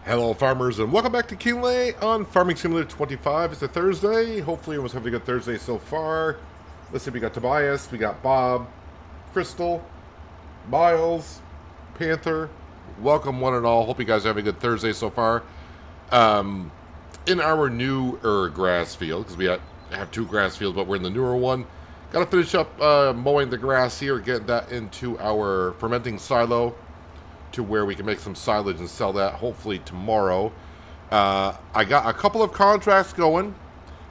Hello farmers and welcome back to Kinlaig on Farming Simulator 25. It's a Thursday. Hopefully everyone's having a good Thursday so far. Let's see, we got Tobias, we got Bob, Crystal, Miles, Panther. Welcome one and all. Hope you guys are having a good Thursday so far. In our new grass field, because we have two grass fields, but we're in the newer one. Got to finish up mowing the grass here, get that into our fermenting silo, to where we can make some silage and sell that hopefully tomorrow. I got a couple of contracts going,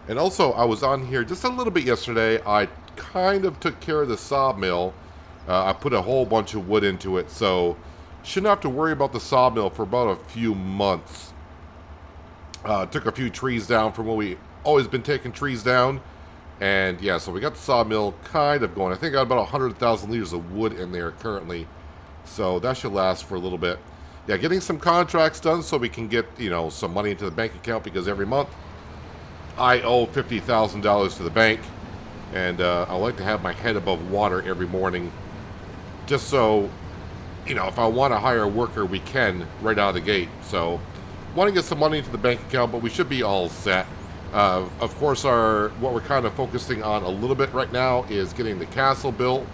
and also I was on here just a little bit yesterday. I kind of took care of the sawmill. I put a whole bunch of wood into it, so shouldn't have to worry about the sawmill for about a few months. Took a few trees down from where we always been taking trees down, and yeah, so we got the sawmill kind of going. I think I got about 100,000 liters of wood in there currently. So that should last for a little bit. Yeah, getting some contracts done so we can get, some money into the bank account, because every month I owe $50,000 to the bank. And I like to have my head above water every morning, just so, if I want to hire a worker, we can right out of the gate. So want to get some money into the bank account, but we should be all set. Of course, what we're kind of focusing on a little bit right now is getting the castle built.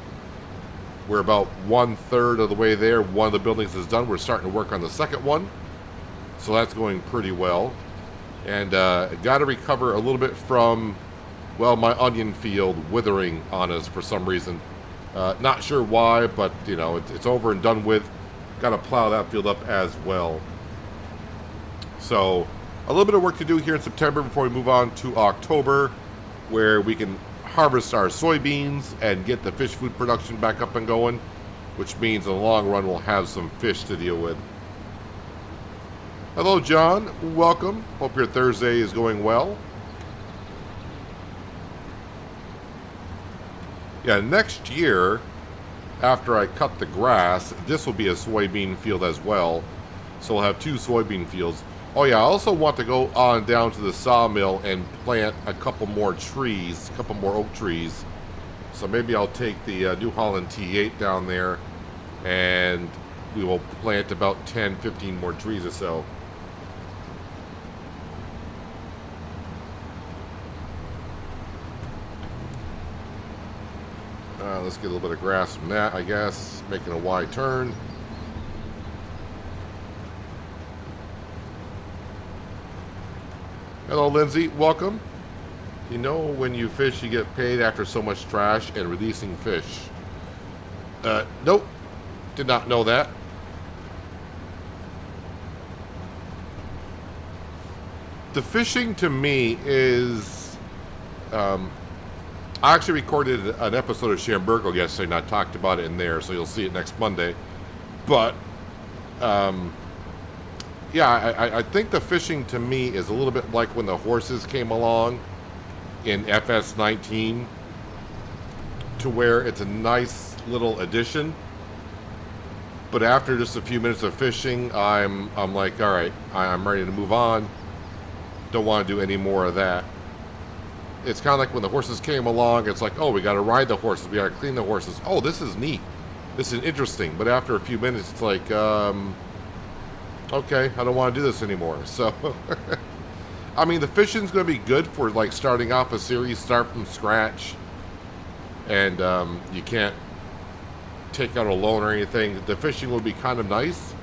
We're about 1/3 of the way there. One of the buildings is done. We're starting to work on the second one. So that's going pretty well. And got to recover a little bit from, well, my onion field withering on us for some reason. Not sure why, but, it's over and done with. Got to plow that field up as well. So a little bit of work to do here in September before we move on to October, where we can harvest our soybeans and get the fish food production back up and going, which means in the long run we'll have some fish to deal with. Hello, John. Welcome. Hope your Thursday is going well. Yeah, next year, after I cut the grass, this will be a soybean field as well. So we'll have two soybean fields. Oh yeah, I also want to go on down to the sawmill and plant a couple more trees, a couple more oak trees. So maybe I'll take the New Holland T8 down there, and we will plant about 10, 15 more trees or so. Let's get a little bit of grass from that, I guess. Making a wide turn. Hello, Lindsay. Welcome. When you fish, you get paid after so much trash and releasing fish. Nope. Did not know that. The fishing to me is... I actually recorded an episode of Shamburgo yesterday, and I talked about it in there, so you'll see it next Monday. But... yeah, I think the fishing to me is a little bit like when the horses came along in FS19, to where it's a nice little addition. But after just a few minutes of fishing, I'm like, all right, I'm ready to move on. Don't want to do any more of that. It's kind of like when the horses came along, it's like, oh, we got to ride the horses, we got to clean the horses. Oh, this is neat. This is interesting. But after a few minutes, it's like, okay, I don't want to do this anymore. So, I mean, the fishing's going to be good for, like, starting off a series, start from scratch. And you can't take out a loan or anything. The fishing will be kind of nice.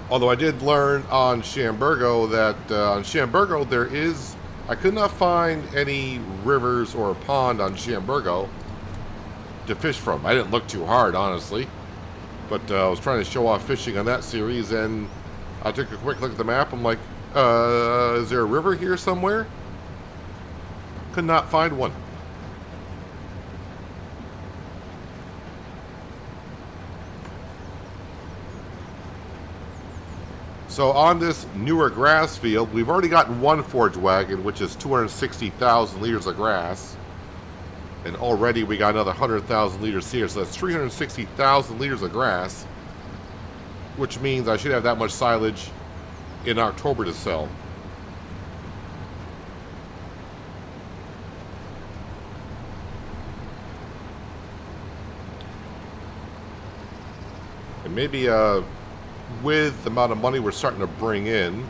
Although I did learn on Shamburgo that on Shamburgo I could not find any rivers or a pond on Shamburgo to fish from. I didn't look too hard, honestly. But I was trying to show off fishing on that series, and I took a quick look at the map. I'm like, is there a river here somewhere? Could not find one. So on this newer grass field, we've already gotten one forage wagon, which is 260,000 liters of grass. And already we got another 100,000 liters here, so that's 360,000 liters of grass, which means I should have that much silage in October to sell. And maybe with the amount of money we're starting to bring in,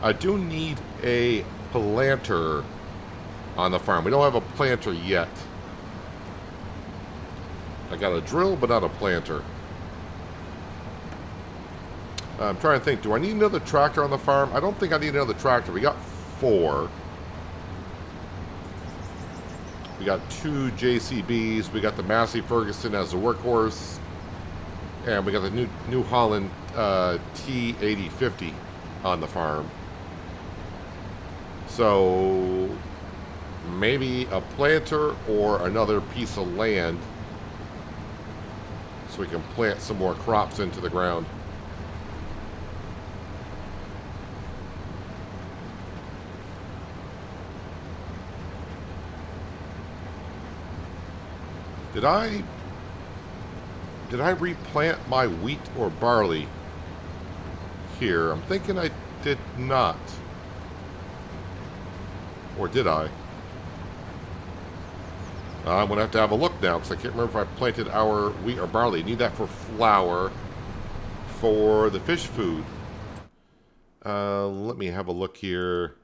I do need a planter on the farm. We don't have a planter yet. I got a drill, but not a planter. I'm trying to think, do I need another tractor on the farm? I don't think I need another tractor. We got 4. We got 2 JCBs. We got the Massey Ferguson as a workhorse. And we got the New Holland T8050 on the farm. So maybe a planter or another piece of land so we can plant some more crops into the ground. Did I replant my wheat or barley here? I'm thinking I did not. Or did I? I'm going to have a look now because I can't remember if I planted our wheat or barley. Need that for flour for the fish food. Let me have a look here.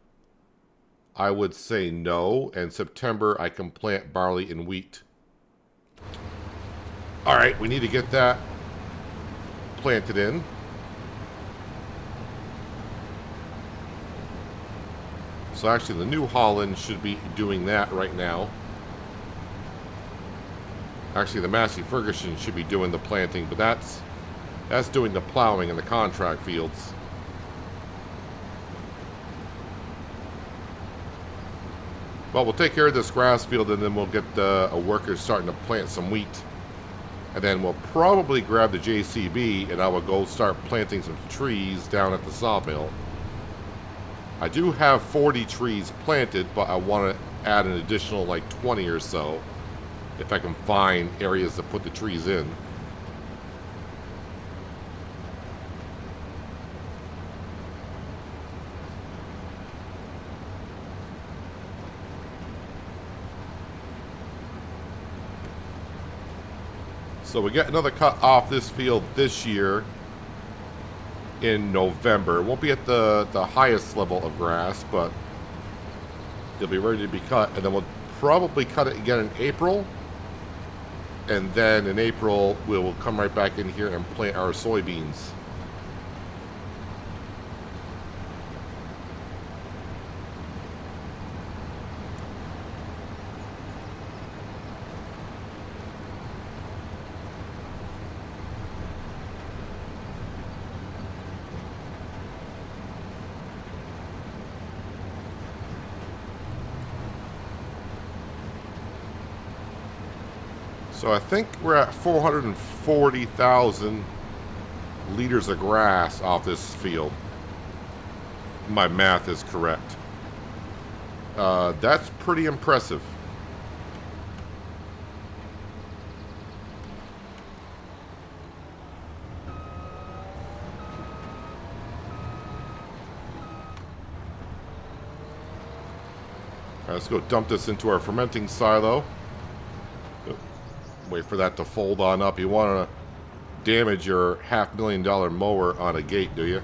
I would say no. In September, I can plant barley and wheat. All right, we need to get that planted in. So actually, the New Holland should be doing that right now. Actually, the Massey Ferguson should be doing the planting, but that's doing the plowing in the contract fields. Well, we'll take care of this grass field, and then we'll get a worker starting to plant some wheat. And then we'll probably grab the JCB, and I will go start planting some trees down at the sawmill. I do have 40 trees planted, but I want to add an additional like 20 or so if I can find areas to put the trees in. So we get another cut off this field this year in November. It won't be at the highest level of grass, but it'll be ready to be cut. And then we'll probably cut it again in April. And then in April, we'll come right back in here and plant our soybeans. So I think we're at 440,000 liters of grass off this field. My math is correct. That's pretty impressive. All right, let's go dump this into our fermenting silo. Wait for that to fold on up. You want to damage your $500,000 mower on a gate, do you?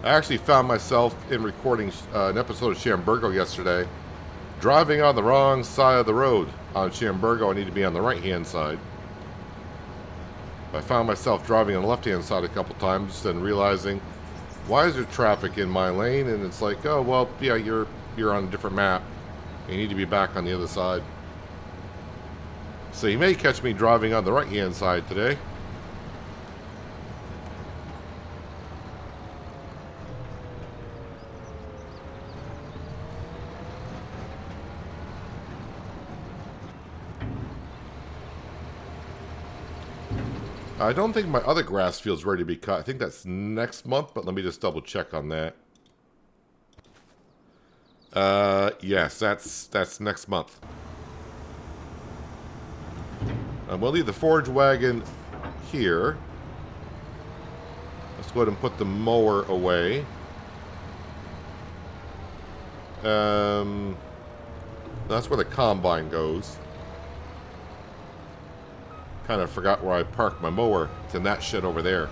I actually found myself in recording an episode of Shamburgo yesterday, driving on the wrong side of the road. On Shamburgo, I need to be on the right-hand side. I found myself driving on the left-hand side a couple times and realizing, why is there traffic in my lane? And it's like, oh, well, yeah, you're on a different map. You need to be back on the other side. So you may catch me driving on the right-hand side today. I don't think my other grass field's ready to be cut. I think that's next month, but let me just double check on that. Yes, that's next month. We'll leave the forage wagon here. Let's go ahead and put the mower away. That's where the combine goes. Kind of forgot where I parked my mower. It's in that shed over there.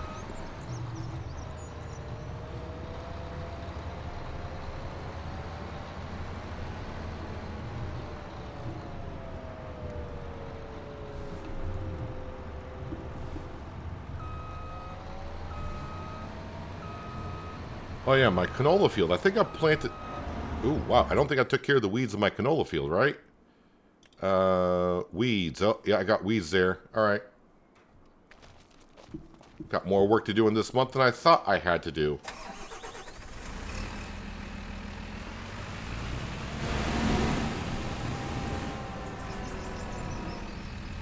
Oh yeah, my canola field. I think I planted... Ooh, wow. I don't think I took care of the weeds in my canola field, right? Weeds. Oh, yeah, I got weeds there. All right. Got more work to do in this month than I thought I had to do.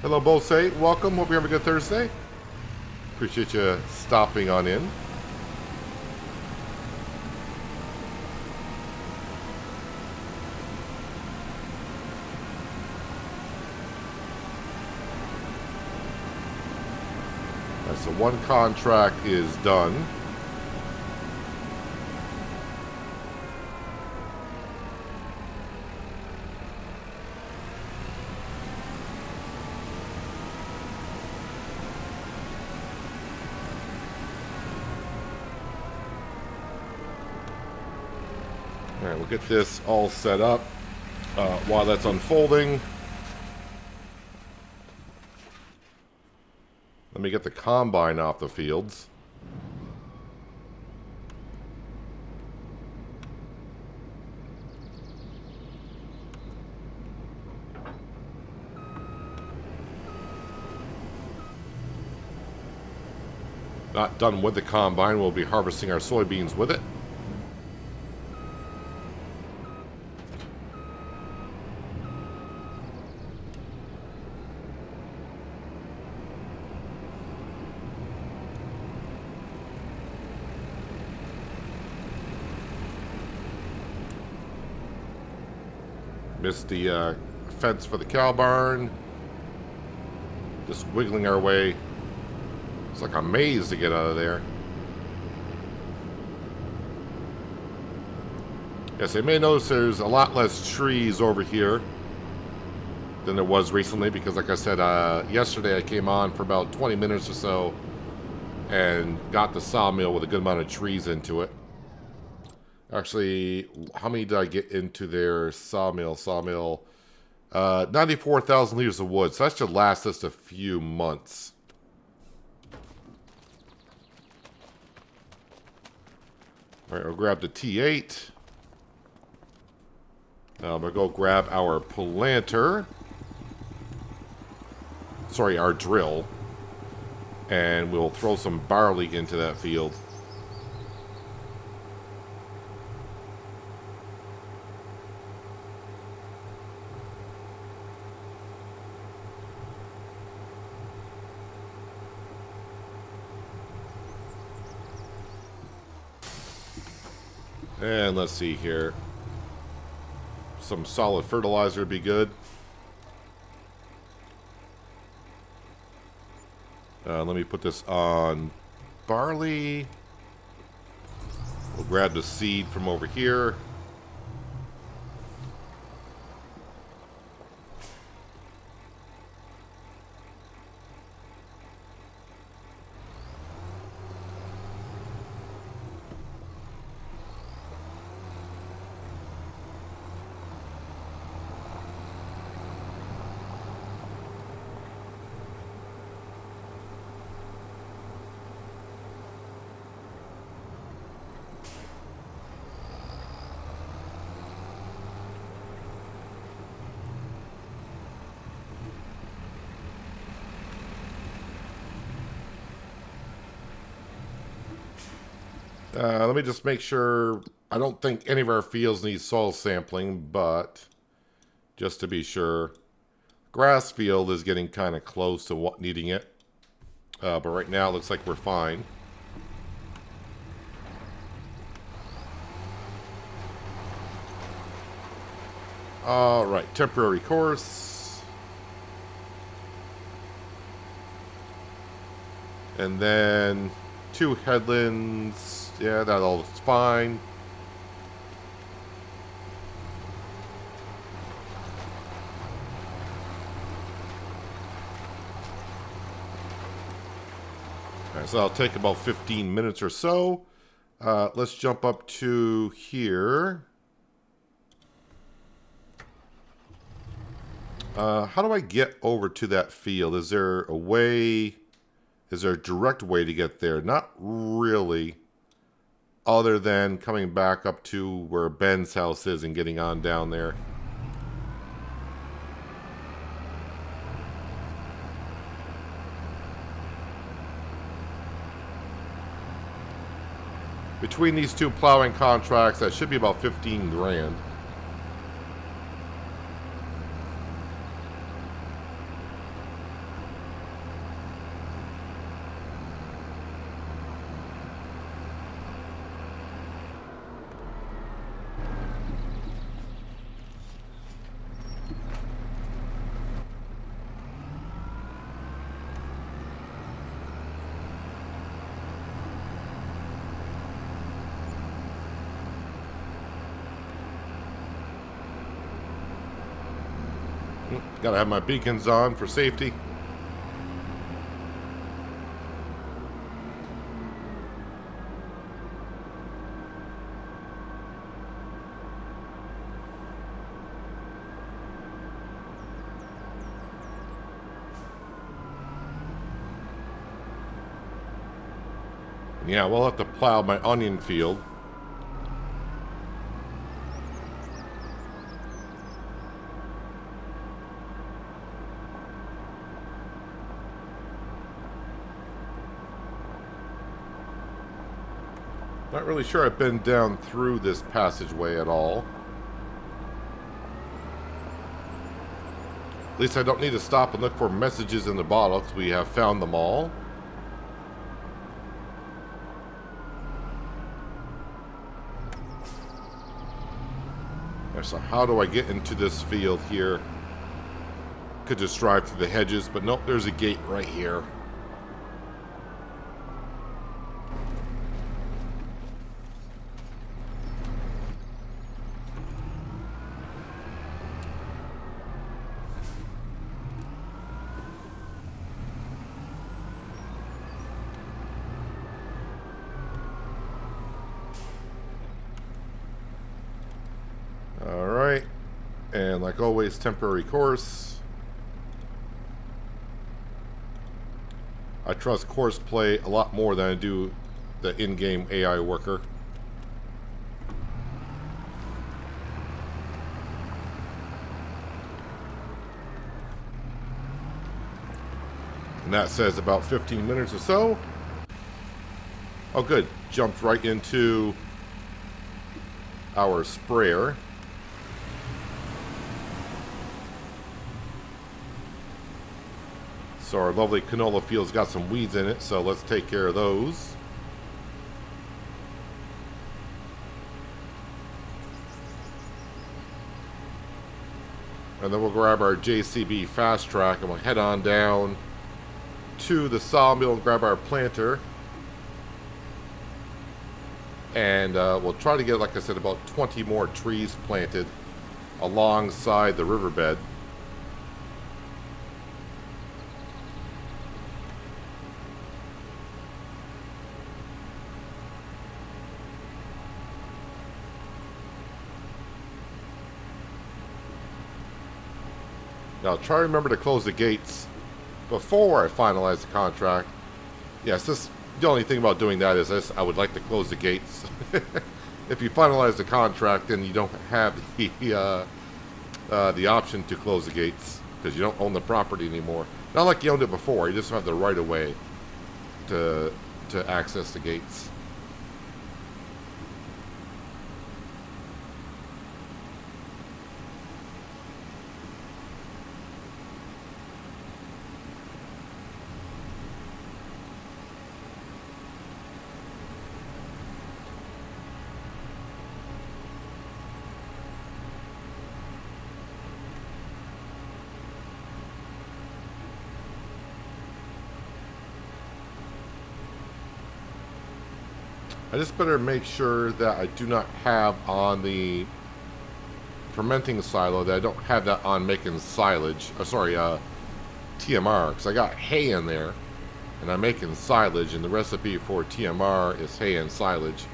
Hello, Bose. Welcome. Hope you're having a good Thursday. Appreciate you stopping on in. So one contract is done. All right, we'll get this all set up while that's unfolding. Let me get the combine off the fields. Not done with the combine. We'll be harvesting our soybeans with it. Missed the fence for the cow barn. Just wiggling our way. It's like a maze to get out of there. Yes, you may notice there's a lot less trees over here than there was recently because, like I said, yesterday I came on for about 20 minutes or so and got the sawmill with a good amount of trees into it. Actually, how many did I get into their sawmill? 94,000 liters of wood. So that should last us a few months. All right, we'll grab the T8. I'm going to go grab our planter. Sorry, our drill. And we'll throw some barley into that field. And let's see here. Some solid fertilizer would be good. Let me put this on barley. We'll grab the seed from over here. Let me just make sure. I don't think any of our fields need soil sampling, but just to be sure. Grass field is getting kind of close to needing it. But right now it looks like we're fine. Alright, temporary course. And then 2 headlands. Yeah, that all looks fine. Alright, so I'll take about 15 minutes or so. Let's jump up to here. How do I get over to that field? Is there a way? Is there a direct way to get there? Not really. Other than coming back up to where Ben's house is and getting on down there. Between these two plowing contracts, that should be about 15 grand. Gotta have my beacons on for safety. Yeah, we'll have to plow my onion field. Not really sure I've been down through this passageway at all. At least I don't need to stop and look for messages in the bottle because we have found them all. So how do I get into this field here? Could just drive through the hedges, but nope, there's a gate right here. Alright, and like always, temporary course. I trust course play a lot more than I do the in-game AI worker. And that says about 15 minutes or so. Oh good, jumped right into our sprayer. So our lovely canola field's got some weeds in it, so let's take care of those. And then we'll grab our JCB fast track and we'll head on down to the sawmill and grab our planter. And we'll try to get, like I said, about 20 more trees planted alongside the riverbed. Now, try to remember to close the gates before I finalize the contract. Yes, the only thing about doing that is I would like to close the gates. If you finalize the contract, then you don't have the option to close the gates because you don't own the property anymore. Not like you owned it before. You just have the right of way to access the gates. I just better make sure that I do not have on the fermenting silo, that I don't have that on making silage. TMR, because I got hay in there. And I'm making silage, and the recipe for TMR is hay and silage.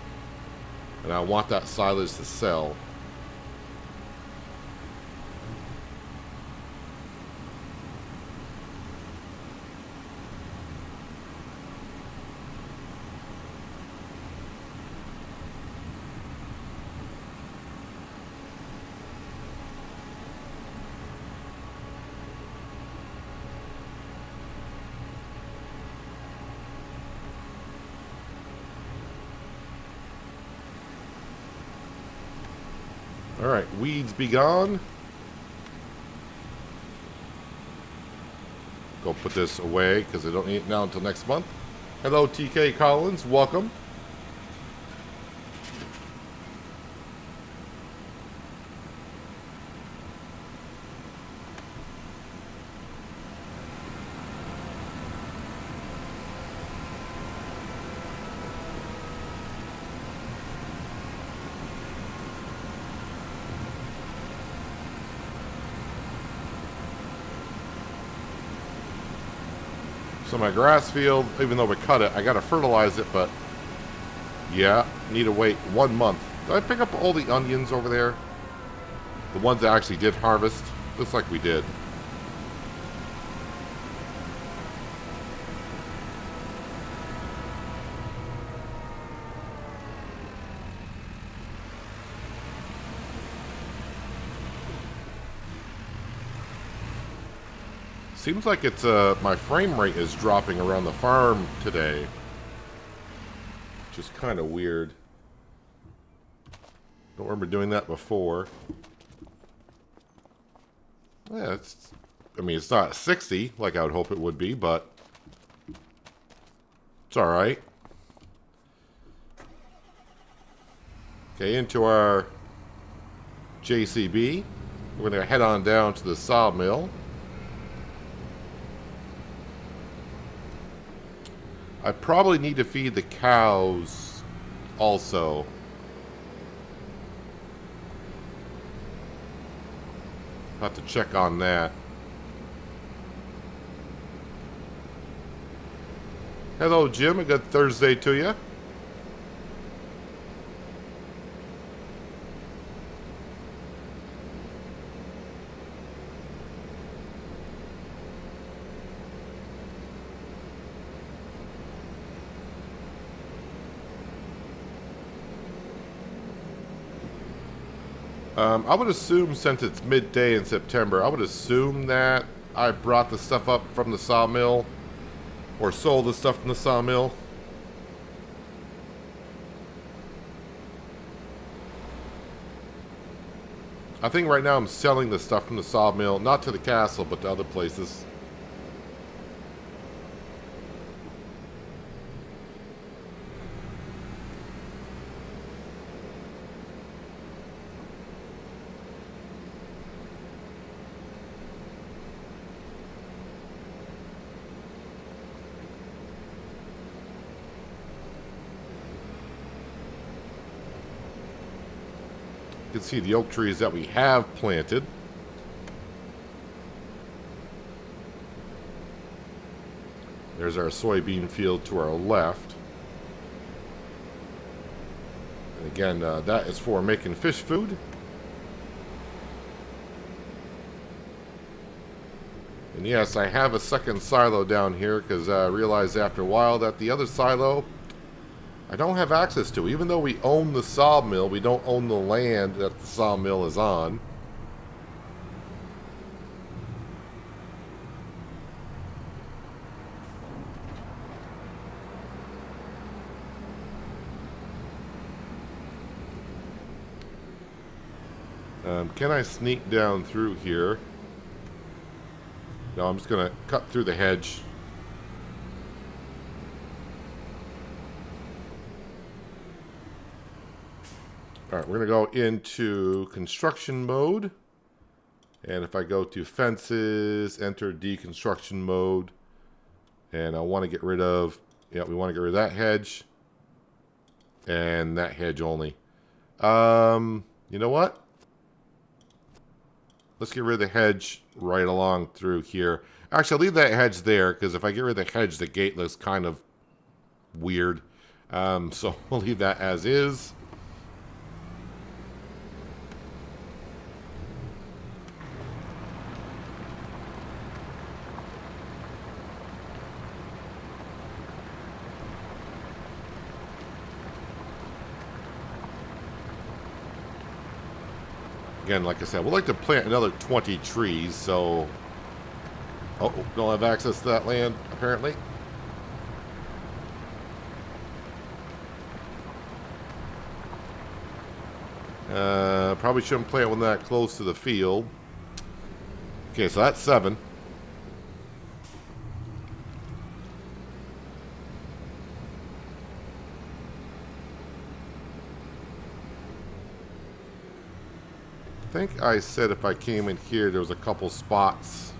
And I want that silage to sell. Alright, weeds be gone. Go put this away because I don't need it now until next month. Hello, TK Collins. Welcome. So my grass field, even though we cut it, I gotta fertilize it, but yeah, need to wait 1 month. Did I pick up all the onions over there? The ones that actually did harvest? Just like we did. Seems like it's my frame rate is dropping around the farm today, which is kind of weird. Don't remember doing that before. Yeah, I mean, it's not 60 like I would hope it would be, but it's all right. Okay, into our JCB. We're gonna head on down to the sawmill. I probably need to feed the cows also. I'll have to check on that. Hello, Jim. A good Thursday to you. I would assume, since it's midday in September, I would assume that I brought the stuff up from the sawmill or sold the stuff from the sawmill. I think right now I'm selling the stuff from the sawmill, not to the castle, but to other places. You can see the oak trees that we have planted. There's our soybean field to our left. And again, that is for making fish food. And yes, I have a second silo down here because I realized after a while that the other silo I don't have access to. Even though we own the sawmill, we don't own the land that the sawmill is on. Can I sneak down through here? No, I'm just going to cut through the hedge. Alright, we're going to go into construction mode. And if I go to fences, enter deconstruction mode. And I want to get rid of, yeah, we want to get rid of that hedge. And that hedge only. You know what? let's get rid of the hedge right along through here. Actually, I'll leave that hedge there, because if I get rid of the hedge, the gate looks kind of weird. So we'll leave that as is. Again, like I said, we'd like to plant another 20 trees, so... Oh, don't have access to that land, apparently. Probably shouldn't plant one that close to the field. Okay, so that's 7. I think I said if I came in here, there was a couple spots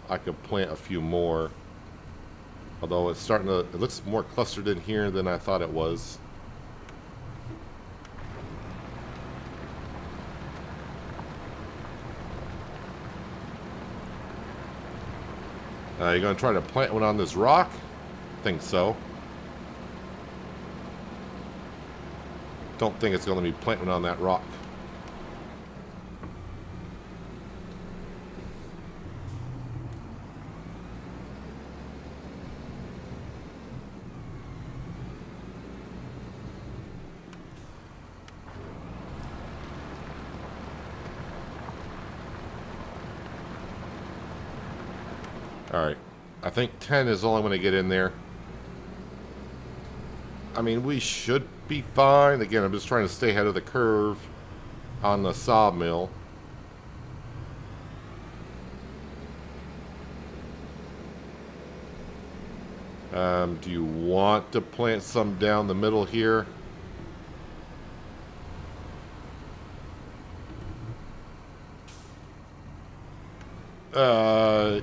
I could plant a few more. Although it's starting to, it looks more clustered in here than I thought it was. You're going to try to plant one on this rock? Think so. Don't think it's going to be planting on that rock. Alright, I think 10 is all I'm going to get in there. I mean, we should be fine. Again, I'm just trying to stay ahead of the curve on the sawmill. Do you want to plant some down the middle here?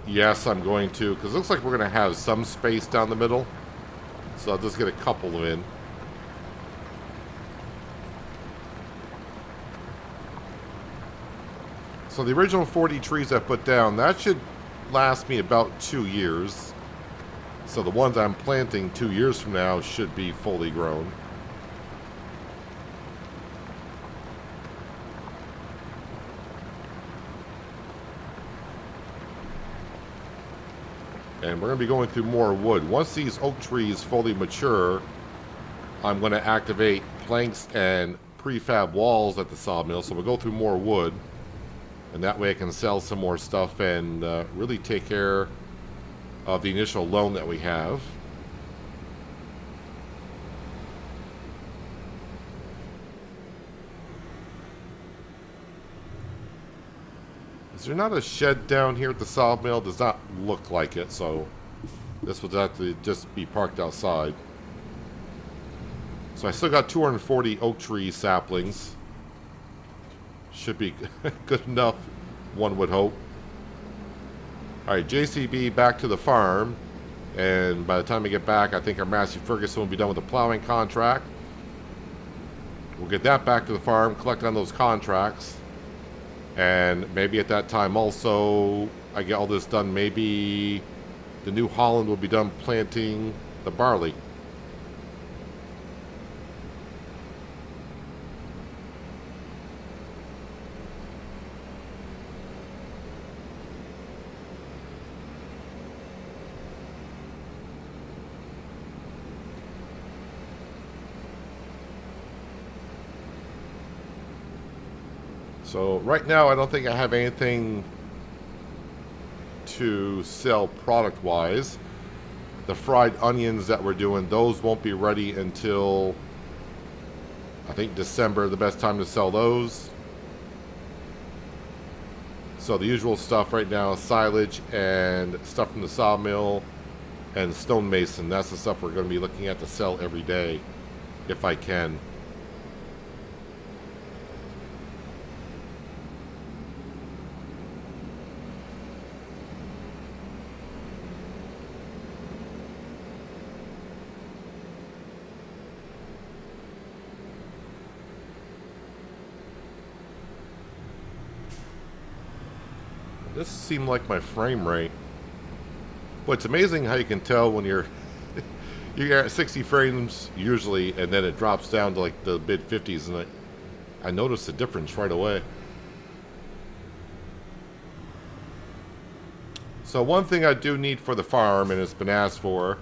Yes, I'm going to, because it looks like we're going to have some space down the middle. So I'll just get a couple in. So the original 40 trees I put down, that should last me about 2 years. So the ones I'm planting 2 years from now should be fully grown. And we're going to be going through more wood. Once these oak trees fully mature, I'm going to activate planks and prefab walls at the sawmill. So we'll go through more wood. And that way I can sell some more stuff and really take care of the initial loan that we have. Is there not a shed down here at the sawmill? Does not look like it, so this would have to just be parked outside. So I still got 240 oak tree saplings. Should be good enough, one would hope. Alright, JCB back to the farm. And by the time we get back, I think our Massey Ferguson will be done with the plowing contract. We'll get that back to the farm, collect on those contracts. And maybe at that time also, I get all this done, maybe the new Highland will be done planting the barley. So right now I don't think I have anything to sell product wise. The fried onions that we're doing, those won't be ready until I think December, the best time to sell those. So the usual stuff right now, silage and stuff from the sawmill and stonemason, that's the stuff we're going to be looking at to sell every day if I can. This seemed like my frame rate. But it's amazing how you can tell when you're at 60 frames usually, and then it drops down to like the mid 50s, and I noticed the difference right away. So one thing I do need for the farm, and it's been asked for,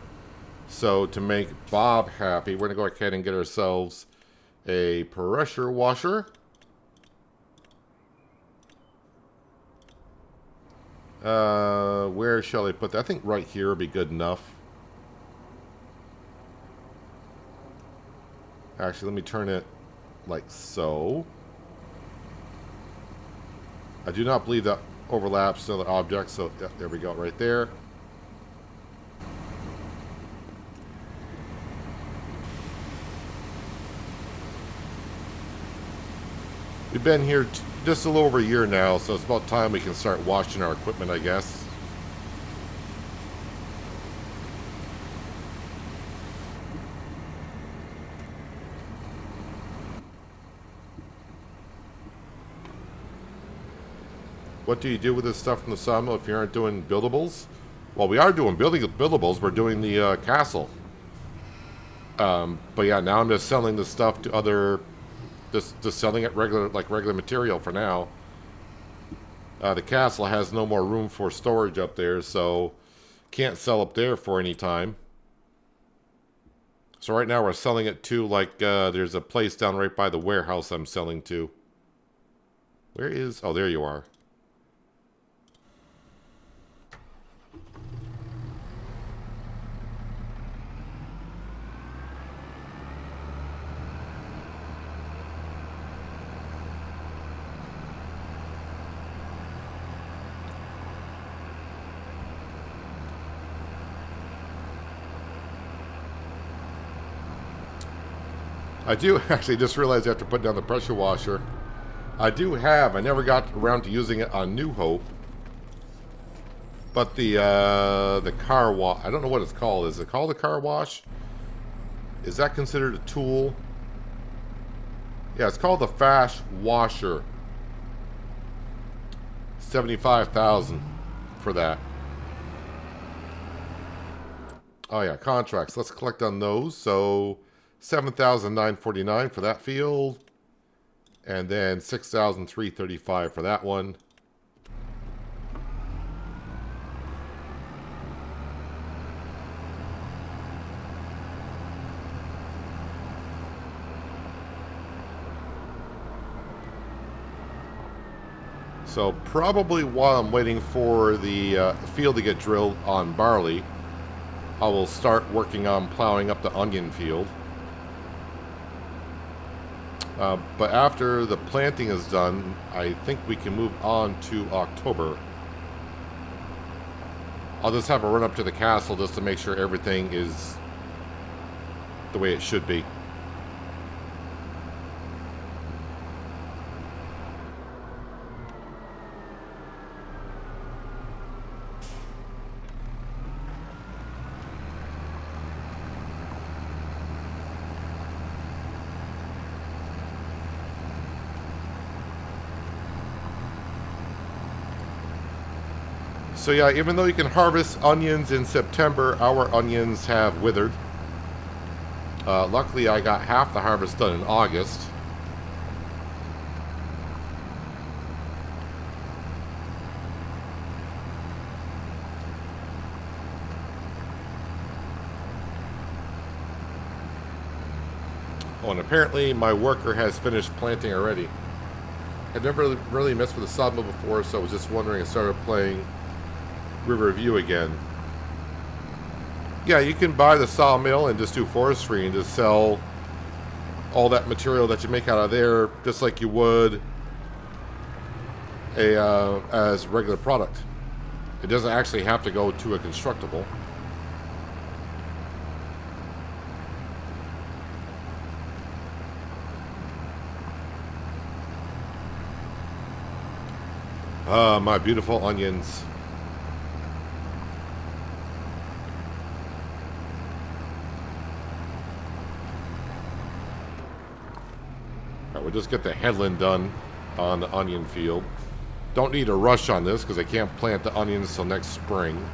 so to make Bob happy, we're going to go ahead and get ourselves a pressure washer. Where shall I put that? I think right here would be good enough. Actually, let me turn it like so. I do not believe that overlaps to other objects, so yeah, there we go, right there. We've been here just a little over a year now, so it's about time we can start washing our equipment, I guess. What do you do with this stuff from the sawmill if you aren't doing buildables? Well, we are doing buildables. We're doing the castle. But yeah, now I'm just selling the stuff to other... Just selling it regular material for now. The castle has no more room for storage up there, so can't sell up there for any time. So right now we're selling it to, like, there's a place down right by the warehouse I'm selling to. Where is... Oh, there you are. I do actually just realized after putting down the pressure washer, I never got around to using it on New Hope, but the car wash, I don't know what it's called. Is it called a car wash? Is that considered a tool? Yeah, it's called the Fast Washer. 75,000 for that. Oh yeah, contracts. Let's collect on those. So 7,949 for that field, and then 6,335 for that one. So probably while I'm waiting for the field to get drilled on barley, I will start working on plowing up the onion field. But after the planting is done, I think we can move on to October. I'll just have a run up to the castle just to make sure everything is the way it should be. So yeah, even though you can harvest onions in September, our onions have withered. Luckily, I got half the harvest done in August. Oh, and apparently my worker has finished planting already. I've never really messed with the sawmill before, so I was just wondering, I started playing Riverview again. Yeah, you can buy the sawmill and just do forestry and just sell all that material that you make out of there just like you would as regular product. It doesn't actually have to go to a constructible. Ah, my beautiful onions. We'll just get the headland done on the onion field. Don't need a rush on this because I can't plant the onions till next spring.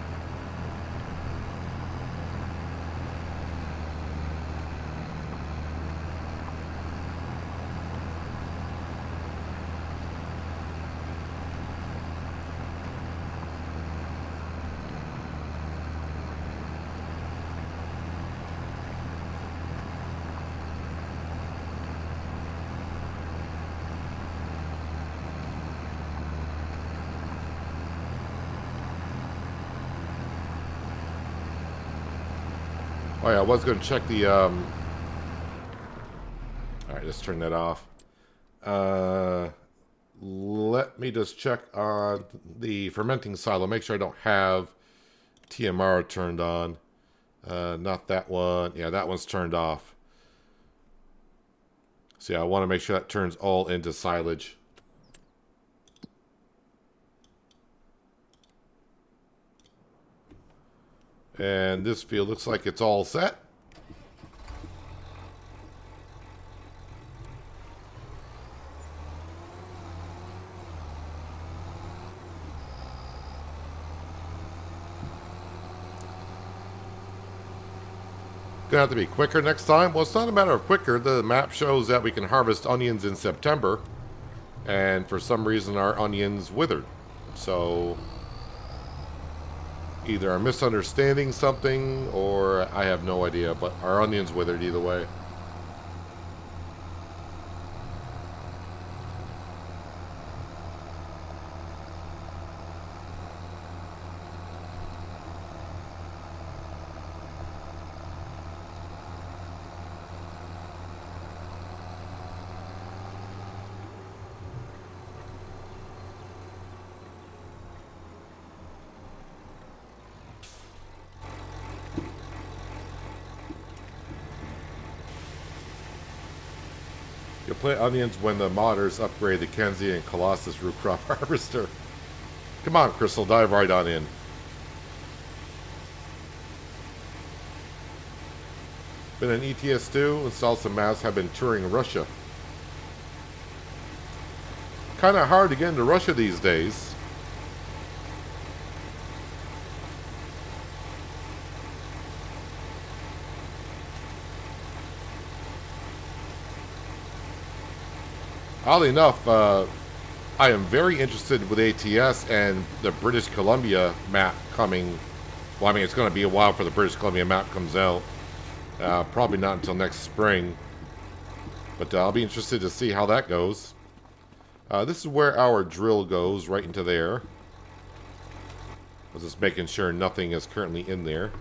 Oh yeah, I was going to check the, Alright, let's turn that off. Let me just check on the fermenting silo. Make sure I don't have TMR turned on. Not that one. Yeah, that one's turned off. So yeah, I want to make sure that turns all into silage. And this field looks like it's all set. Gonna have to be quicker next time. Well, it's not a matter of quicker. The map shows that we can harvest onions in September, and for some reason our onions withered. So either I'm misunderstanding something or I have no idea, but our onions withered either way. You'll plant onions when the modders upgrade the Kenzie and Colossus root crop harvester. Come on, Crystal, dive right on in. Been an ETS2, installed some maps, have been touring Russia. Kind of hard to get into Russia these days. Oddly enough, I am very interested with ATS and the British Columbia map coming. Well, I mean, it's going to be a while for the British Columbia map comes out. Probably not until next spring. But I'll be interested to see how that goes. This is where our drill goes, right into there. I was just making sure nothing is currently in there.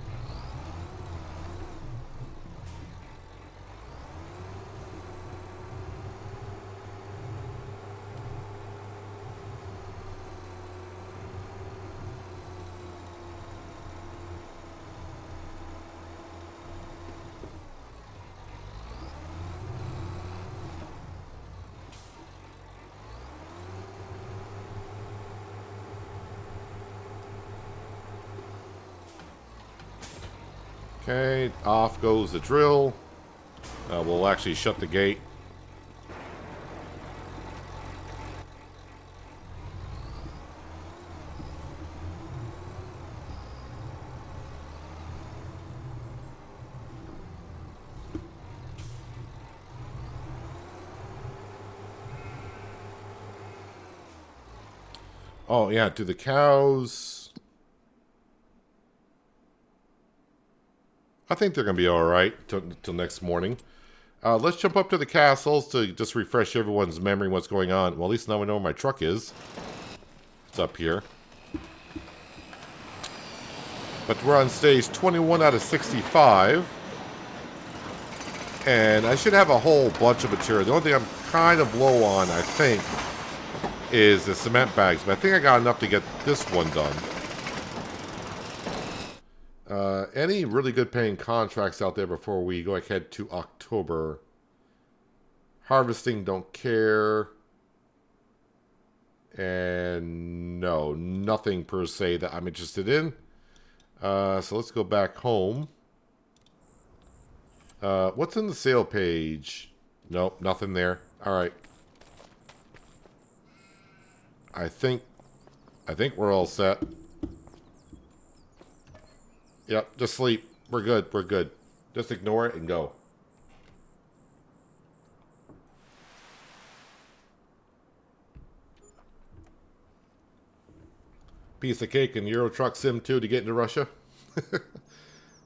Okay, off goes the drill. We'll actually shut the gate. Oh, yeah, to the cows. I think they're going to be alright till next morning. Let's jump up to the castles to just refresh everyone's memory what's going on. Well, at least now we know where my truck is. It's up here. But we're on stage 21 out of 65. And I should have a whole bunch of material. The only thing I'm kind of low on, I think, is the cement bags. But I think I got enough to get this one done. Any really good paying contracts out there before we go ahead to October? Harvesting, don't care. And no, nothing per se that I'm interested in. So let's go back home. What's in the sale page? Nope, nothing there. Alright. I think we're all set. Yep, just sleep. We're good. We're good. Just ignore it and go. Piece of cake in Euro Truck Sim 2 to get into Russia.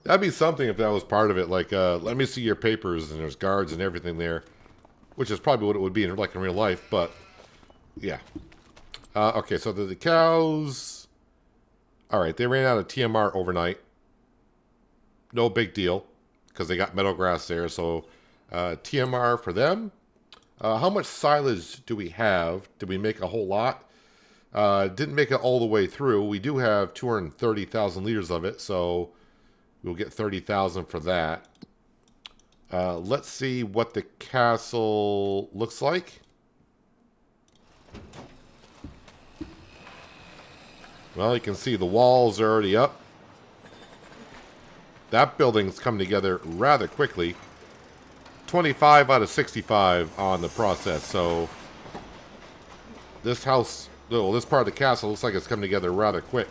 That'd be something if that was part of it. Like, let me see your papers, and there's guards and everything there. Which is probably what it would be in real life, but yeah. Okay, so the cows... Alright, they ran out of TMR overnight. No big deal, because they got meadow grass there, so TMR for them. How much silage do we have? Did we make a whole lot? Didn't make it all the way through. We do have 230,000 liters of it, so we'll get 30,000 for that. Let's see what the castle looks like. Well, you can see the walls are already up. That building's coming together rather quickly. 25 out of 65 on the process, so this house, well, this part of the castle looks like it's coming together rather quick.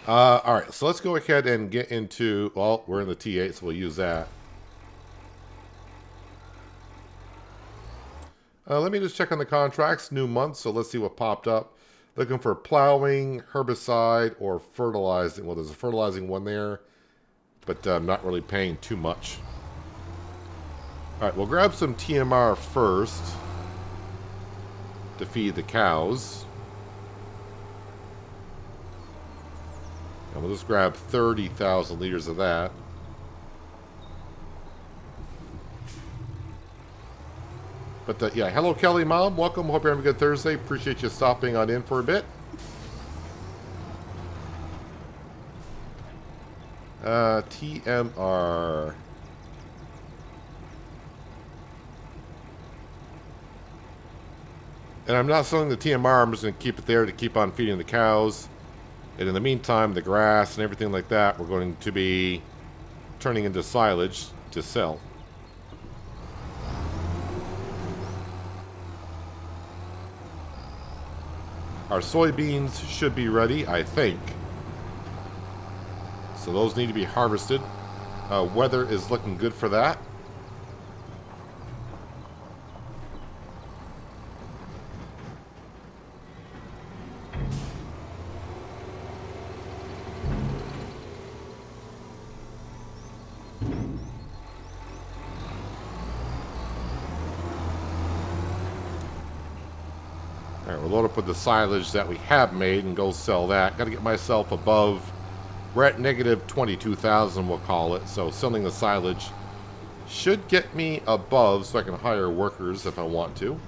Alright, so let's go ahead and get into... Well, we're in the T8, so we'll use that. Let me just check on the contracts. New month, so let's see what popped up. Looking for plowing, herbicide, or fertilizing. Well, there's a fertilizing one there, but I'm not really paying too much. Alright, we'll grab some TMR first to feed the cows. And we'll just grab 30,000 liters of that. But yeah, hello Kelly Mom, welcome. Hope you're having a good Thursday. Appreciate you stopping on in for a bit. TMR. And I'm not selling the TMR, I'm just going to keep it there to keep on feeding the cows. And in the meantime, the grass and everything like that, we're going to be turning into silage to sell. Our soybeans should be ready, I think. So those need to be harvested. Weather is looking good for that. Alright, we'll load up with the silage that we have made and go sell that. Got to get myself above. We're at negative 22,000, we'll call it. So selling the silage should get me above so I can hire workers if I want to.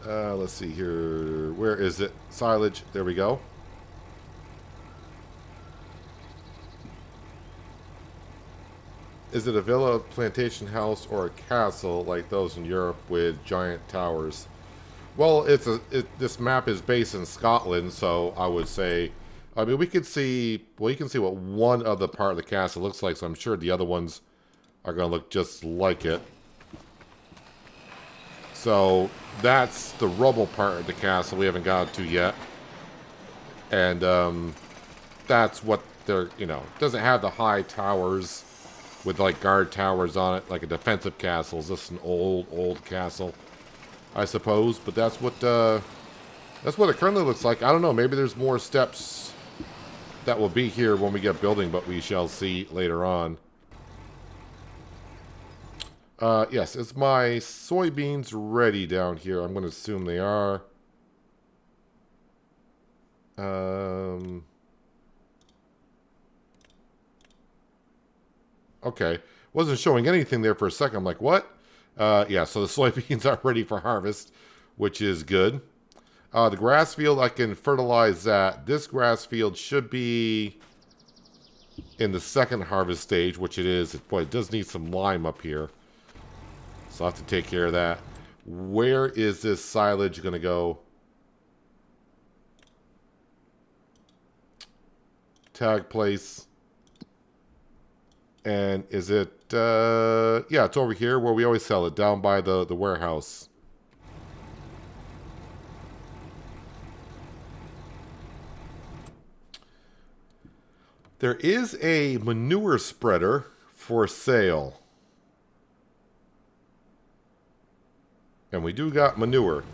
Let's see here. Where is it? Silage. There we go. Is it a villa, plantation house, or a castle like those in Europe with giant towers? Well, this map is based in Scotland, so I would say, I mean, we could see, well, you can see what one other part of the castle looks like, so I'm sure the other ones are going to look just like it. So that's the rubble part of the castle we haven't got to yet. And that's what they're, you know, doesn't have the high towers with like guard towers on it, like a defensive castle. It's just an old castle, I suppose. But that's what it currently looks like. I don't know. Maybe there's more steps that will be here when we get building, but we shall see later on. Yes, is my soybeans ready down here? I'm going to assume they are. Okay. Wasn't showing anything there for a second. I'm like, what? Yeah, so the soybeans are ready for harvest, which is good. The grass field, I can fertilize that. This grass field should be in the second harvest stage, which it is. Boy, it does need some lime up here. So I'll have to take care of that. Where is this silage going to go? Tag place. And is it, yeah, it's over here where we always sell it, down by the warehouse. There is a manure spreader for sale. And we do got manure.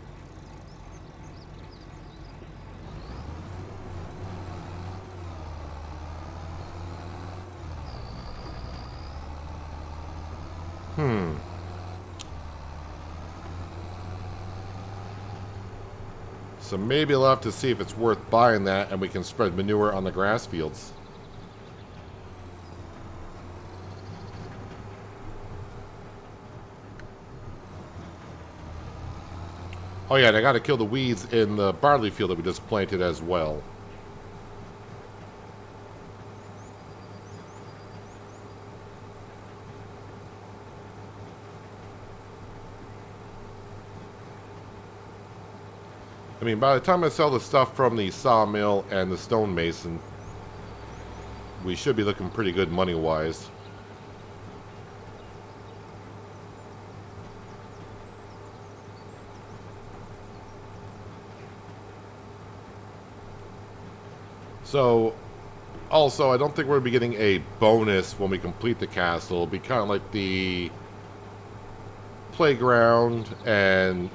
So maybe I'll have to see if it's worth buying that and we can spread manure on the grass fields. Oh yeah, and I gotta kill the weeds in the barley field that we just planted as well. I mean, by the time I sell the stuff from the sawmill and the stonemason, we should be looking pretty good money-wise. So, also, I don't think we're going to be getting a bonus when we complete the castle. It'll be kind of like the playground and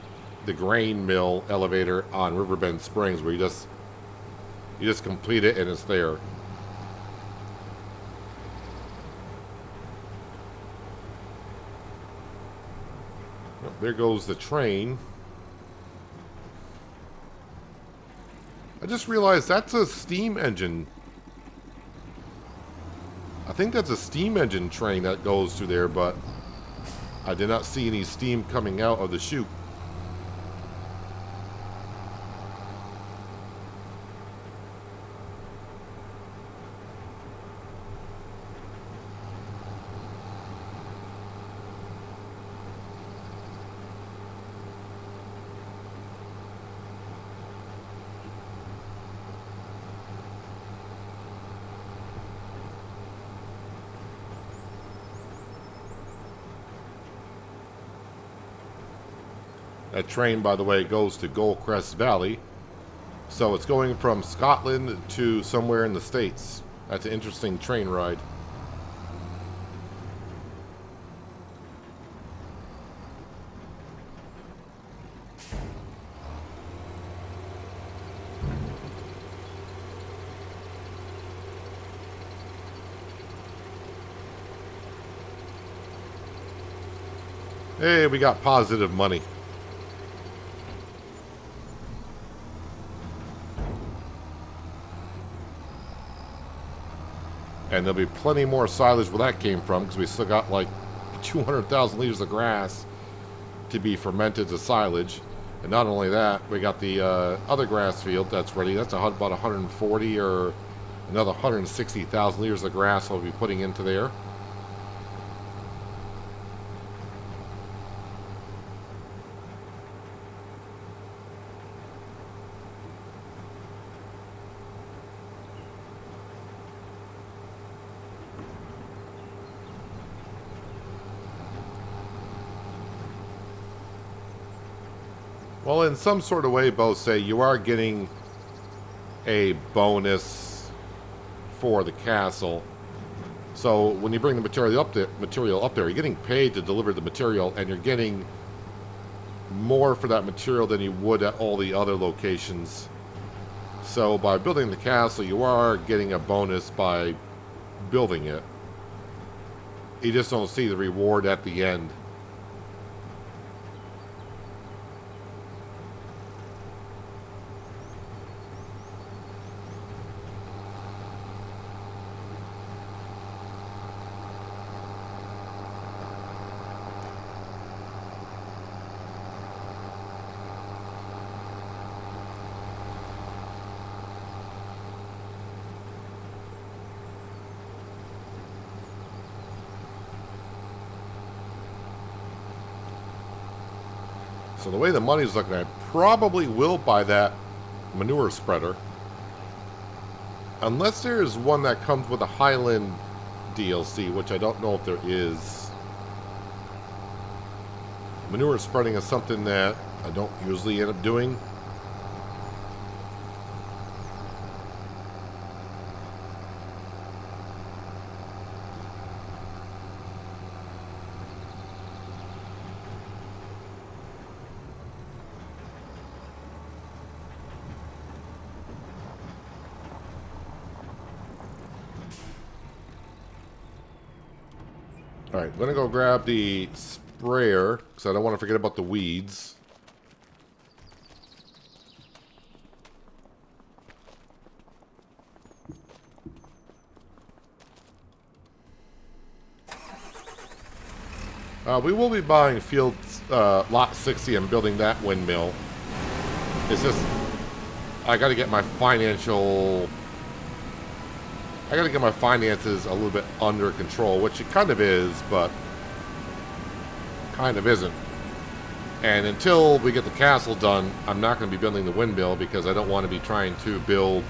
the grain mill elevator on Riverbend Springs, where you just complete it and it's there. Oh, there goes the train. I just realized that's a steam engine. I think that's a steam engine train that goes through there, but I did not see any steam coming out of the chute. That train, by the way, goes to Goldcrest Valley. So it's going from Scotland to somewhere in the States. That's an interesting train ride. Hey, we got positive money. And there'll be plenty more silage where that came from, because we still got like 200,000 liters of grass to be fermented to silage. And not only that, we got the other grass field that's ready. That's about 140 or another 160,000 liters of grass we'll be putting into there. Well, in some sort of way, both say you are getting a bonus for the castle. So when you bring the material up there, you're getting paid to deliver the material, and you're getting more for that material than you would at all the other locations. So by building the castle, you are getting a bonus by building it. You just don't see the reward at the end. So the way the money's looking, I probably will buy that manure spreader. Unless there is one that comes with a Highland DLC, which I don't know if there is. Manure spreading is something that I don't usually end up doing. Alright, I'm going to go grab the sprayer, because I don't want to forget about the weeds. We will be buying field lot 60 and building that windmill. It's just, I got to get my finances a little bit under control, which it kind of is, but kind of isn't. And until we get the castle done, I'm not going to be building the windmill because I don't want to be trying to build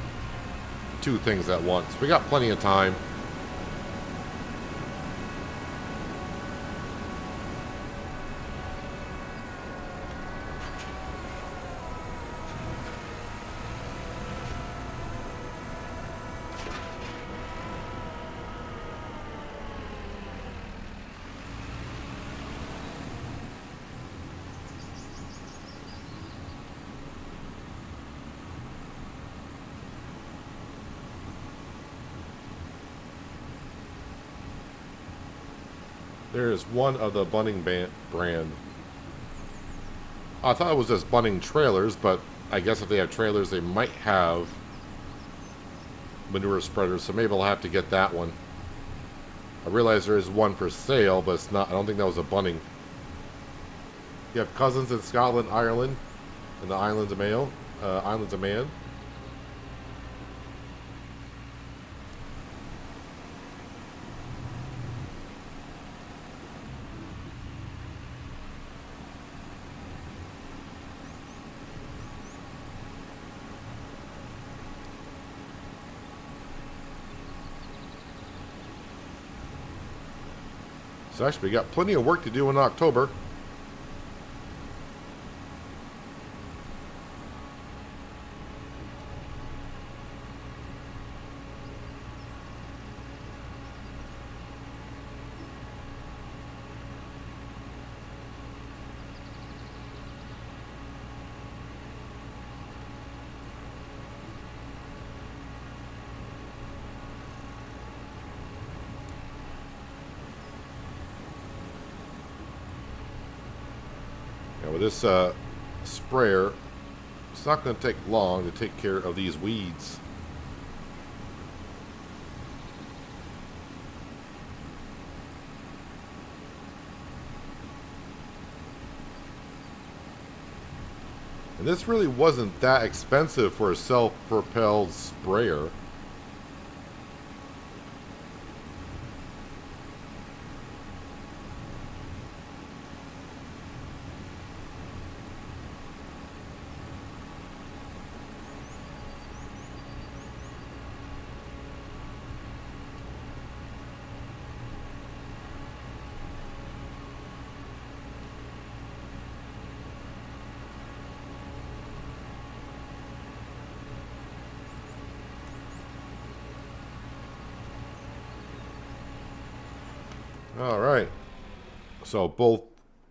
two things at once. We got plenty of time. There's one of the Bunning brand. I thought it was just Bunning trailers, but I guess if they have trailers, they might have manure spreaders, so maybe I'll have to get that one. I realize there is one for sale, but it's not. I don't think that was a Bunning. You have cousins in Scotland, Ireland, and the Islands of Man. So actually, we got plenty of work to do in October. With this sprayer, it's not going to take long to take care of these weeds. And this really wasn't that expensive for a self-propelled sprayer. All right, so both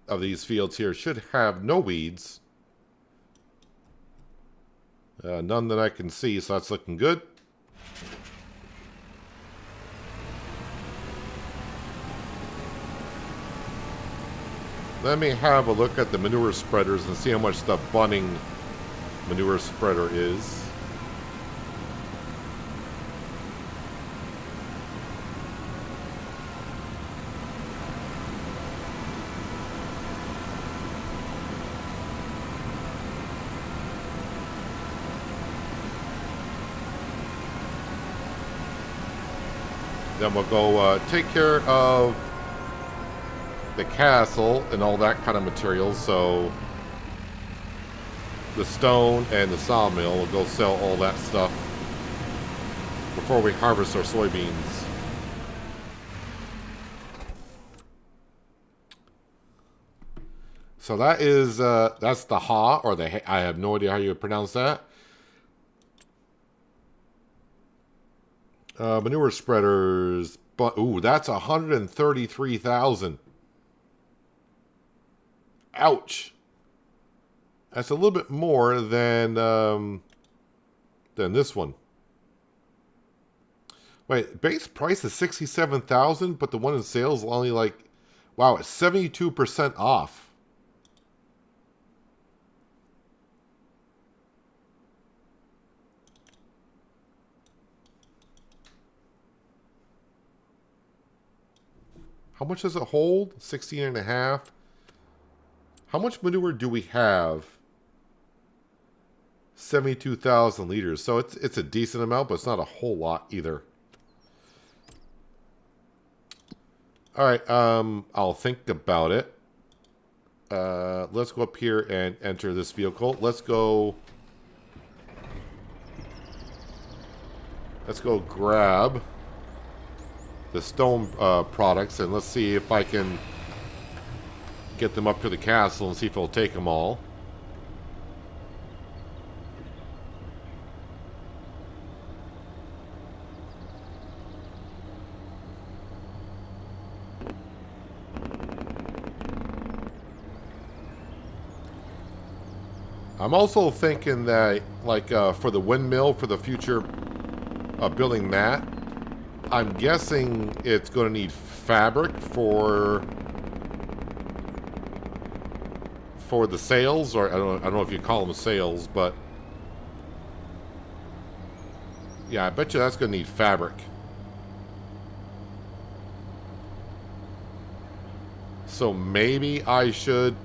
of these fields here should have no weeds. None that I can see, so that's looking good. Let me have a look at the manure spreaders and see how much the Bunning manure spreader is. Then we'll go take care of the castle and all that kind of materials. So the stone and the sawmill, we'll go sell all that stuff before we harvest our soybeans. So that is that's the Ha, or the I have no idea how you would pronounce that. Manure spreaders, but ooh, that's 133,000. Ouch. That's a little bit more than this one. Wait, base price is 67,000, but the one in sales is only like, wow, it's 72% off. How much does it hold? 16 and a half. How much manure do we have? 72,000 liters. So it's a decent amount, but it's not a whole lot either. All right, I'll think about it. Let's go up here and enter this vehicle. Let's go grab the stone products, and let's see if I can get them up to the castle and see if it'll take them all. I'm also thinking that, like, for the windmill, for the future building that, I'm guessing it's going to need fabric for the sails, or I don't know if you call them sails, but yeah, I bet you that's going to need fabric. So maybe I should.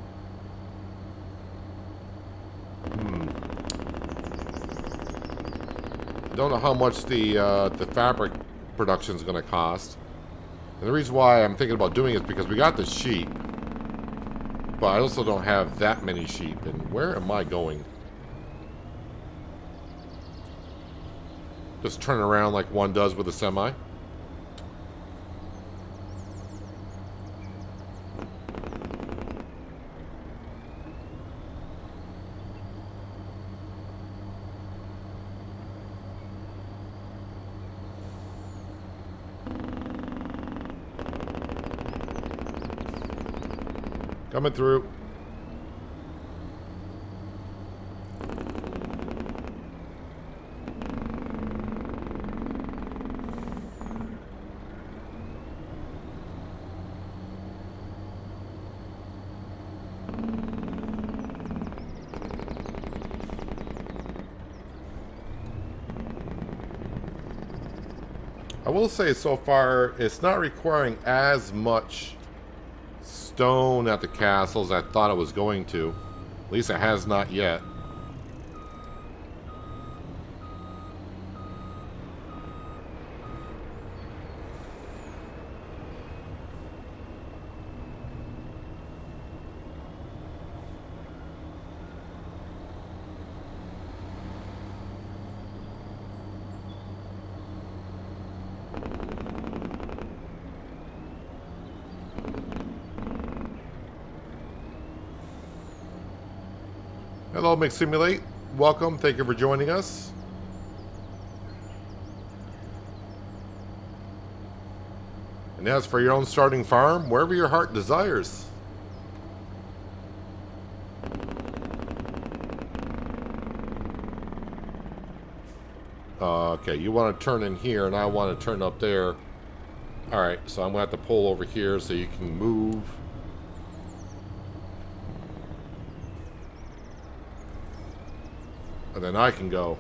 I don't know how much the fabric production is going to cost. And the reason why I'm thinking about doing it is because we got the sheep, but I also don't have that many sheep. And where am I going? Just turn around like one does with a semi. Coming through. I will say so far, it's not requiring as much stone at the castle as I thought it was going to. At least it has not yet. Hello, McSimulate. Welcome. Thank you for joining us. And as for your own starting farm, wherever your heart desires. Okay, you want to turn in here, and I want to turn up there. Alright, so I'm going to have to pull over here so you can move. And then I can go.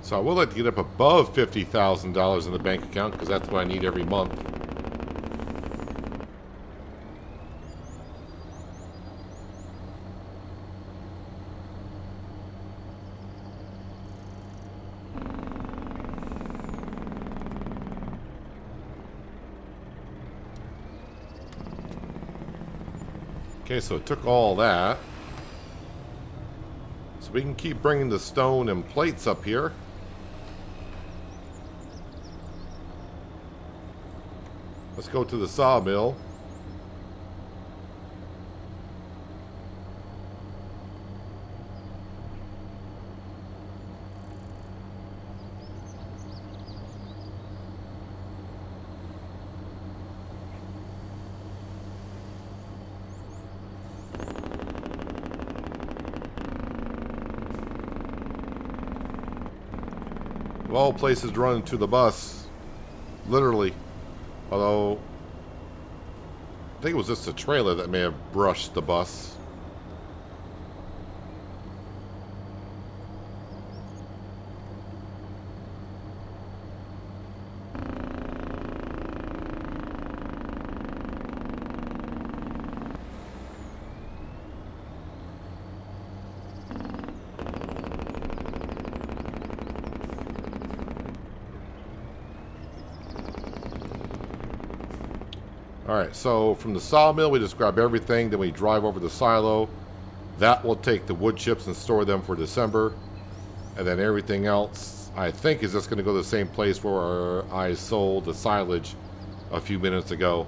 So I would like to get up above $50,000 in the bank account because that's what I need every month. Okay, so it took all that. So we can keep bringing the stone and plates up here. Let's go to the sawmill. Of all places to run to the bus. Literally. Although, I think it was just a trailer that may have brushed the bus. Alright, so from the sawmill we just grab everything, then we drive over the silo. That will take the wood chips and store them for December. And then everything else, I think, is just going to go to the same place where I sold the silage a few minutes ago.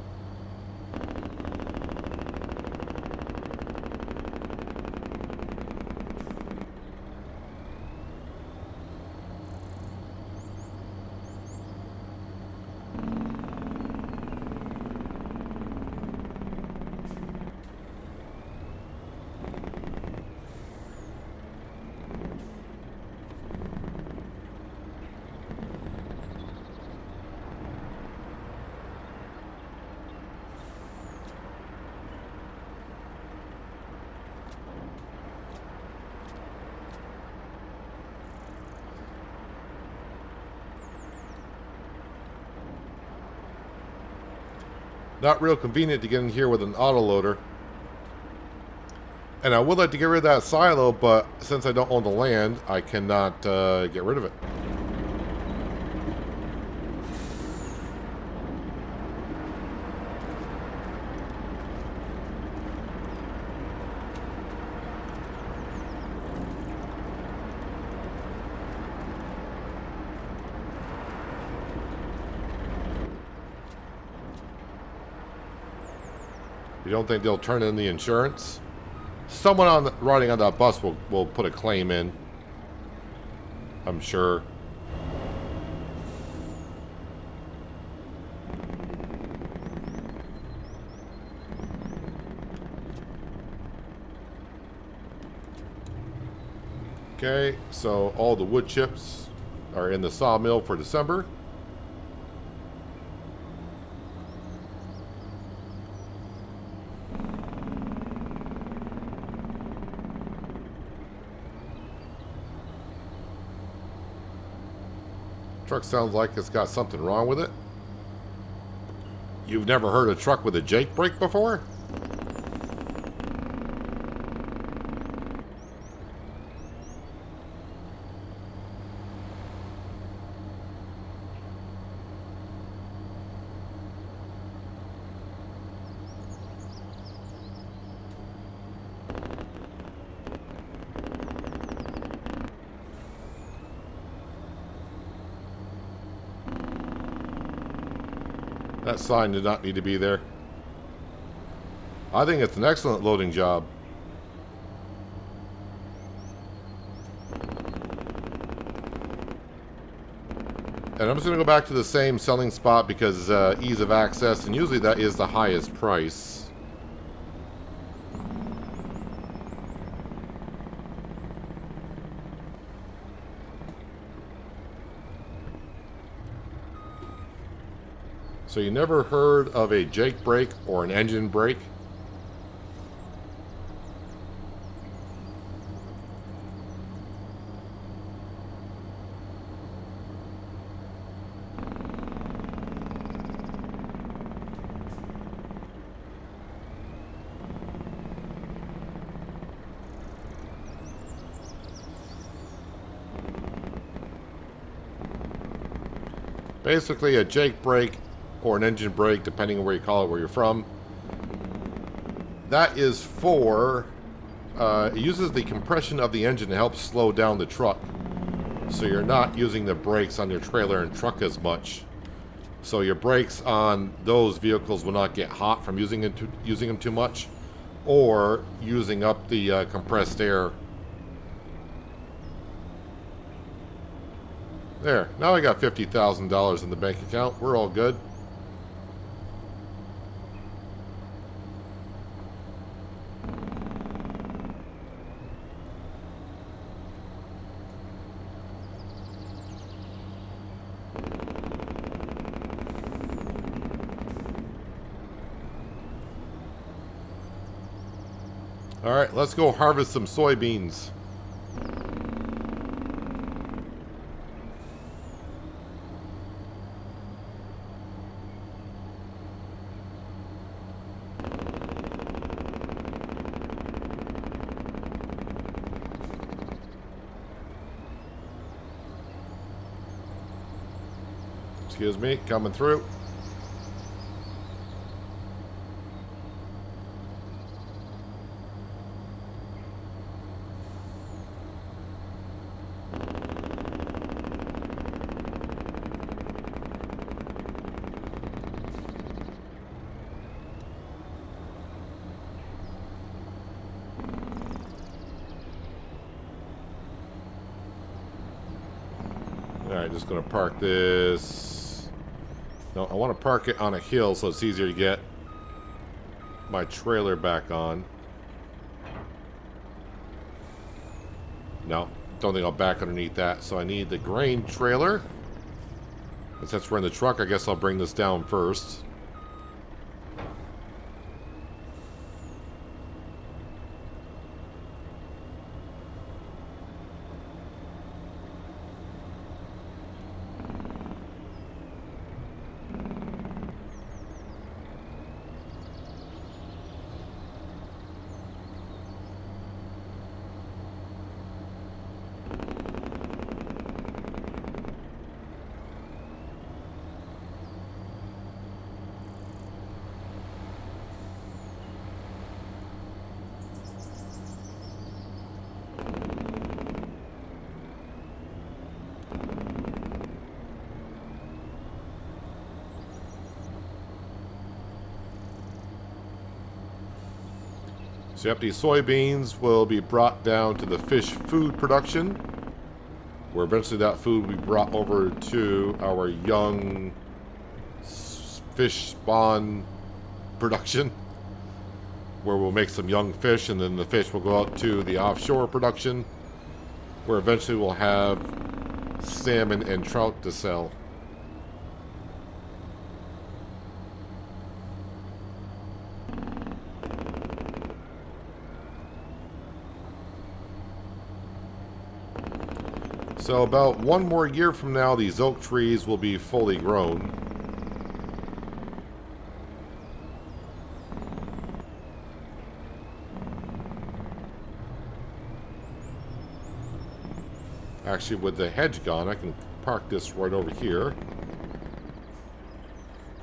Not real convenient to get in here with an autoloader. And I would like to get rid of that silo, but since I don't own the land, I cannot get rid of it. You don't think they'll turn in the insurance? Someone riding on that bus will put a claim in. I'm sure. Okay, so all the wood chips are in the sawmill for December. Truck sounds like it's got something wrong with it. You've never heard a truck with a Jake brake before? That sign did not need to be there. I think it's an excellent loading job. And I'm just going to go back to the same selling spot because ease of access, and usually that is the highest price. So you never heard of a Jake brake or an engine brake? Basically a Jake brake or an engine brake, depending on where you call it, where you're from. That is for, it uses the compression of the engine to help slow down the truck. So you're not using the brakes on your trailer and truck as much. So your brakes on those vehicles will not get hot from using them too much, or using up the compressed air. There, now I got $50,000 in the bank account. We're all good. All right, let's go harvest some soybeans. Excuse me, coming through. Alright, just going to park this. No, I want to park it on a hill so it's easier to get my trailer back on. No, don't think I'll back underneath that. So I need the grain trailer. And since we're in the truck, I guess I'll bring this down first. So yep, these soybeans will be brought down to the fish food production, where eventually that food will be brought over to our young fish spawn production, where we'll make some young fish, and then the fish will go out to the offshore production, where eventually we'll have salmon and trout to sell. So about 1 more year from now, these oak trees will be fully grown. Actually, with the hedge gone, I can park this right over here.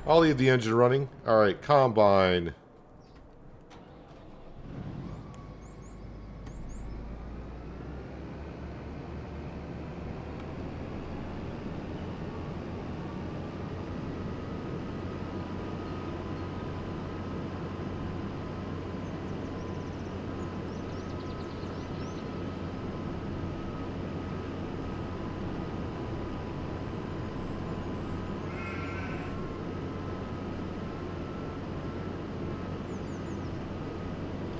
I'll leave the engine running. All right, combine.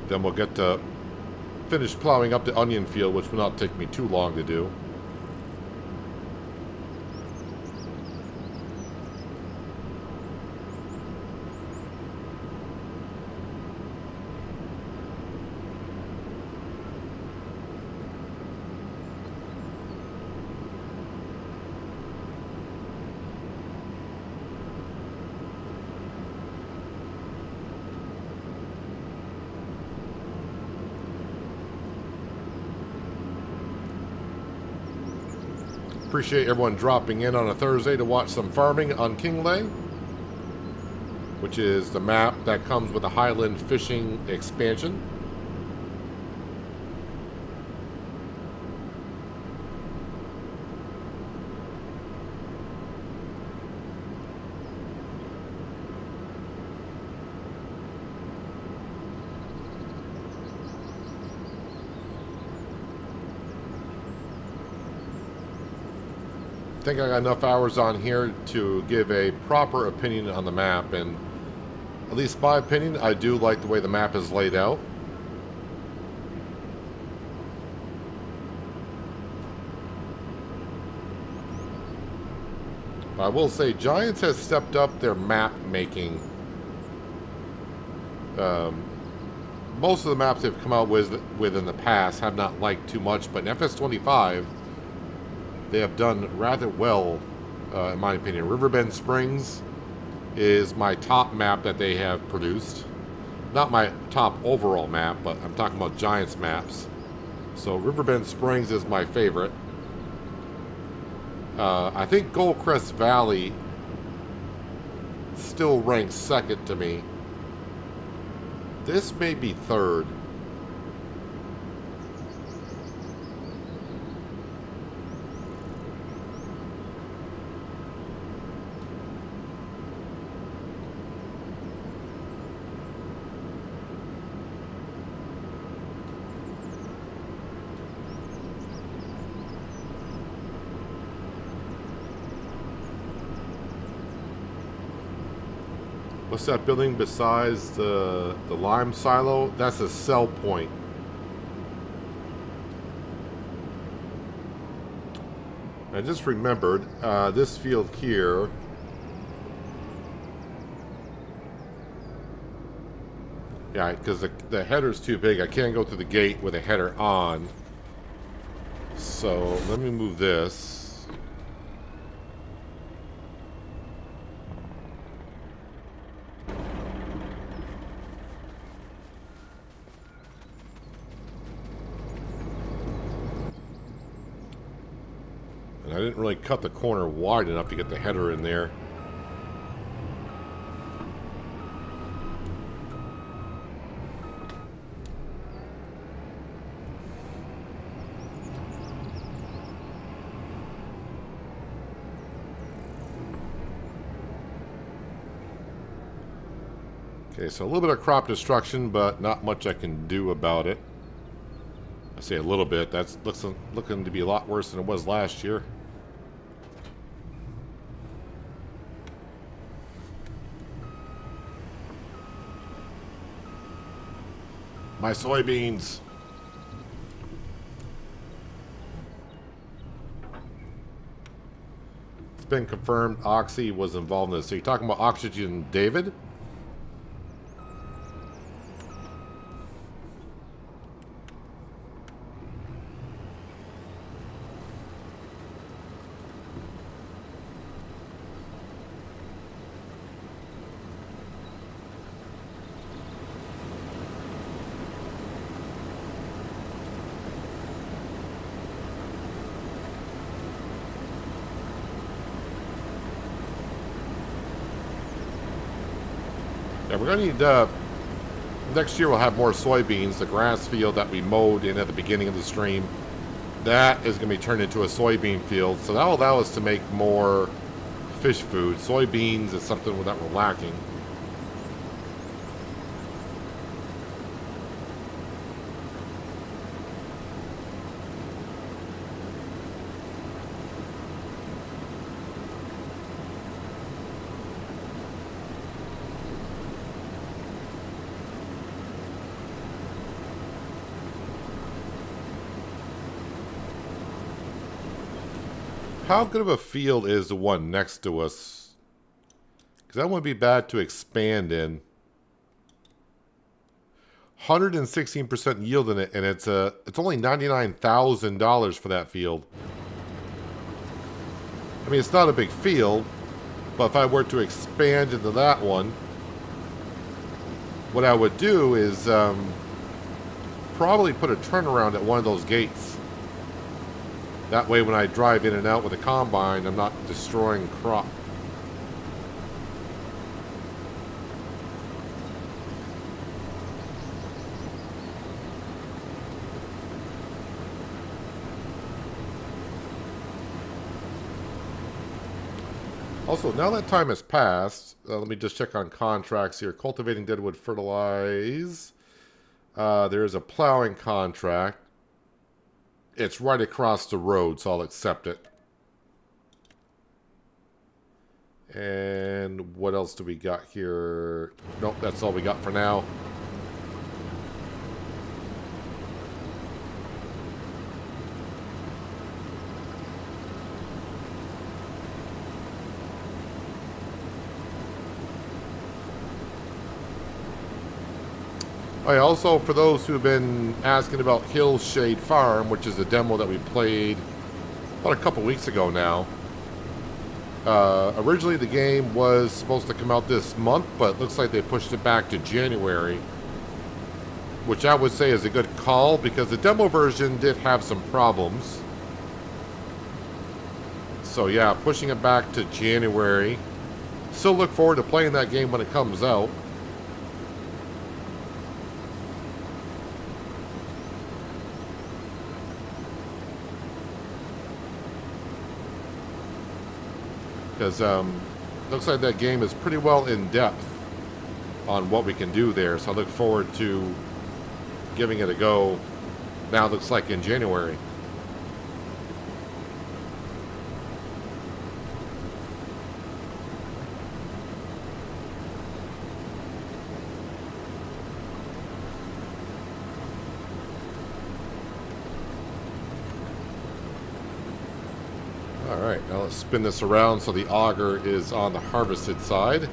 Then we'll get to finish plowing up the onion field, which will not take me too long to do. appreciate everyone dropping in on a Thursday to watch some farming on Kinlaig, which is the map that comes with the Highland fishing expansion. I think I got enough hours on here to give a proper opinion on the map, and at least my opinion, I do like the way the map is laid out. But I will say Giants has stepped up their map making. Most of the maps they've come out with in the past have not liked too much, but in FS25 they have done rather well, in my opinion. Riverbend Springs is my top map that they have produced. Not my top overall map, but I'm talking about Giants maps. So Riverbend Springs is my favorite. I think Goldcrest Valley still ranks second to me. This may be third. What's that building besides the lime silo? That's a sell point. I just remembered this field here. Yeah, because the header's too big. I can't go through the gate with a header on. So let me move this. I didn't really cut the corner wide enough to get the header in there. Okay, so a little bit of crop destruction, but not much I can do about it. I say a little bit. That's looking to be a lot worse than it was last year. My soybeans. It's been confirmed Oxy was involved in this. So you're talking about Oxygen David? Yeah, we're going to need, next year we'll have more soybeans. The grass field that we mowed in at the beginning of the stream, that is going to be turned into a soybean field. So that will allow us to make more fish food. Soybeans is something that we're lacking. How good of a field is the one next to us? Because that wouldn't be bad to expand in. 116% yield in it, and it's only $99,000 for that field. I mean, it's not a big field, but if I were to expand into that one, what I would do is probably put a turnaround at one of those gates. That way when I drive in and out with a combine, I'm not destroying crop. Also, now that time has passed, let me just check on contracts here. Cultivating Deadwood Fertilize. There is a plowing contract. It's right across the road, so I'll accept it. And what else do we got here? Nope, that's all we got for now. Oh, yeah, also, for those who've been asking about Hillshade Farm, which is a demo that we played about a couple weeks ago now. Originally, the game was supposed to come out this month, but it looks like they pushed it back to January, which I would say is a good call because the demo version did have some problems. So yeah, pushing it back to January. Still look forward to playing that game when it comes out. Because looks like that game is pretty well in depth on what we can do there. So I look forward to giving it a go. Now it looks like in January. Alright, now let's spin this around so the auger is on the harvested side.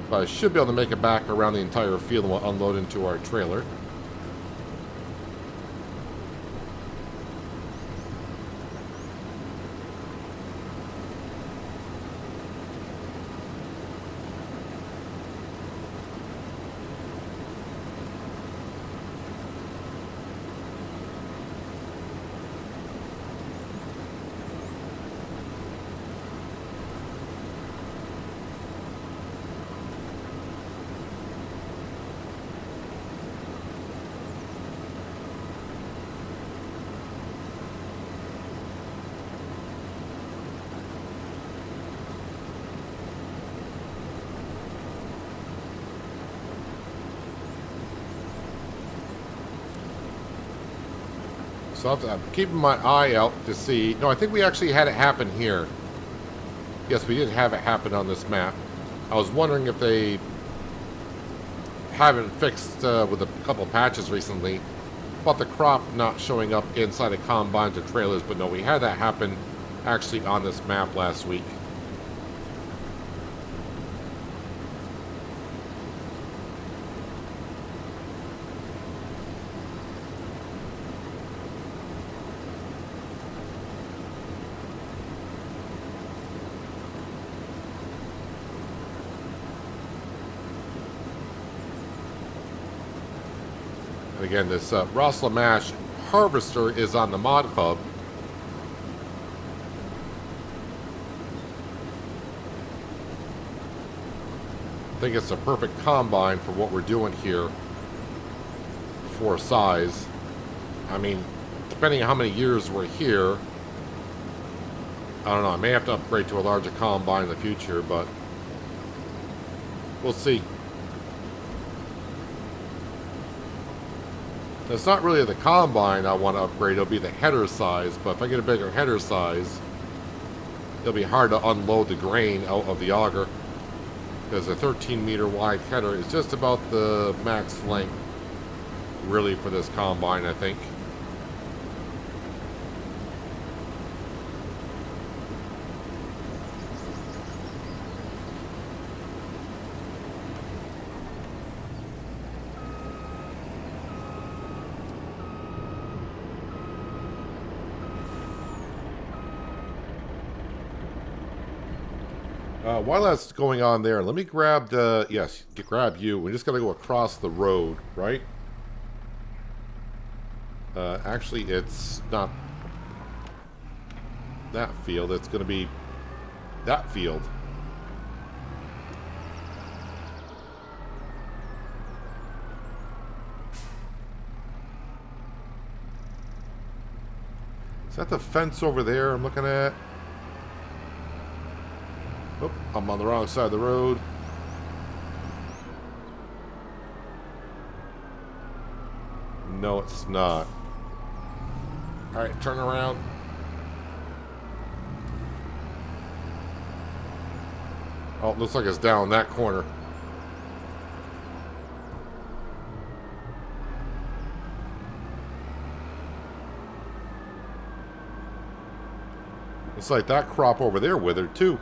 But I should be able to make it back around the entire field and we'll unload into our trailer. So I'm keeping my eye out to see. No, I think we actually had it happen here. Yes, we did have it happen on this map. I was wondering if they haven't fixed with a couple of patches recently about the crop not showing up inside of combines or trailers, but no, we had that happen actually on this map last week. Again, this Ross Lamash harvester is on the mod hub. I think it's a perfect combine for what we're doing here for size. I mean, depending on how many years we're here, I don't know, I may have to upgrade to a larger combine in the future, but we'll see. It's not really the combine I want to upgrade, it'll be the header size, but if I get a bigger header size, it'll be hard to unload the grain out of the auger, because a 13-meter wide header is just about the max length, really, for this combine, I think. While that's going on there, let me grab the... Yes, grab you. We just got to go across the road, right? Actually, it's not that field. It's going to be that field. Is that the fence over there I'm looking at? Oh, I'm on the wrong side of the road. No, it's not. Alright, turn around. Oh, it looks like it's down that corner. It's like that crop over there withered too.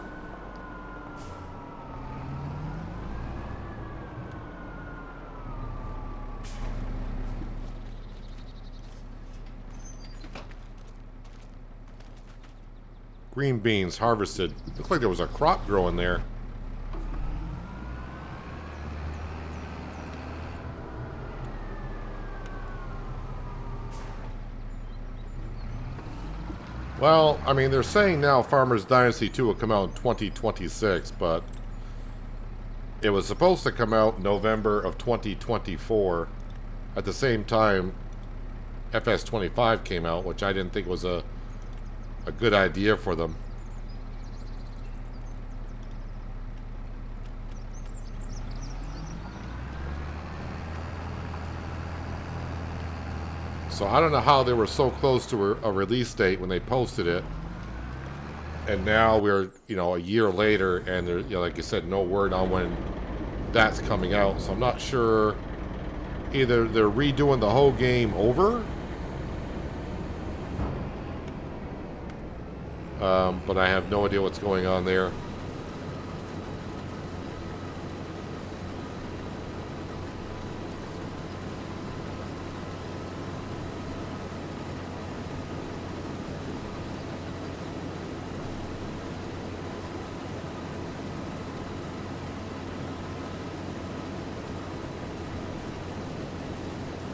Green beans harvested. Looks like there was a crop growing there. Well, I mean, they're saying now Farmer's Dynasty 2 will come out in 2026, but it was supposed to come out November of 2024. At the same time, FS25 came out, which I didn't think was a good idea for them. So I don't know how they were so close to a release date when they posted it, and now we're, you know, a year later, and there, you know, like you said, no word on when that's coming out. So I'm not sure. Either they're redoing the whole game over, but I have no idea what's going on there.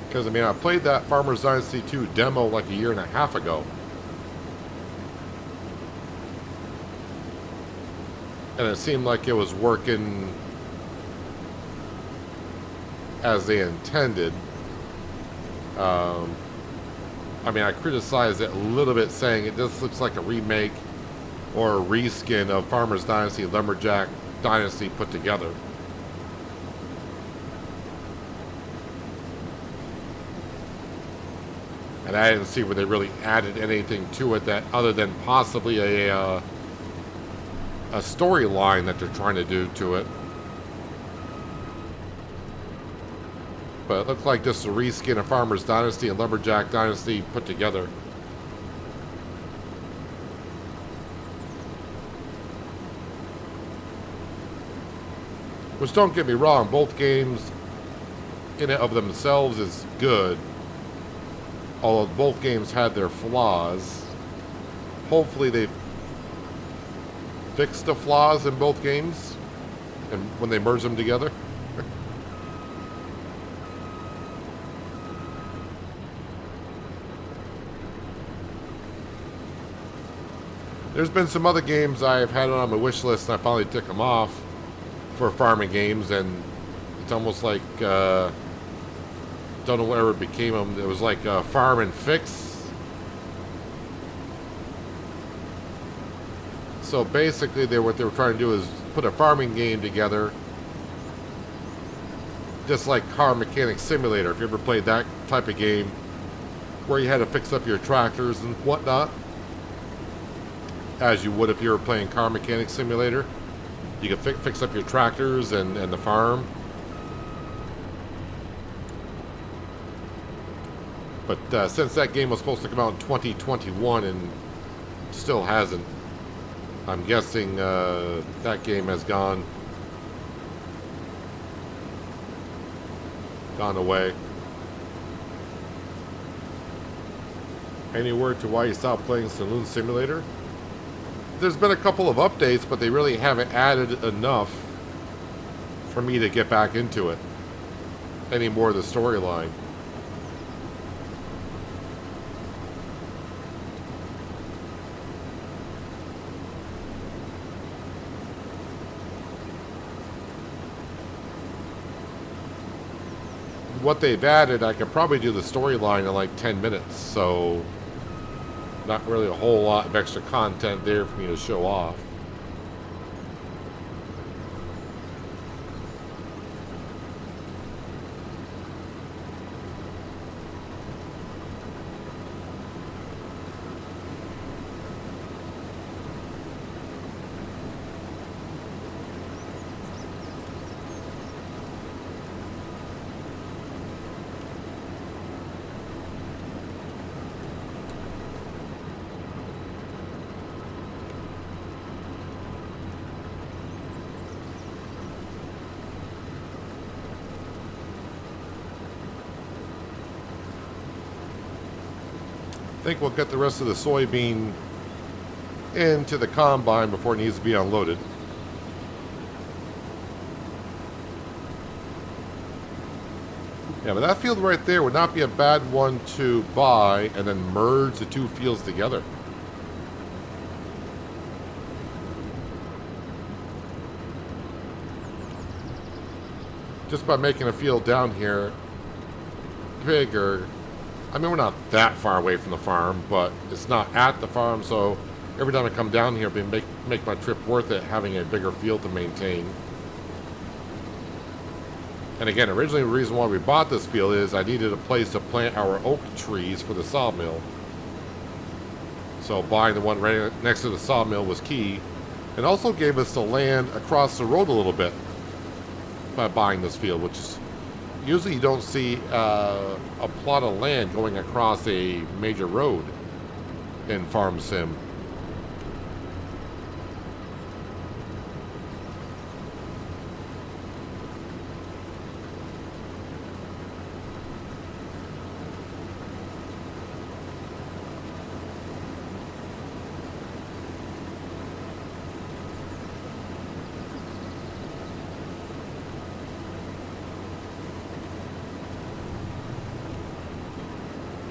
Because, I mean, I played that Farmer's Dynasty 2 demo like a year and a half ago. And it seemed like it was working as they intended. I mean, I criticized it a little bit, saying it just looks like a remake or a reskin of Farmer's Dynasty, Lumberjack Dynasty put together. And I didn't see where they really added anything to it that other than possibly a storyline that they're trying to do to it. But it looks like just a reskin of Farmer's Dynasty and Lumberjack Dynasty put together. Which, don't get me wrong, both games in and of themselves is good. Although both games had their flaws. Hopefully they've fixed the flaws in both games, and when they merge them together. There's been some other games I've had on my wish list, and I finally took them off for farming games, and it's almost like don't know whatever it became them. It was like Farm and Fix. So basically, what they were trying to do is put a farming game together, just like Car Mechanic Simulator. If you ever played that type of game, where you had to fix up your tractors and whatnot, as you would if you were playing Car Mechanic Simulator. You could fix up your tractors and the farm. But since that game was supposed to come out in 2021 and still hasn't, I'm guessing that game has gone away. Any word to why you stopped playing Saloon Simulator? There's been a couple of updates, but they really haven't added enough for me to get back into it. Any more of the storyline. what they've added, I could probably do the storyline in like 10 minutes. So, not really a whole lot of extra content there for me to show off. I think we'll get the rest of the soybean into the combine before it needs to be unloaded. Yeah, but that field right there would not be a bad one to buy and then merge the two fields together. Just by making a field down here bigger. I mean, we're not that far away from the farm, but it's not at the farm, so every time I come down here, it'll make my trip worth it having a bigger field to maintain. And again, originally the reason why we bought this field is I needed a place to plant our oak trees for the sawmill. So buying the one right next to the sawmill was key. And also gave us the land across the road a little bit by buying this field, which is usually you don't see a plot of land going across a major road in Farm Sim.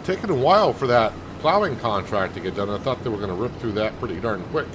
Taken a while for that plowing contract to get done. I thought they were going to rip through that pretty darn quick.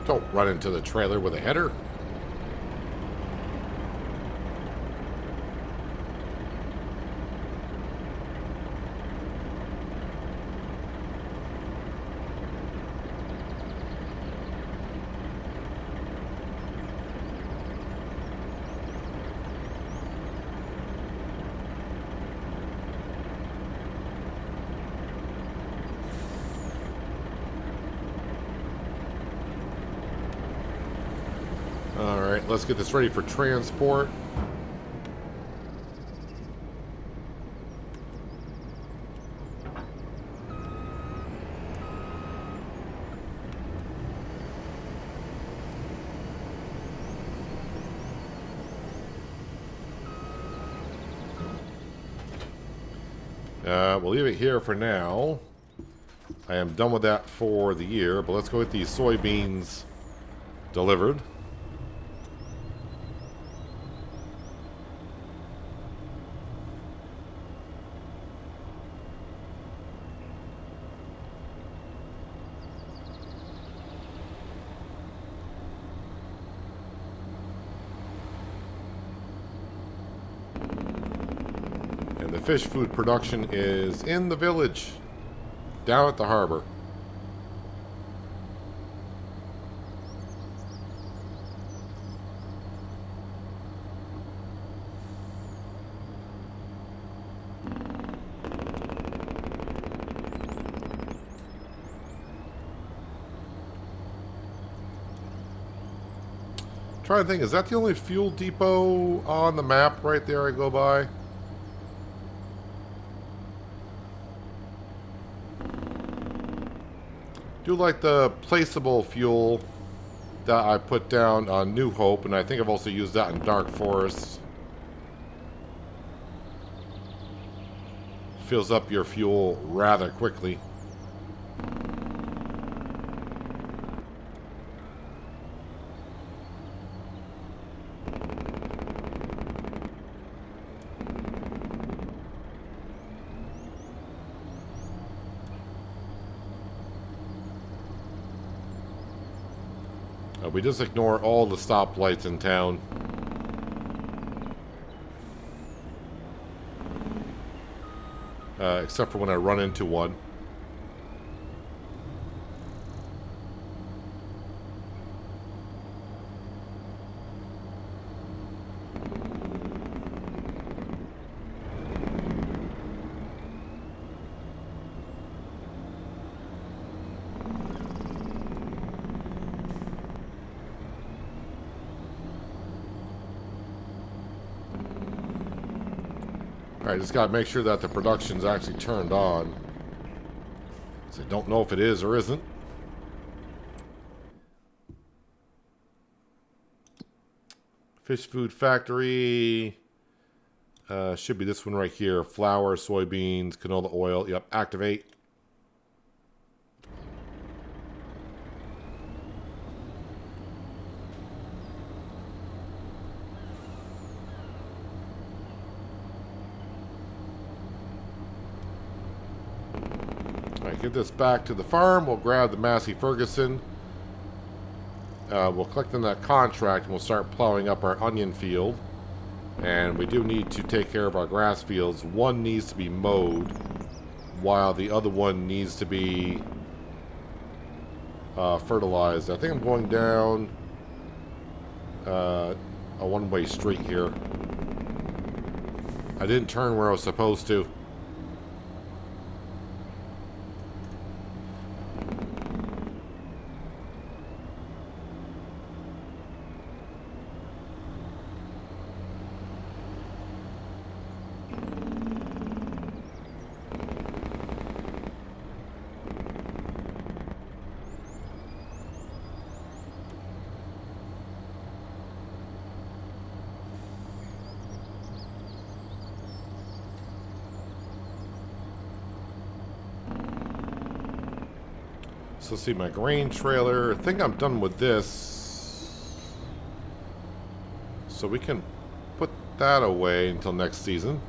Don't run into the trailer with a header. Alright, let's get this ready for transport. We'll leave it here for now. I am done with that for the year, but let's go get these soybeans delivered. Fish food production is in the village, down at the harbor. Trying to think, is that the only fuel depot on the map right there I go by? Do like the placeable fuel that I put down on New Hope, and I think I've also used that in Dark Forest. Fills up your fuel rather quickly. We just ignore all the stoplights in town. Except for when I run into one. Alright, just gotta make sure that the production's actually turned on. So I don't know if it is or isn't. Fish food factory. Should be this one right here. Flour, soybeans, canola oil. Yep, activate. Get this back to the farm. We'll grab the Massey Ferguson. We'll collect on that contract and we'll start plowing up our onion field. And we do need to take care of our grass fields. One needs to be mowed while the other one needs to be fertilized. I think I'm going down a one-way street here. I didn't turn where I was supposed to. So let's see, my grain trailer. I think I'm done with this. So we can put that away until next season.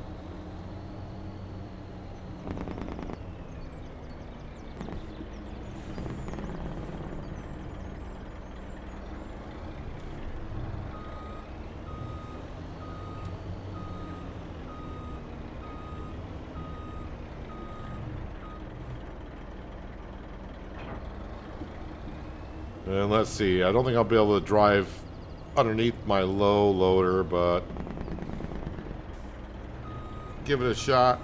And let's see, I don't think I'll be able to drive underneath my low loader, but give it a shot.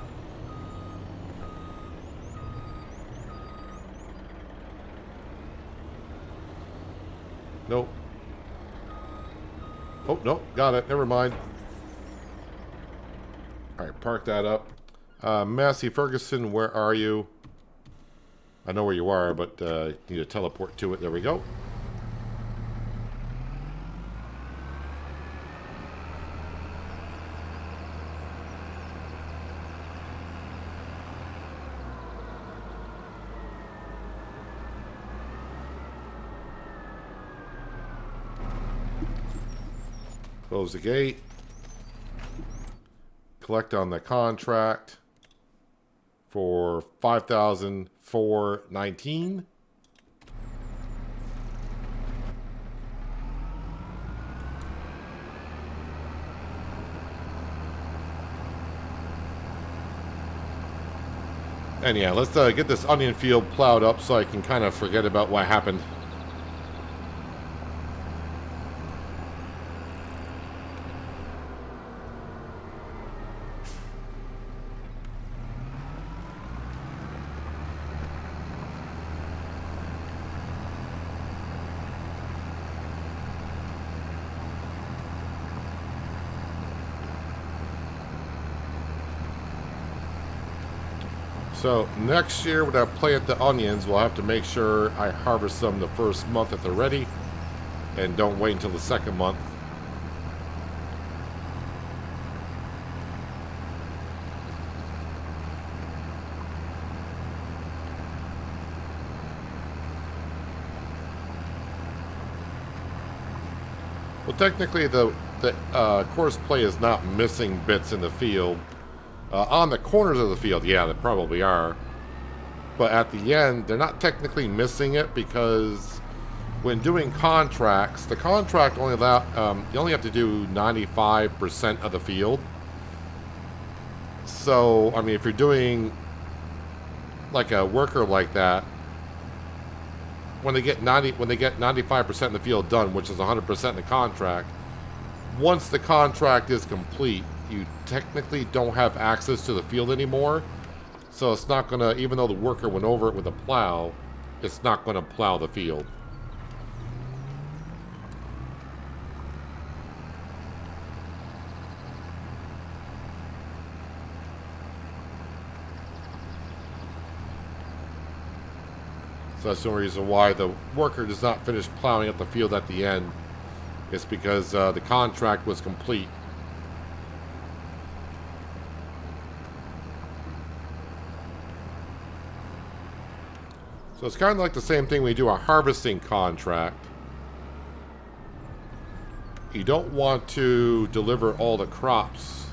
Nope. Oh, nope, got it, never mind. Alright, park that up. Massey Ferguson, where are you? I know where you are, but need to teleport to it. There we go. Close the gate. Collect on the contract for $5,419. And yeah, let's get this onion field plowed up so I can kind of forget about what happened. So next year when I plant the onions, we'll have to make sure I harvest them the first month that they're ready. and don't wait until the second month. Well, technically, the course play is not missing bits in the field. On the corners of the field, yeah, they probably are. But at the end, they're not technically missing it because when doing contracts, the contract only you only have to do 95% of the field. So, I mean, if you're doing like a worker like that, when they get 95% of the field done, which is 100% in the contract, once the contract is complete, you technically don't have access to the field anymore. So it's not gonna, even though the worker went over it with a plow, it's not gonna plow the field. So that's the only reason why the worker does not finish plowing up the field at the end. It's because the contract was complete. So it's kind of like the same thing when you do a harvesting contract. You don't want to deliver all the crops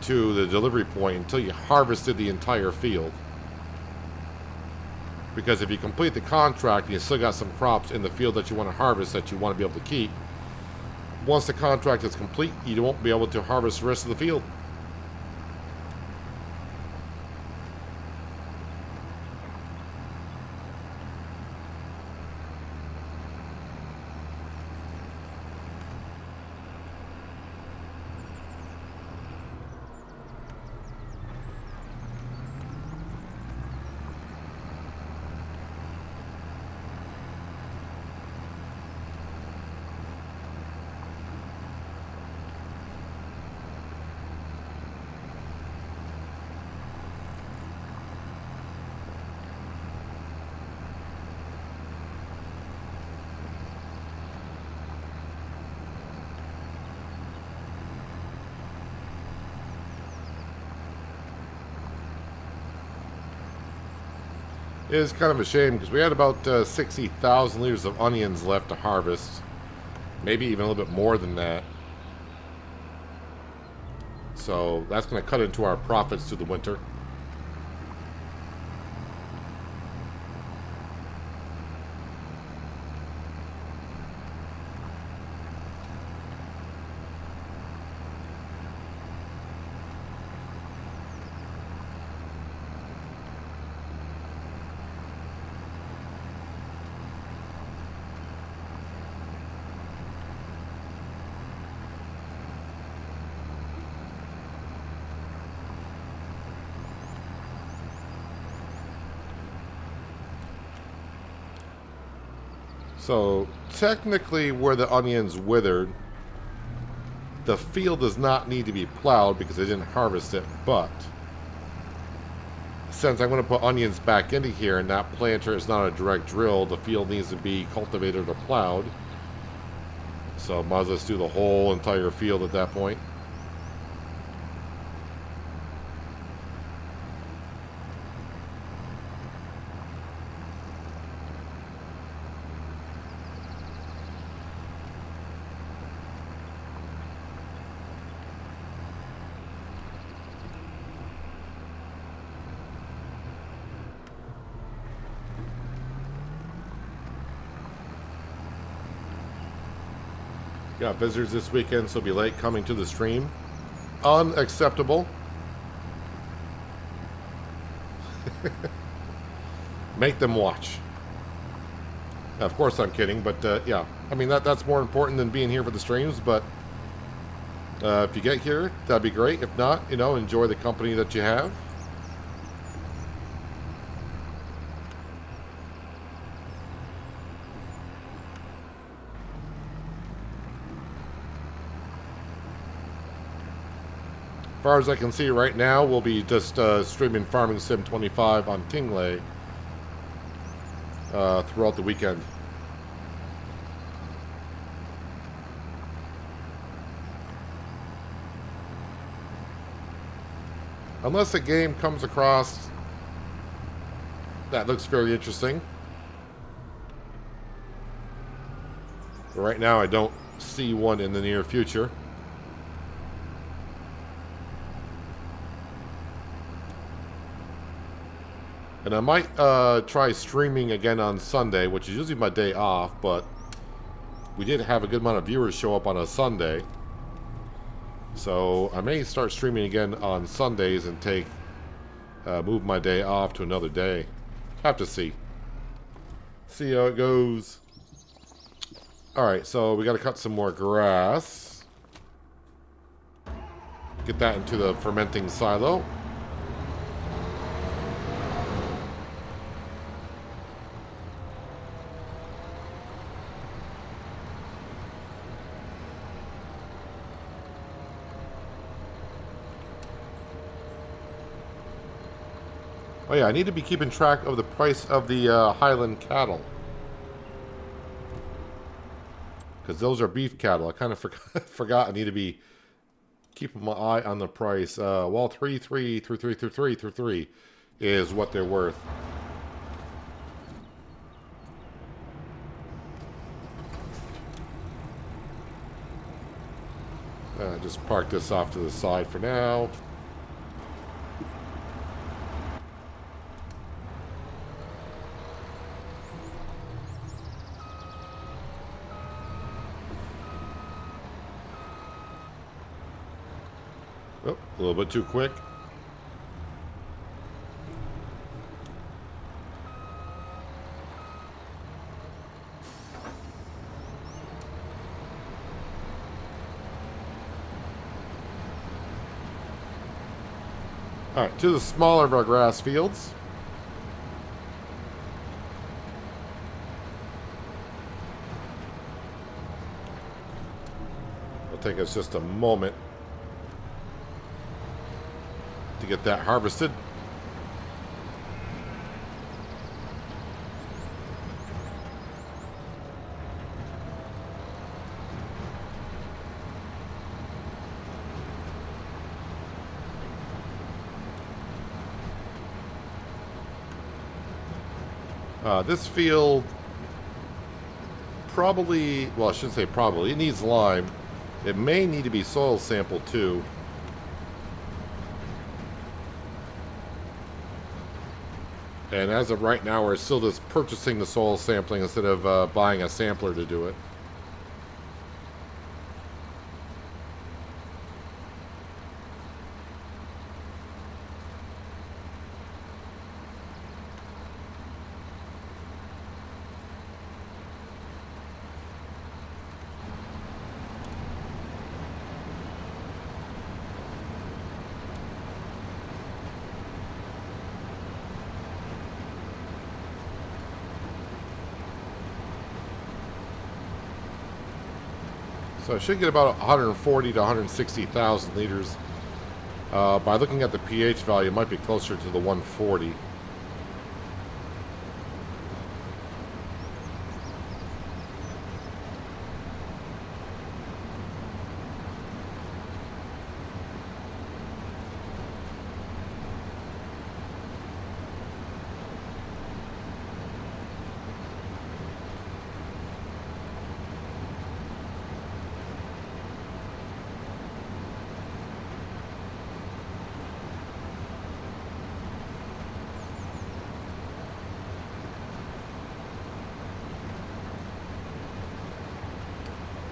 to the delivery point until you harvested the entire field. Because if you complete the contract and you still got some crops in the field that you want to harvest that you want to be able to keep, once the contract is complete, you won't be able to harvest the rest of the field. It is kind of a shame because we had about 60,000 liters of onions left to harvest. Maybe even a little bit more than that. So that's going to cut into our profits through the winter. So technically where the onions withered, the field does not need to be plowed because they didn't harvest it, but since I'm going to put onions back into here and that planter is not a direct drill, the field needs to be cultivated or plowed. So might as well just do the whole entire field at that point. Got visitors this weekend, so be late coming to the stream. Unacceptable. Make them watch. Now, of course I'm kidding, but yeah. I mean, that's more important than being here for the streams, but if you get here, that'd be great. If not, you know, enjoy the company that you have. As far as I can see right now, we'll be just streaming Farming Sim 25 on Kinlaig throughout the weekend. Unless a game comes across that looks very interesting. But right now, I don't see one in the near future. And I might try streaming again on Sunday, which is usually my day off, but we did have a good amount of viewers show up on a Sunday. So I may start streaming again on Sundays and move my day off to another day. Have to see. See how it goes. Alright, so we got to cut some more grass. Get that into the fermenting silo. Oh yeah, I need to be keeping track of the price of the Highland cattle. Because those are beef cattle. I kind of forgot I need to be keeping my eye on the price. Well, 3 is what they're worth. Just park this off to the side for now. Oh, a little bit too quick. All right, to the smaller of our grass fields. It'll take us just a moment to get that harvested. This field probably, well, I shouldn't say probably, it needs lime. It may need to be soil sampled too. And as of right now, we're still just purchasing the soil sampling instead of buying a sampler to do it. So I should get about 140 to 160,000 liters. By looking at the pH value, it might be closer to the 140.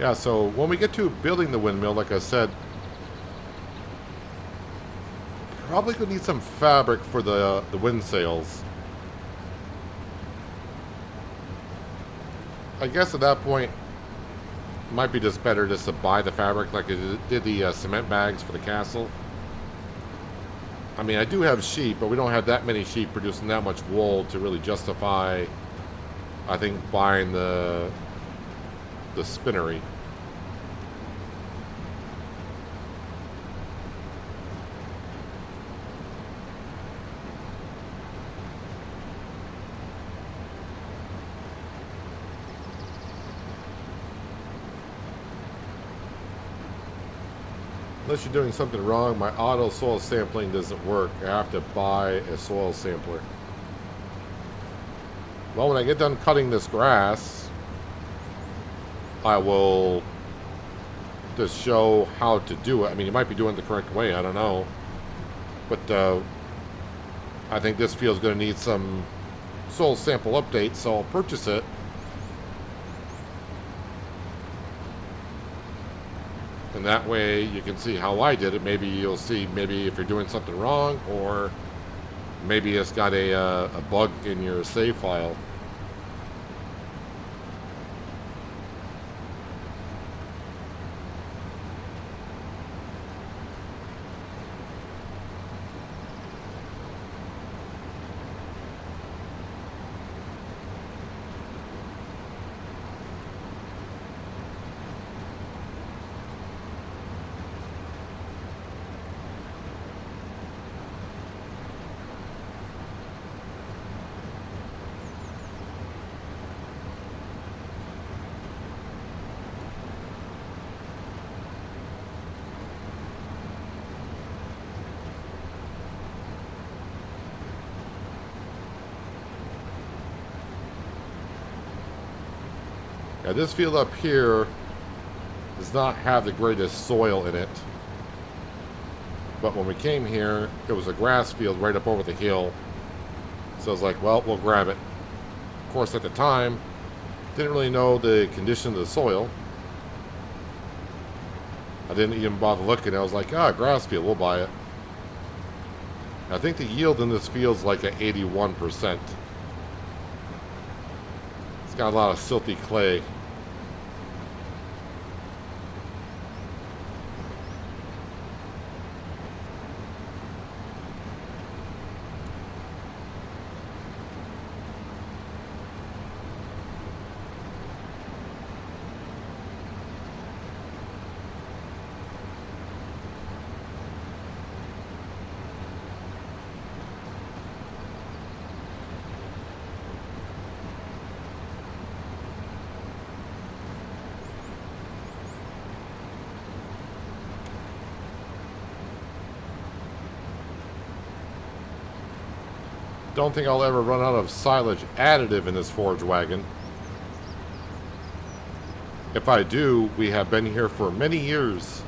Yeah, so when we get to building the windmill, like I said, probably gonna need some fabric for the wind sails. I guess at that point, it might be just better just to buy the fabric like it did the cement bags for the castle. I mean, I do have sheep, but we don't have that many sheep producing that much wool to really justify, I think, buying the spinnery. Unless you're doing something wrong, my auto soil sampling doesn't work. I have to buy a soil sampler. Well, when I get done cutting this grass, I will just show how to do it. I mean, you might be doing it the correct way. I don't know. But I think this field's going to need some soil sample updates, so I'll purchase it. And that way you can see how I did it. Maybe you'll see maybe if you're doing something wrong, or maybe it's got a bug in your save file. Now this field up here does not have the greatest soil in it. But when we came here, it was a grass field right up over the hill. So I was like, well, we'll grab it. Of course, at the time, didn't really know the condition of the soil. I didn't even bother looking. I was like, grass field, we'll buy it. I think the yield in this field is like at 81%. It's got a lot of silty clay. Don't think I'll ever run out of silage additive in this forage wagon. If I do, we have been here for many years.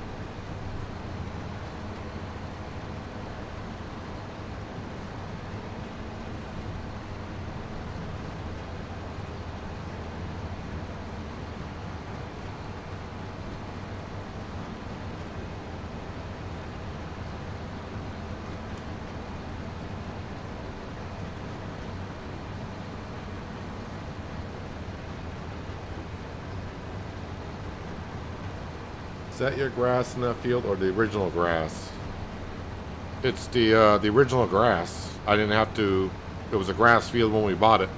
Is that your grass in that field, or the original grass? It's the original grass. I didn't have to. It was a grass field when we bought it.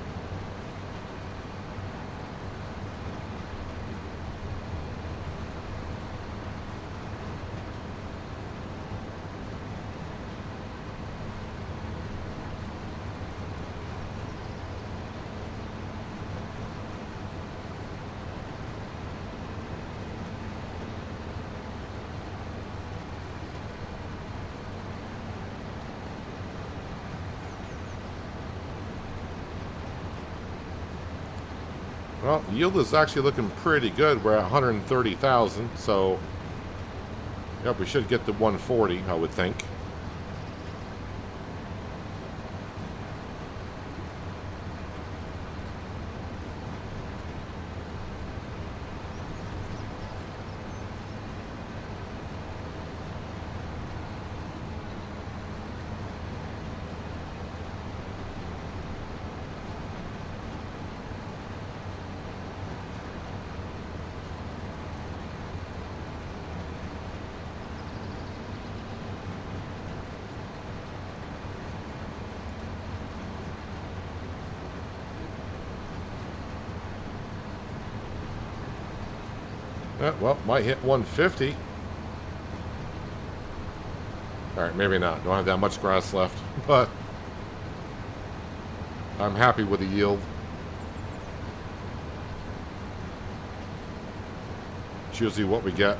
Well, yield is actually looking pretty good. We're at 130,000, so yep, we should get to 140, I would think. Well, might hit 150. Alright, maybe not. Don't have that much grass left. But I'm happy with the yield. It's usually what we get.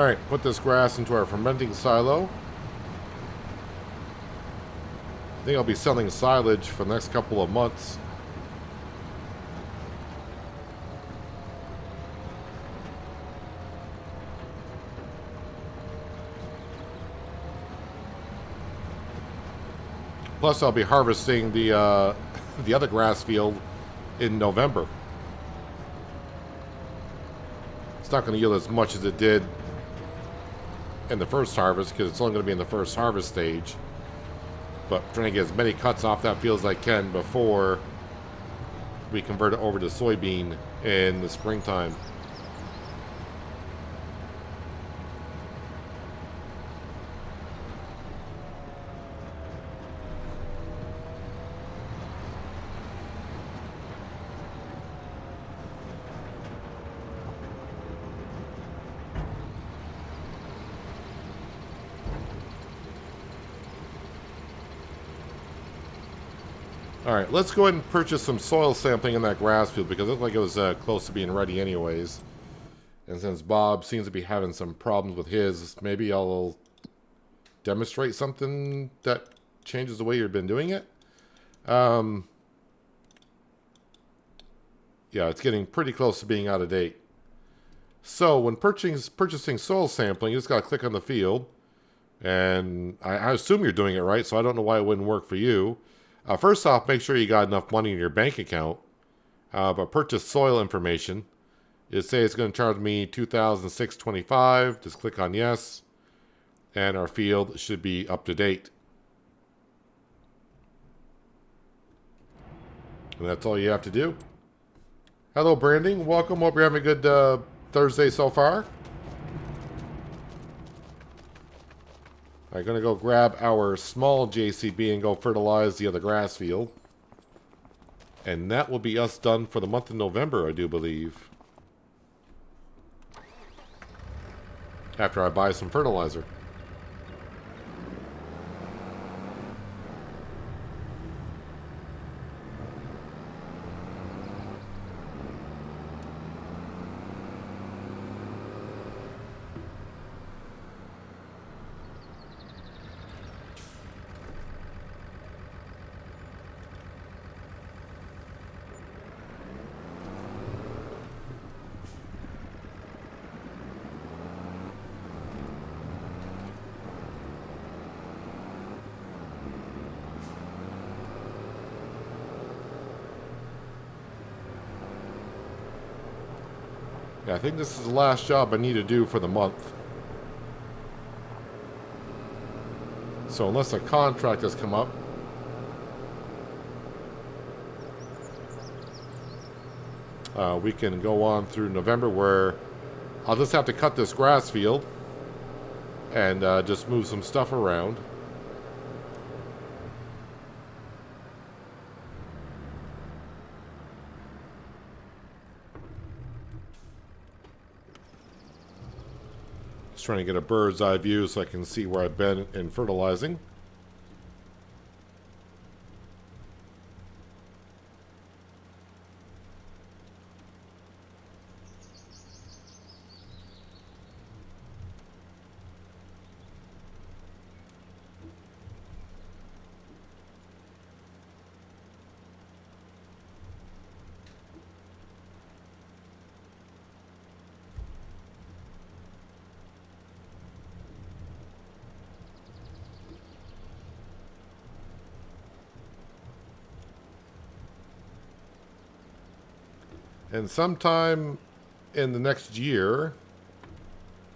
Alright, put this grass into our fermenting silo. I think I'll be selling silage for the next couple of months. Plus, I'll be harvesting the other grass field in November. It's not going to yield as much as it did in the first harvest because it's only going to be in the first harvest stage. But trying to get as many cuts off that field as I can before we convert it over to soybean in the springtime. Alright, let's go ahead and purchase some soil sampling in that grass field because it looked like it was close to being ready anyways. And since Bob seems to be having some problems with his, maybe I'll demonstrate something that changes the way you've been doing it. Yeah, it's getting pretty close to being out of date. So when purchasing soil sampling, you just got to click on the field. And I assume you're doing it right, so I don't know why it wouldn't work for you. First off, make sure you got enough money in your bank account. But purchase soil information. It say it's going to charge me $2,625. Just click on yes. And our field should be up to date. And that's all you have to do. Hello, Branding. Welcome. Hope you're having a good Thursday so far. I'm going to go grab our small JCB and go fertilize the other grass field. And that will be us done for the month of November, I do believe. After I buy some fertilizer. Yeah, I think this is the last job I need to do for the month. So unless a contract has come up, we can go on through November where I'll just have to cut this grass field and just move some stuff around. Just trying to get a bird's eye view so I can see where I've been in fertilizing. And sometime in the next year,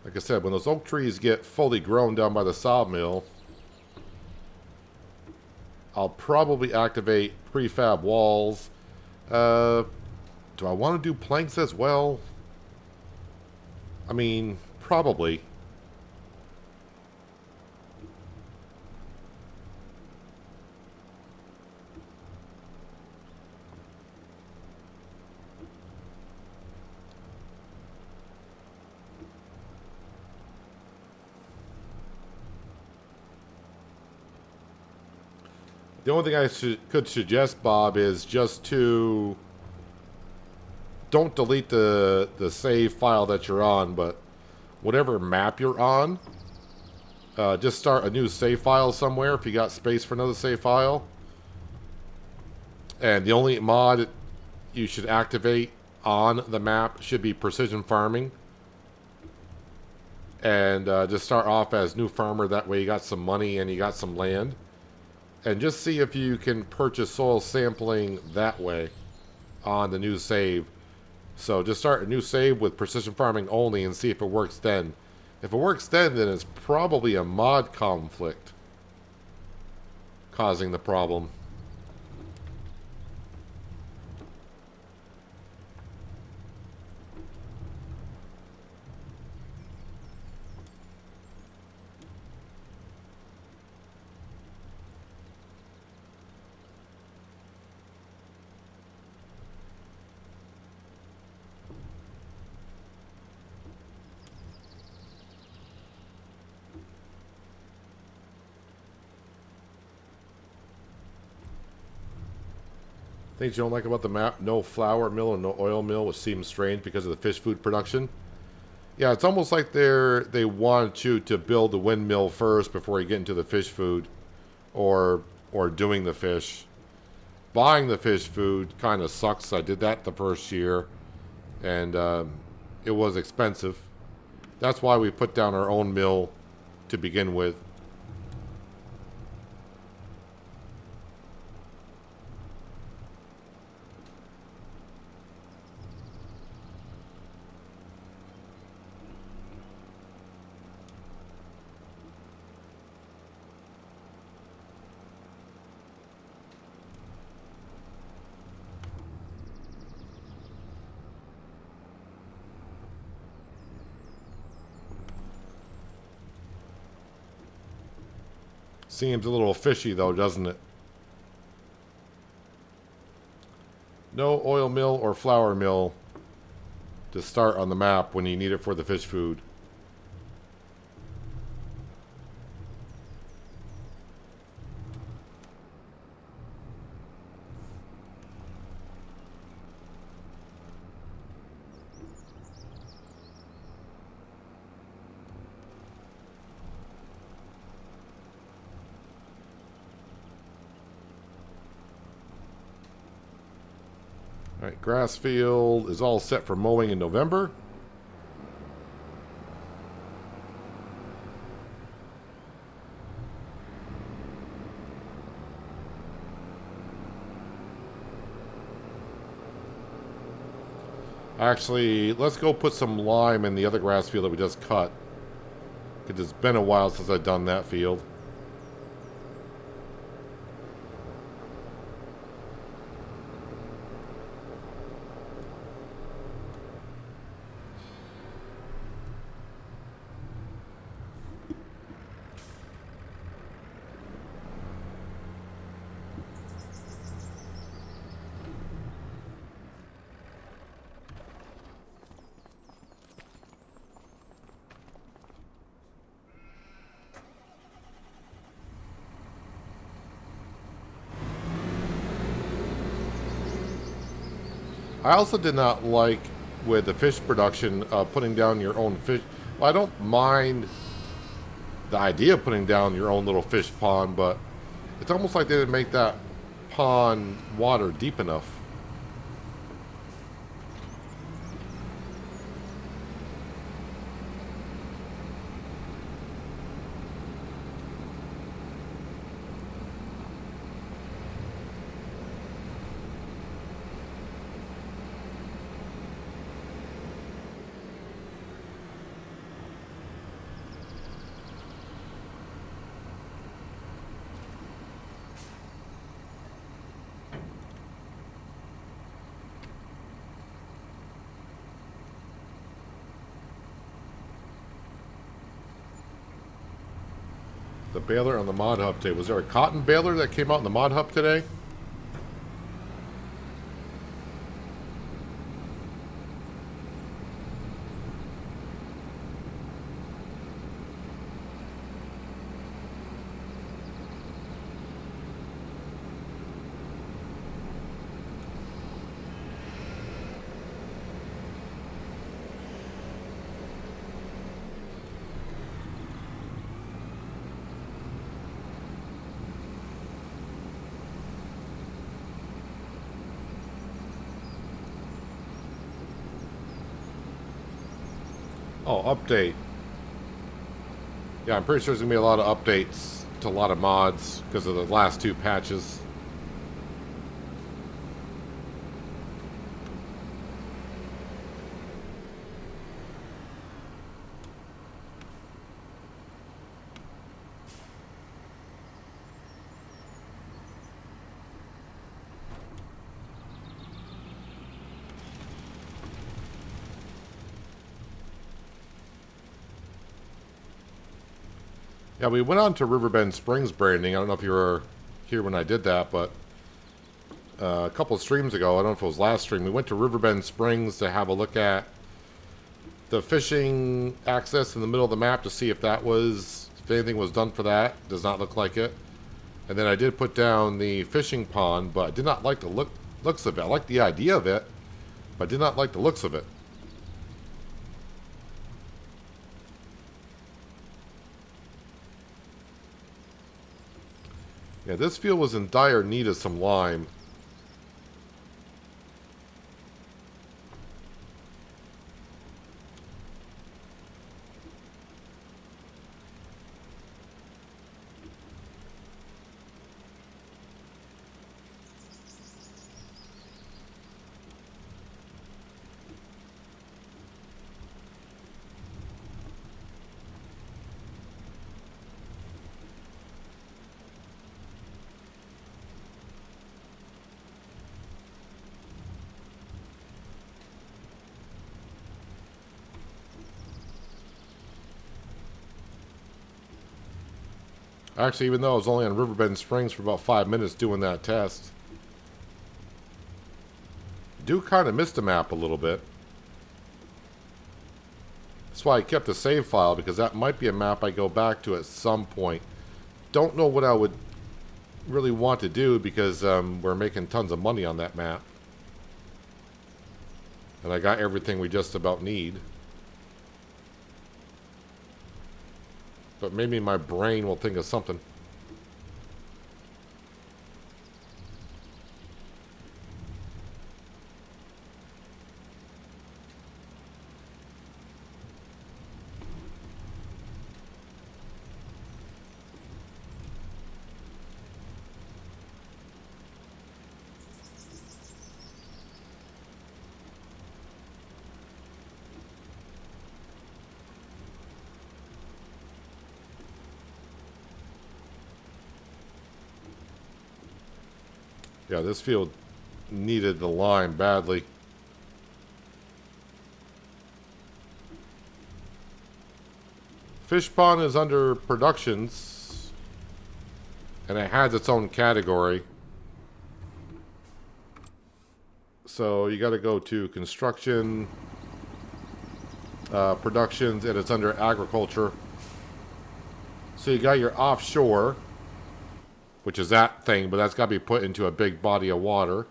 like I said, when those oak trees get fully grown down by the sawmill, I'll probably activate prefab walls. Do I want to do planks as well? I mean, probably. The only thing I could suggest, Bob, is just to don't delete the save file that you're on, but whatever map you're on. Just start a new save file somewhere if you got space for another save file. And the only mod you should activate on the map should be precision farming. And just start off as new farmer. That way you got some money and you got some land. And just see if you can purchase soil sampling that way on the new save. So just start a new save with precision farming only and see if it works then. If it works then it's probably a mod conflict causing the problem. Things you don't like about the map: no flour mill and no oil mill, which seems strange because of the fish food production. Yeah, it's almost like they want you to build the windmill first before you get into the fish food, or doing the fish. Buying the fish food kind of sucks. I did that the first year, and it was expensive. That's why we put down our own mill to begin with. Seems a little fishy though, doesn't it? No oil mill or flour mill to start on the map when you need it for the fish food. Alright, grass field is all set for mowing in November. Actually, let's go put some lime in the other grass field that we just cut, because it's been a while since I've done that field. I also did not like, with the fish production, putting down your own fish. Well, I don't mind the idea of putting down your own little fish pond, but it's almost like they didn't make that pond water deep enough. The baler on the mod hub today. Was there a cotton baler that came out in the mod hub today? Oh, update. Yeah, I'm pretty sure there's going to be a lot of updates to a lot of mods because of the last two patches. Yeah, we went on to Riverbend Springs branding. I don't know if you were here when I did that, but a couple of streams ago, I don't know if it was last stream, we went to Riverbend Springs to have a look at the fishing access in the middle of the map to see if that was, if anything was done for that. Does not look like it. And then I did put down the fishing pond, but I did not like the looks of it. I like the idea of it, but I did not like the looks of it. Yeah, this field was in dire need of some lime. Actually, even though I was only on Riverbend Springs for about 5 minutes doing that test, I do kind of miss the map a little bit. That's why I kept a save file, because that might be a map I go back to at some point. Don't know what I would really want to do, because we're making tons of money on that map. And I got everything we just about need. But maybe my brain will think of something. Yeah, this field needed the lime badly. Fish pond is under productions, and it has its own category. So you got to go to construction, productions, and it's under agriculture. So you got your offshore, which is that thing, but that's got to be put into a big body of water.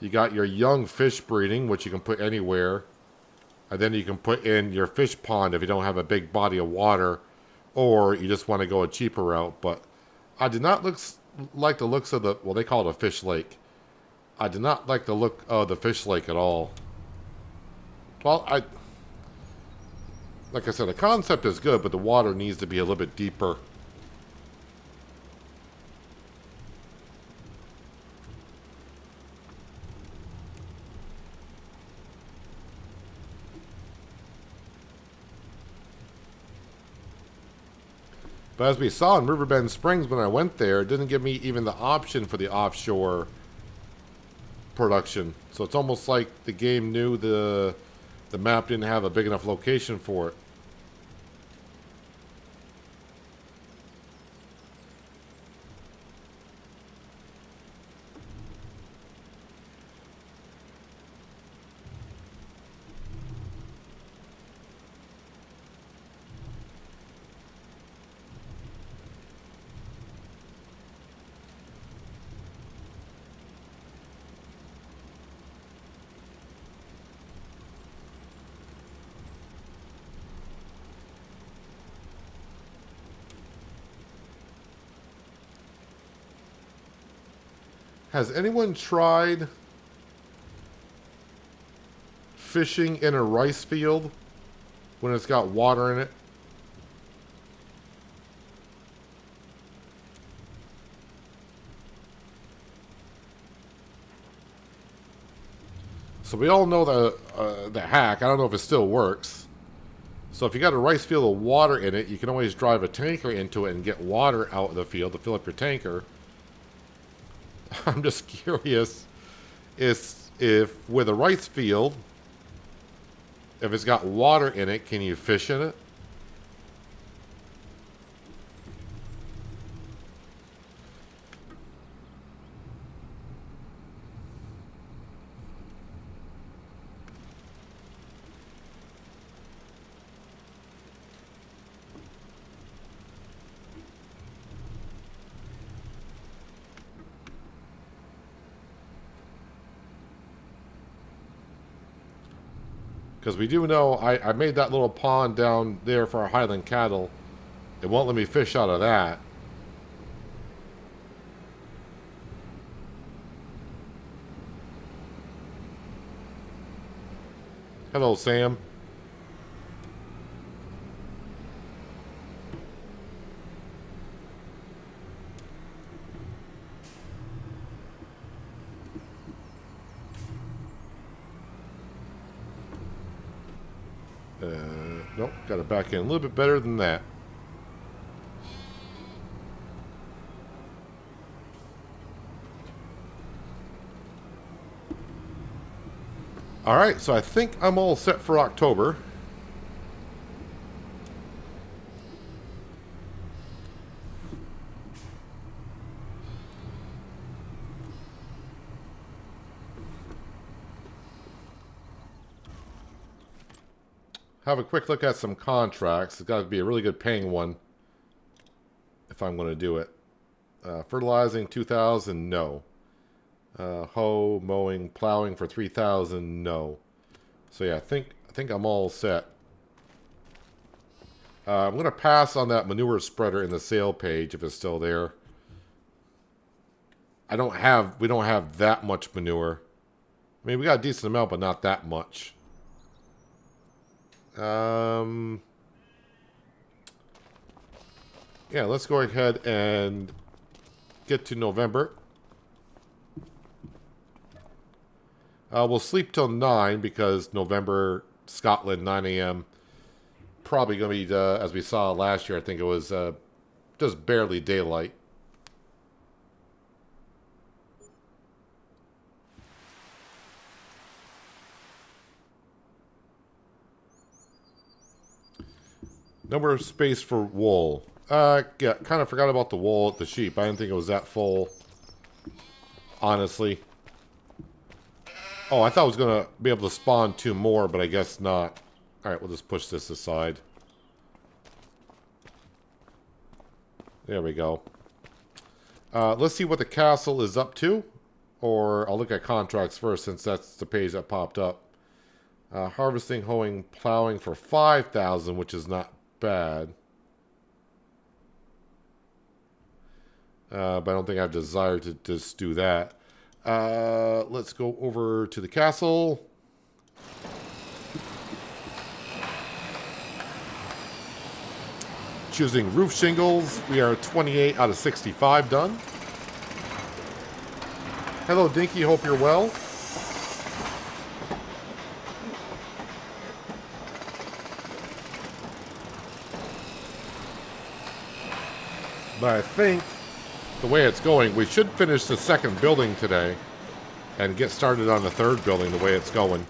You got your young fish breeding, which you can put anywhere. And then you can put in your fish pond if you don't have a big body of water, or you just want to go a cheaper route. But I did not like the looks of the, well, they call it a fish lake. I did not like the look of the fish lake at all. Well, like I said, the concept is good, but the water needs to be a little bit deeper. But as we saw in Riverbend Springs when I went there, it didn't give me even the option for the offshore production. So it's almost like the game knew the map didn't have a big enough location for it. Has anyone tried fishing in a rice field? when it's got water in it. So we all know the hack. I don't know if it still works. So if you got a rice field with water in it, you can always drive a tanker into it and get water out of the field to fill up your tanker. I'm just curious if with a rice field, if it's got water in it, can you fish in it? Because we do know I made that little pond down there for our Highland cattle. It won't let me fish out of that. Hello, Sam. Nope, got it back in a little bit better than that. Alright, so I think I'm all set for October. Have a quick look at some contracts. It's got to be a really good paying one if I'm going to do it. Fertilizing 2,000, no. Hoe, mowing, plowing for 3,000, no. So yeah, I think I'm all set. I'm going to pass on that manure spreader in the sale page if it's still there. We don't have that much manure. I mean, we got a decent amount, but not that much. Yeah, let's go ahead and get to November. We'll sleep till 9 because November, Scotland, 9 a.m. Probably going to be, as we saw last year, I think it was just barely daylight. Number of space for wool. Yeah, kind of forgot about the wool at the sheep. I didn't think it was that full. Honestly. Oh, I thought I was going to be able to spawn 2 more, but I guess not. Alright, we'll just push this aside. There we go. Let's see what the castle is up to. Or I'll look at contracts first since that's the page that popped up. Harvesting, hoeing, plowing for 5,000, which is not bad. But I don't think I have desire to just do that. Let's go over to the castle. Choosing roof shingles. We are 28 out of 65 done. Hello, Dinky. Hope you're well. But I think the way it's going, we should finish the 2nd building today and get started on the 3rd building the way it's going.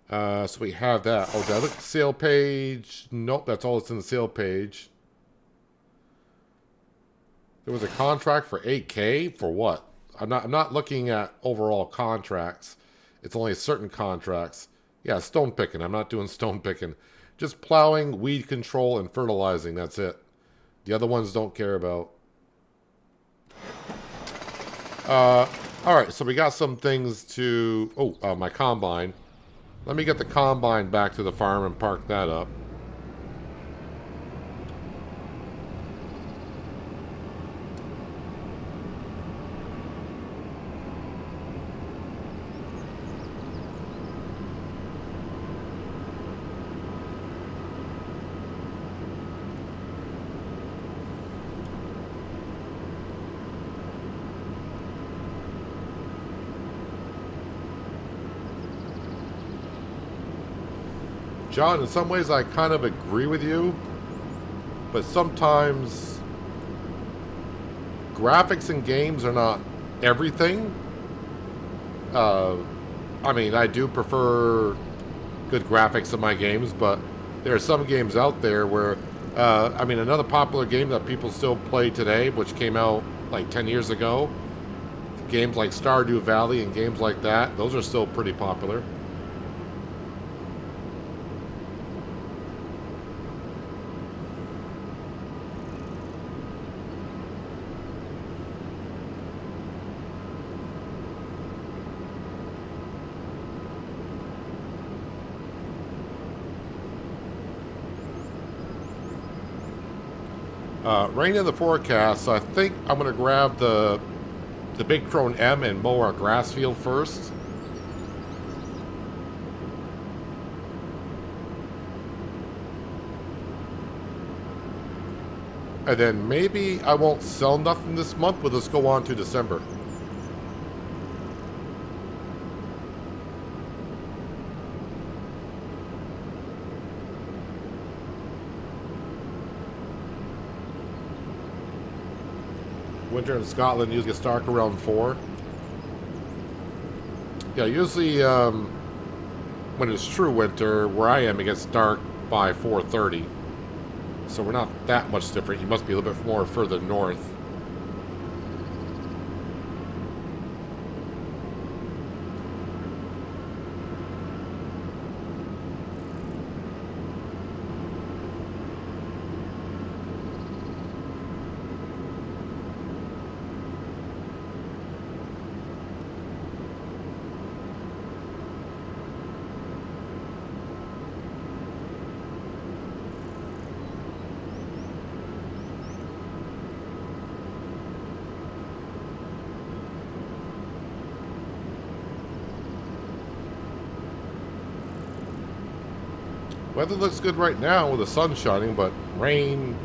So we have that. Oh, did I look at the sale page? Nope, that's all that's in the sale page. There was a contract for 8K for what? I'm not looking at overall contracts. It's only certain contracts. Yeah, stone picking. I'm not doing stone picking. Just plowing, weed control, and fertilizing. That's it. The other ones don't care about. Alright, so we got some things to... Oh, my combine. Let me get the combine back to the farm and park that up. John, in some ways I kind of agree with you, but sometimes graphics in games are not everything. I mean, I do prefer good graphics in my games, but there are some games out there where, I mean, another popular game that people still play today, which came out like 10 years ago, games like Stardew Valley and games like that, those are still pretty popular. Rain in the forecast, so I think I'm going to grab the Big Crone M and mow our grass field first. And then maybe I won't sell nothing this month, but let's go on to December. Winter in Scotland usually gets dark around 4. Yeah, usually when it's true winter, where I am, it gets dark by 4:30. So we're not that much different. You must be a little bit more further north. Weather looks good right now with the sun shining, but rain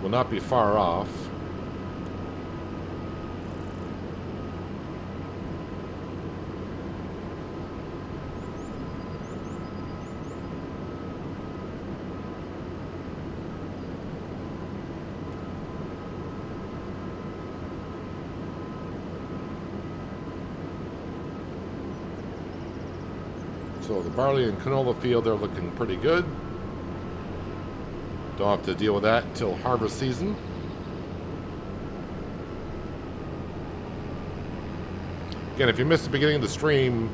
will not be far off. So the barley and canola field, they're looking pretty good. Don't have to deal with that until harvest season. Again, if you missed the beginning of the stream,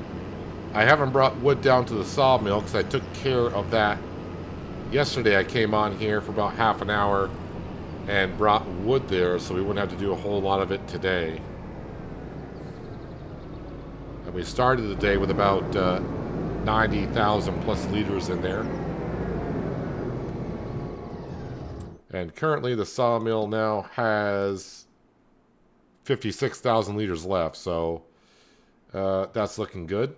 I haven't brought wood down to the sawmill because I took care of that. Yesterday I came on here for about half an hour and brought wood there, so we wouldn't have to do a whole lot of it today. And we started the day with about 90,000 plus liters in there. And currently the sawmill now has 56,000 liters left, so that's looking good.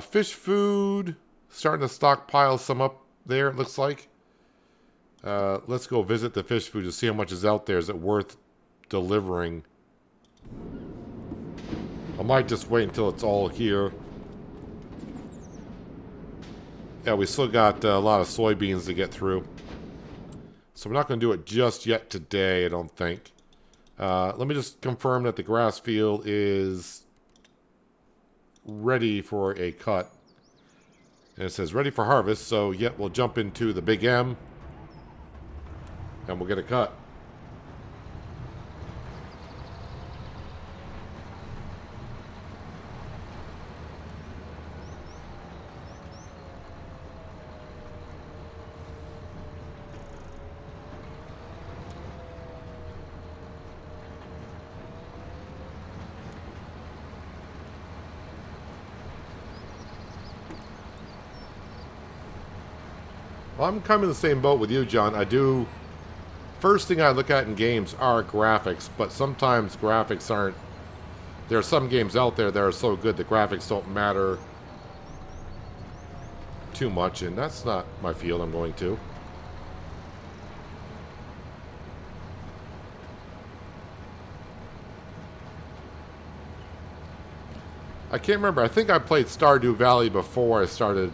Fish food, starting to stockpile some up there, it looks like. Let's go visit the fish food to see how much is out there. Is it worth delivering? I might just wait until it's all here. Yeah, we still got a lot of soybeans to get through. So we're not going to do it just yet today, I don't think. Let me just confirm that the grass field is ready for a cut. And it says ready for harvest, so yeah, we'll jump into the Big M. And we'll get a cut. Well, I'm kind of in the same boat with you, John. First thing I look at in games are graphics, but sometimes graphics aren't. There are some games out there that are so good the graphics don't matter too much, and that's not my field I'm going to. I can't remember. I think I played Stardew Valley before I started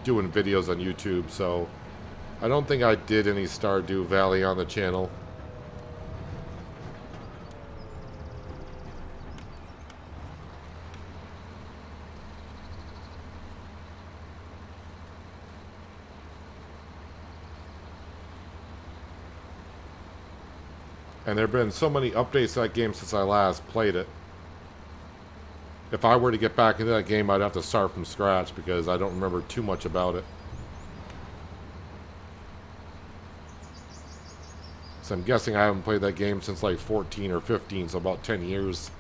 doing videos on YouTube, so I don't think I did any Stardew Valley on the channel. And there have been so many updates to that game since I last played it. If I were to get back into that game, I'd have to start from scratch because I don't remember too much about it. So I'm guessing I haven't played that game since like 14 or 15, so about 10 years.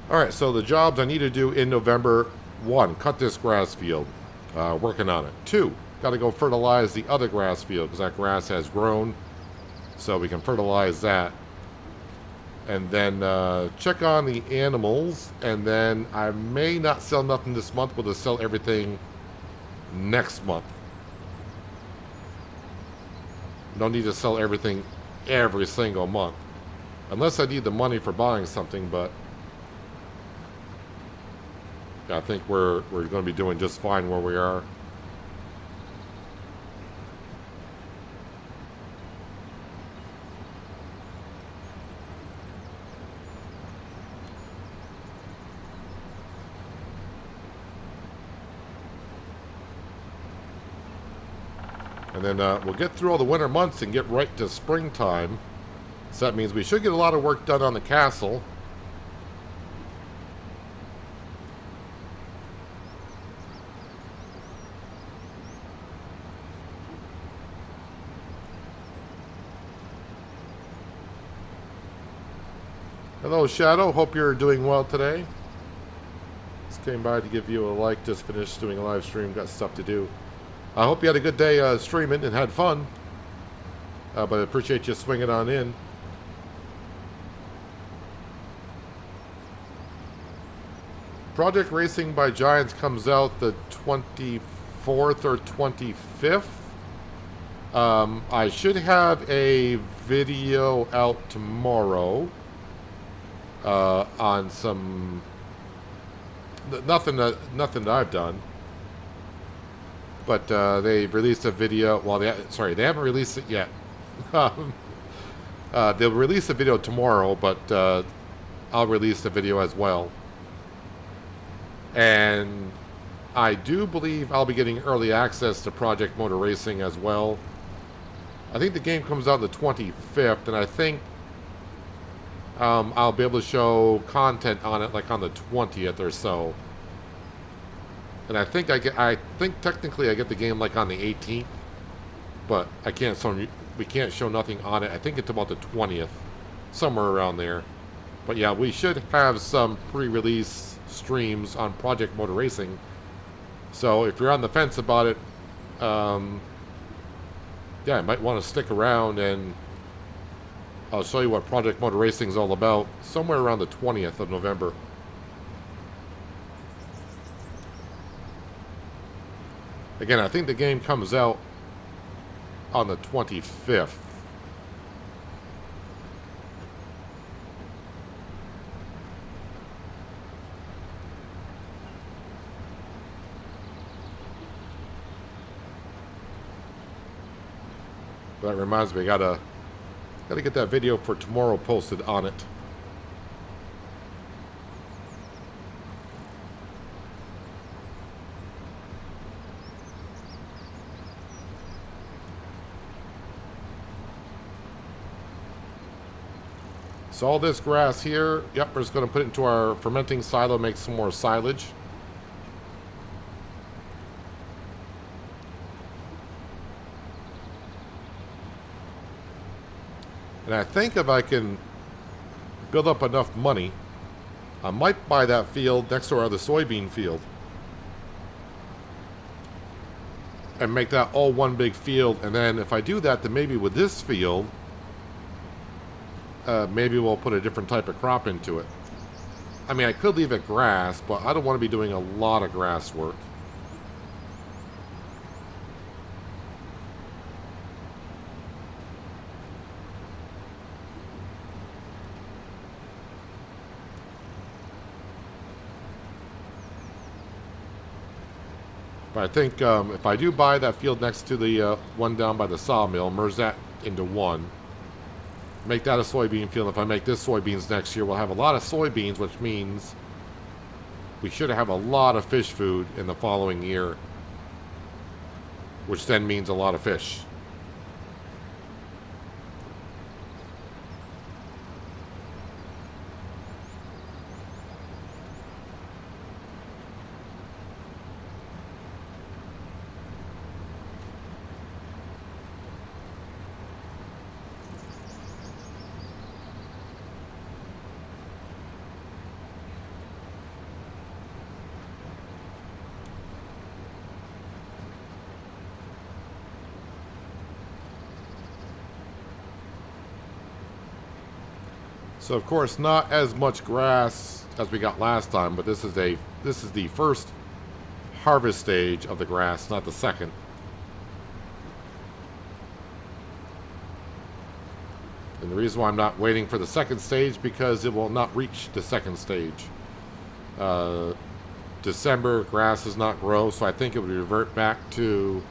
Alright, so the jobs I need to do in November: 1, cut this grass field. Working on it. 2, got to go fertilize the other grass field because that grass has grown. So we can fertilize that. And then check on the animals. And then I may not sell nothing this month, but to sell everything next month. Don't need to sell everything every single month. Unless I need the money for buying something, but I think we're going to be doing just fine where we are. And then we'll get through all the winter months and get right to springtime. So that means we should get a lot of work done on the castle. Hello, Shadow. Hope you're doing well today. Just came by to give you a like. Just finished doing a live stream. Got stuff to do. I hope you had a good day streaming and had fun. But I appreciate you swinging on in. Project Racing by Giants comes out the 24th or 25th. I should have a video out tomorrow. On some nothing that I've done, but they released a video. Well, they haven't released it yet. They'll release a video tomorrow, but I'll release the video as well. And I do believe I'll be getting early access to Project Motor Racing as well. I think the game comes out the 25th, and I think I'll be able to show content on it like on the 20th or so. And I think technically I get the game like on the 18th, but we can't show nothing on it. I think it's about the 20th, somewhere around there. But yeah, we should have some pre-release streams on Project Motor Racing. So if you're on the fence about it, yeah, you might want to stick around, and I'll show you what Project Motor Racing is all about somewhere around the 20th of November. Again, I think the game comes out on the 25th. That reminds me, I gotta get that video for tomorrow posted on it. So all this grass here, yep, we're just going to put it into our fermenting silo, make some more silage. And I think if I can build up enough money, I might buy that field next to our other soybean field and make that all one big field. And then if I do that, then maybe with this field, maybe we'll put a different type of crop into it. I mean, I could leave it grass, but I don't want to be doing a lot of grass work. But I think if I do buy that field next to the one down by the sawmill, merge that into one, make that a soybean field. If I make this soybeans next year, we'll have a lot of soybeans, which means we should have a lot of fish food in the following year, which then means a lot of fish. So of course not as much grass as we got last time, but this is the first harvest stage of the grass, not the second. And the reason why I'm not waiting for the second stage, because it will not reach the second stage. December grass does not grow, so I think it would revert back to,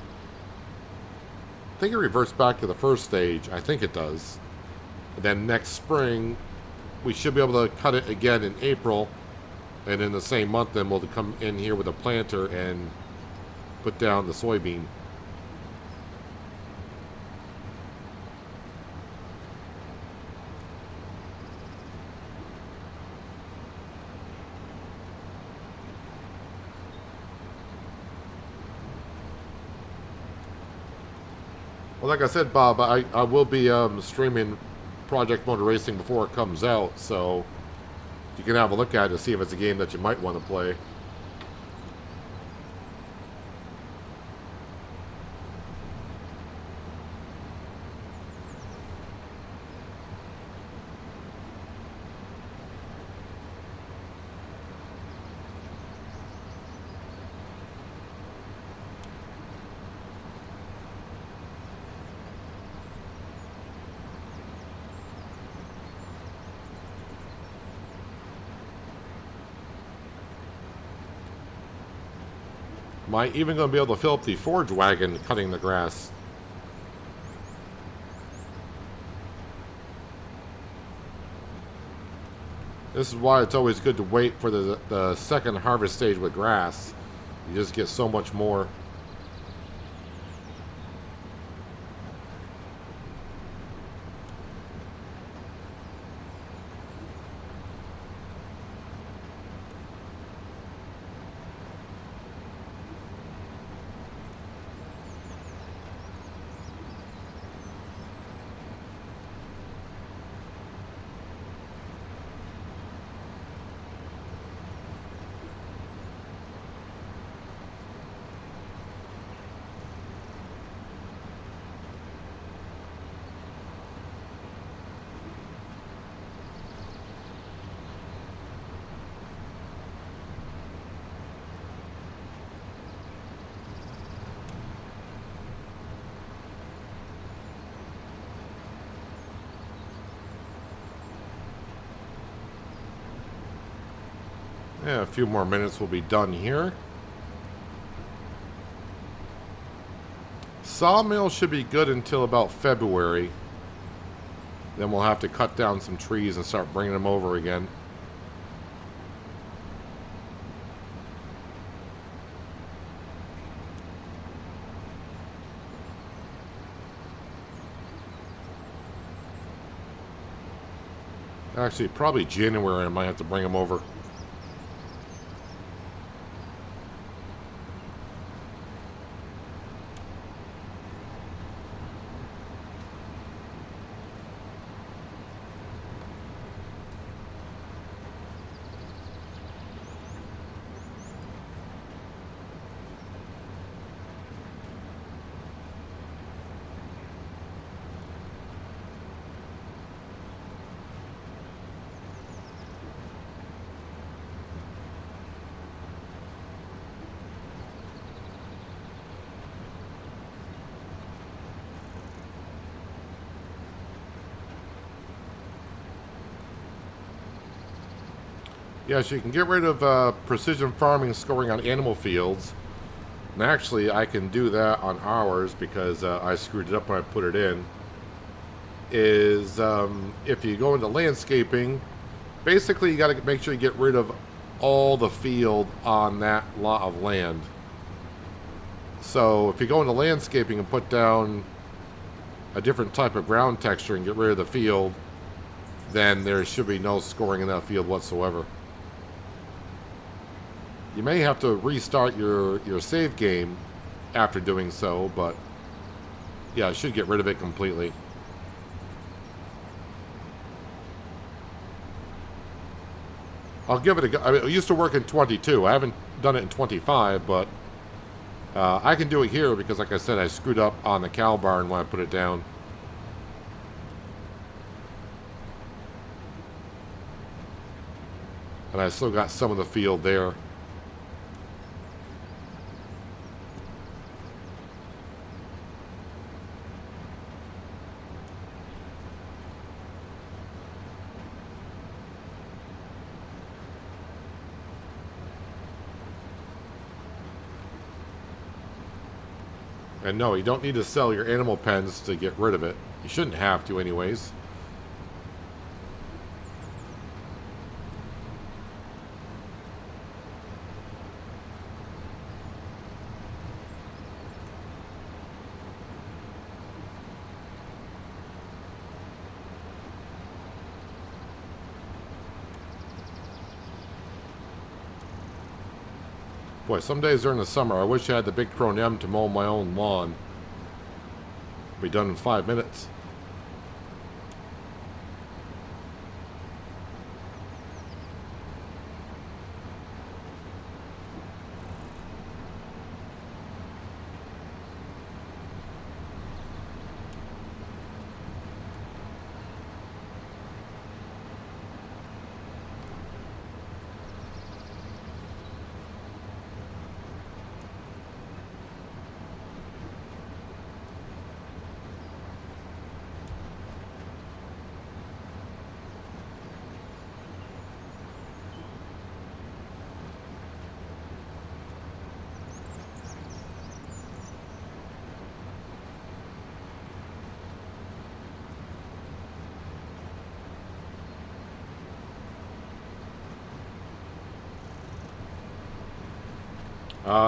I think it reverts back to the first stage. I think it does. And then next spring we should be able to cut it again in April, and in the same month then we'll come in here with a planter and put down the soybean. Well, like I said, Bob, I will be streaming Project Motor Racing before it comes out, so you can have a look at it to see if it's a game that you might want to play. Am I even going to be able to fill up the forage wagon cutting the grass? This is why it's always good to wait for the second harvest stage with grass. You just get so much more. Yeah, a few more minutes will be done here. Sawmill should be good until about February. Then we'll have to cut down some trees and start bringing them over again. Actually, probably January I might have to bring them over. Yes, you can get rid of precision farming scoring on animal fields. And actually, I can do that on ours because I screwed it up when I put it in. Is if you go into landscaping, basically you got to make sure you get rid of all the field on that lot of land. So if you go into landscaping and put down a different type of ground texture and get rid of the field, then there should be no scoring in that field whatsoever. You may have to restart your save game after doing so, but yeah, I should get rid of it completely. I'll give it a go. I mean, it used to work in 22. I haven't done it in 25, but I can do it here because, like I said, I screwed up on the cow barn when I put it down. And I still got some of the field there. And no, you don't need to sell your animal pens to get rid of it. You shouldn't have to anyways. Boy, some days during the summer, I wish I had the big Chrome M to mow my own lawn. Be done in 5 minutes.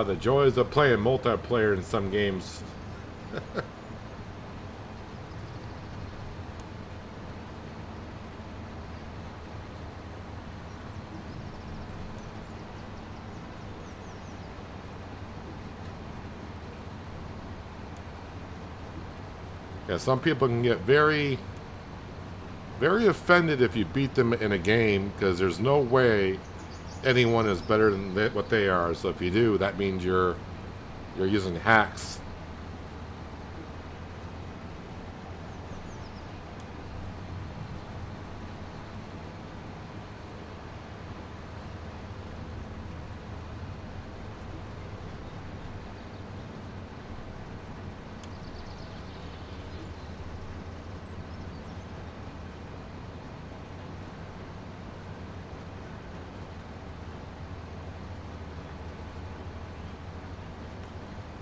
The joys of playing multiplayer in some games. Yeah, some people can get very, very offended if you beat them in a game because there's no way anyone is better than what they are. So if you do, that means you're using hacks.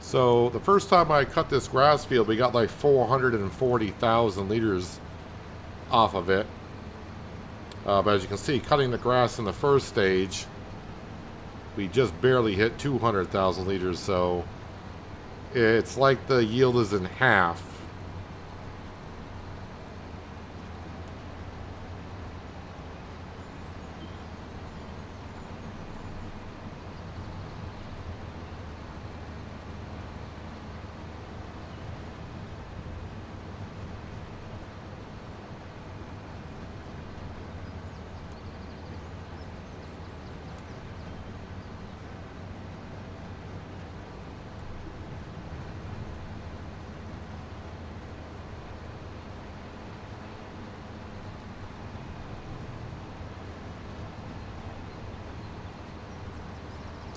So the first time I cut this grass field, we got like 440,000 liters off of it. But as you can see, cutting the grass in the first stage, we just barely hit 200,000 liters. So it's like the yield is in half.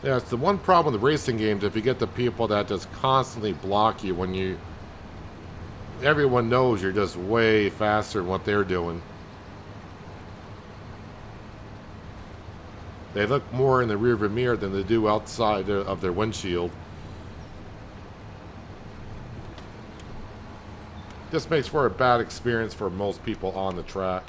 Yeah, it's the one problem with the racing games. If you get the people that just constantly block you when you... Everyone knows you're just way faster than what they're doing. They look more in the rearview mirror than they do outside of their windshield. This makes for a bad experience for most people on the track.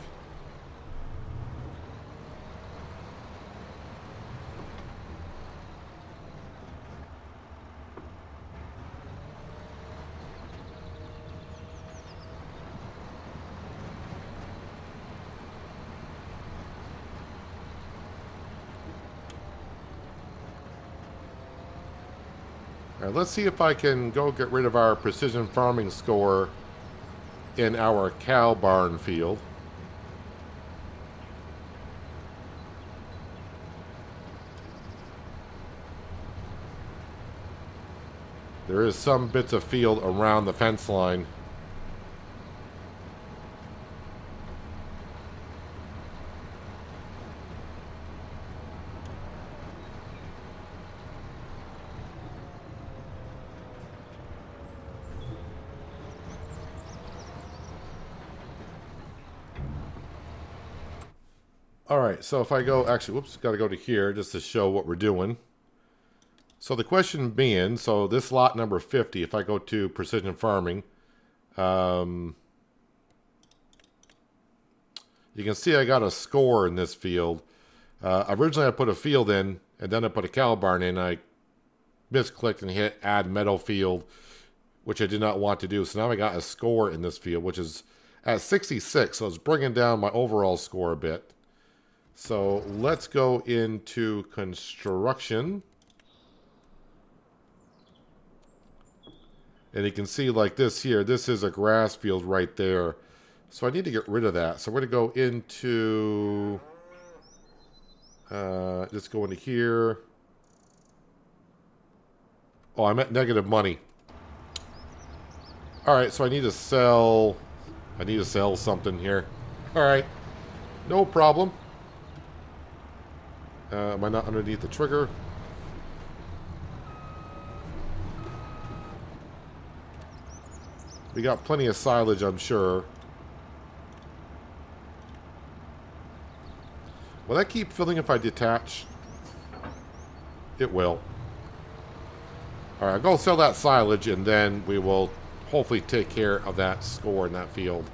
All right, let's see if I can go get rid of our precision farming score in our cow barn field. There is some bits of field around the fence line. All right, so if I go, actually, whoops, got to go to here just to show what we're doing. So the question being, so this lot number 50, if I go to precision farming, you can see I got a score in this field. Originally I put a field in, and then I put a cow barn in. I misclicked and hit add meadow field, which I did not want to do. So now I got a score in this field, which is at 66, so it's bringing down my overall score a bit. So let's go into construction. And you can see like this here, this is a grass field right there. So I need to get rid of that. So we're going to go into, just go into here. Oh, I'm at negative money. All right, so I need to sell something here. All right, no problem. Am I not underneath the trigger? We got plenty of silage, I'm sure. Will that keep filling if I detach? It will. All right, I'll go sell that silage, and then we will hopefully take care of that score in that field.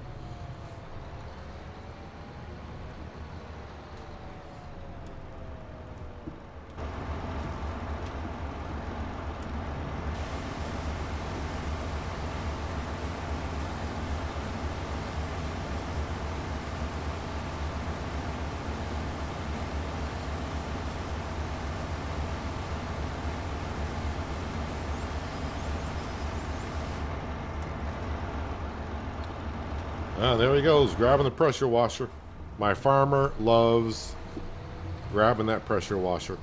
Ah, there he goes, grabbing the pressure washer. My farmer loves grabbing that pressure washer.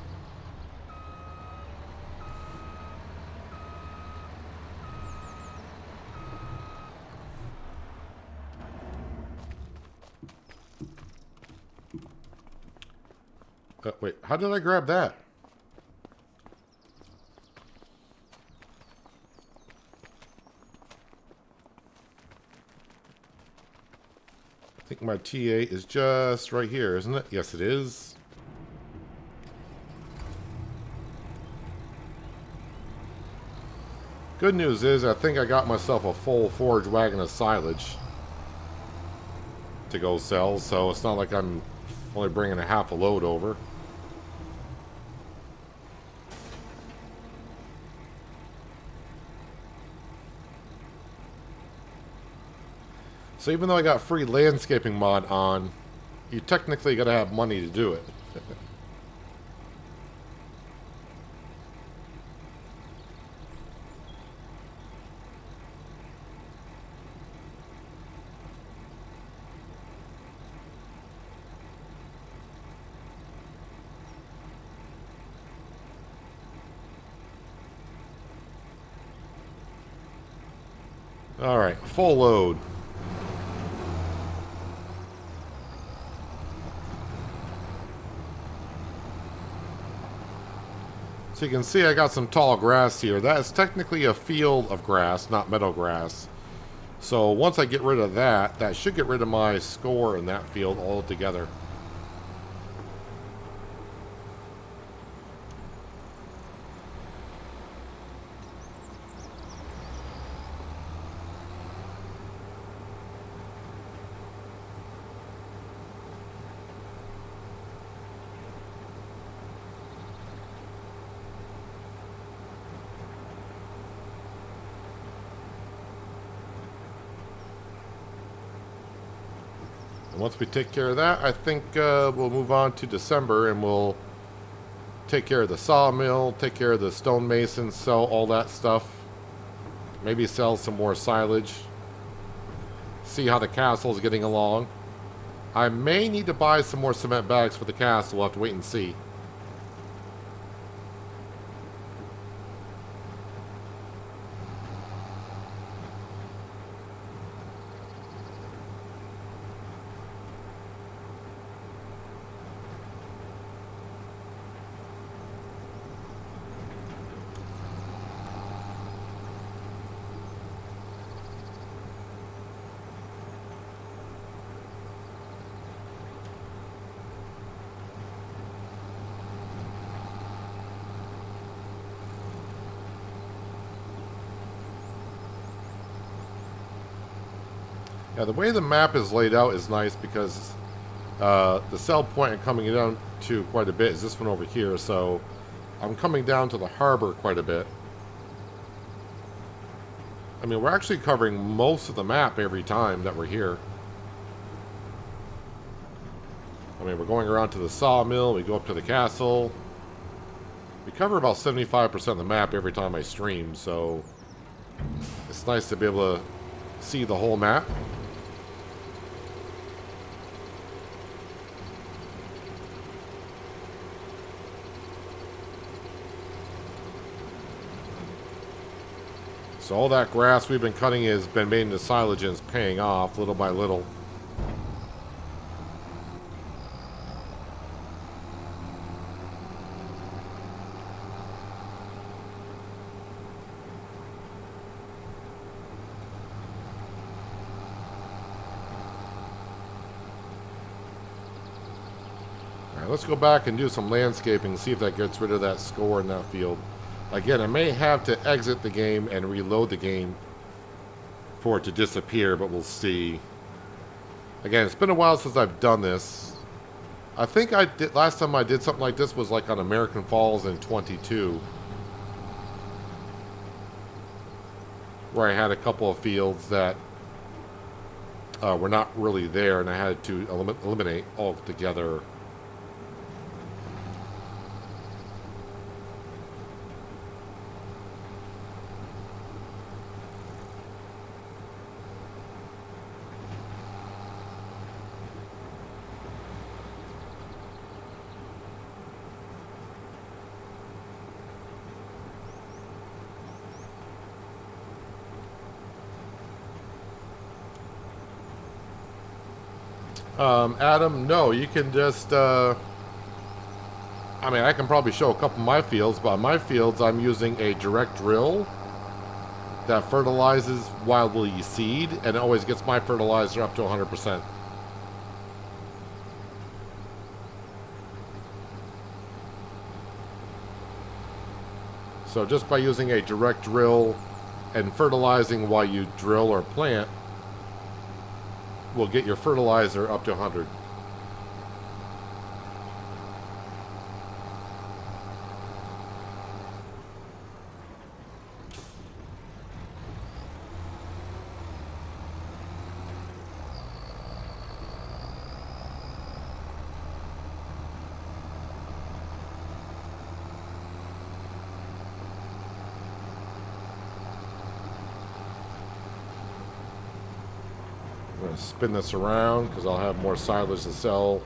Wait, how did I grab that? I think my TA is just right here, isn't it? Yes, it is. Good news is I think I got myself a full forage wagon of silage to go sell, so it's not like I'm only bringing a half a load over. So even though I got free landscaping mod on, you technically got to have money to do it. All right, full load. So you can see I got some tall grass here. That is technically a field of grass, not meadow grass. So once I get rid of that, that should get rid of my score in that field altogether. And once we take care of that, I think we'll move on to December and we'll take care of the sawmill, take care of the stonemason, sell all that stuff. Maybe sell some more silage. See how the castle is getting along. I may need to buy some more cement bags for the castle. We'll have to wait and see. Yeah, the way the map is laid out is nice because the sell point I'm coming down to quite a bit is this one over here, so I'm coming down to the harbor quite a bit. I mean, we're actually covering most of the map every time that we're here. I mean, we're going around to the sawmill, we go up to the castle. We cover about 75% of the map every time I stream, so it's nice to be able to see the whole map. So all that grass we've been cutting has been made into silage and is paying off little by little. Alright, let's go back and do some landscaping, see if that gets rid of that score in that field. Again, I may have to exit the game and reload the game for it to disappear, but we'll see. Again, it's been a while since I've done this. I think I did last time I did something like this was like on American Falls in 22. Where I had a couple of fields that were not really there and I had to eliminate altogether. Adam, no, you can just, I mean, I can probably show a couple of my fields, but on my fields, I'm using a direct drill that fertilizes while you seed, and it always gets my fertilizer up to 100%. So just by using a direct drill and fertilizing while you drill or plant, will get your fertilizer up to 100. I'm going to spin this around because I'll have more silage to sell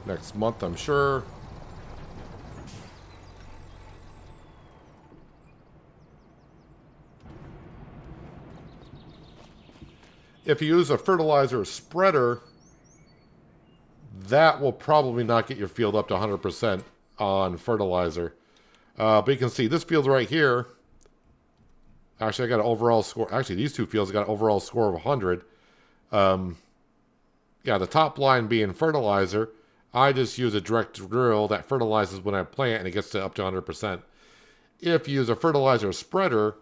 next month, I'm sure. If you use a fertilizer spreader, that will probably not get your field up to 100% on fertilizer. But you can see this field right here. Actually, I got an overall score. Actually, these two fields got an overall score of 100. Yeah, the top line being fertilizer, I just use a direct drill that fertilizes when I plant and it gets to up to 100%. If you use a fertilizer spreader,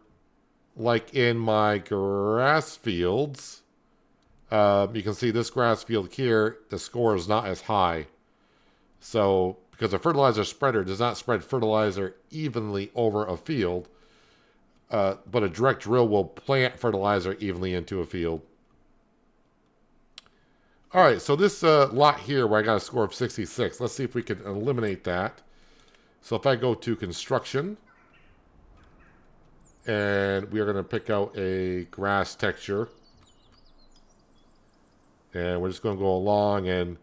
like in my grass fields, you can see this grass field here, the score is not as high. So, because a fertilizer spreader does not spread fertilizer evenly over a field, but a direct drill will plant fertilizer evenly into a field. All right, so this lot here where I got a score of 66, let's see if we can eliminate that. So if I go to construction, and we are going to pick out a grass texture. And we're just going to go along and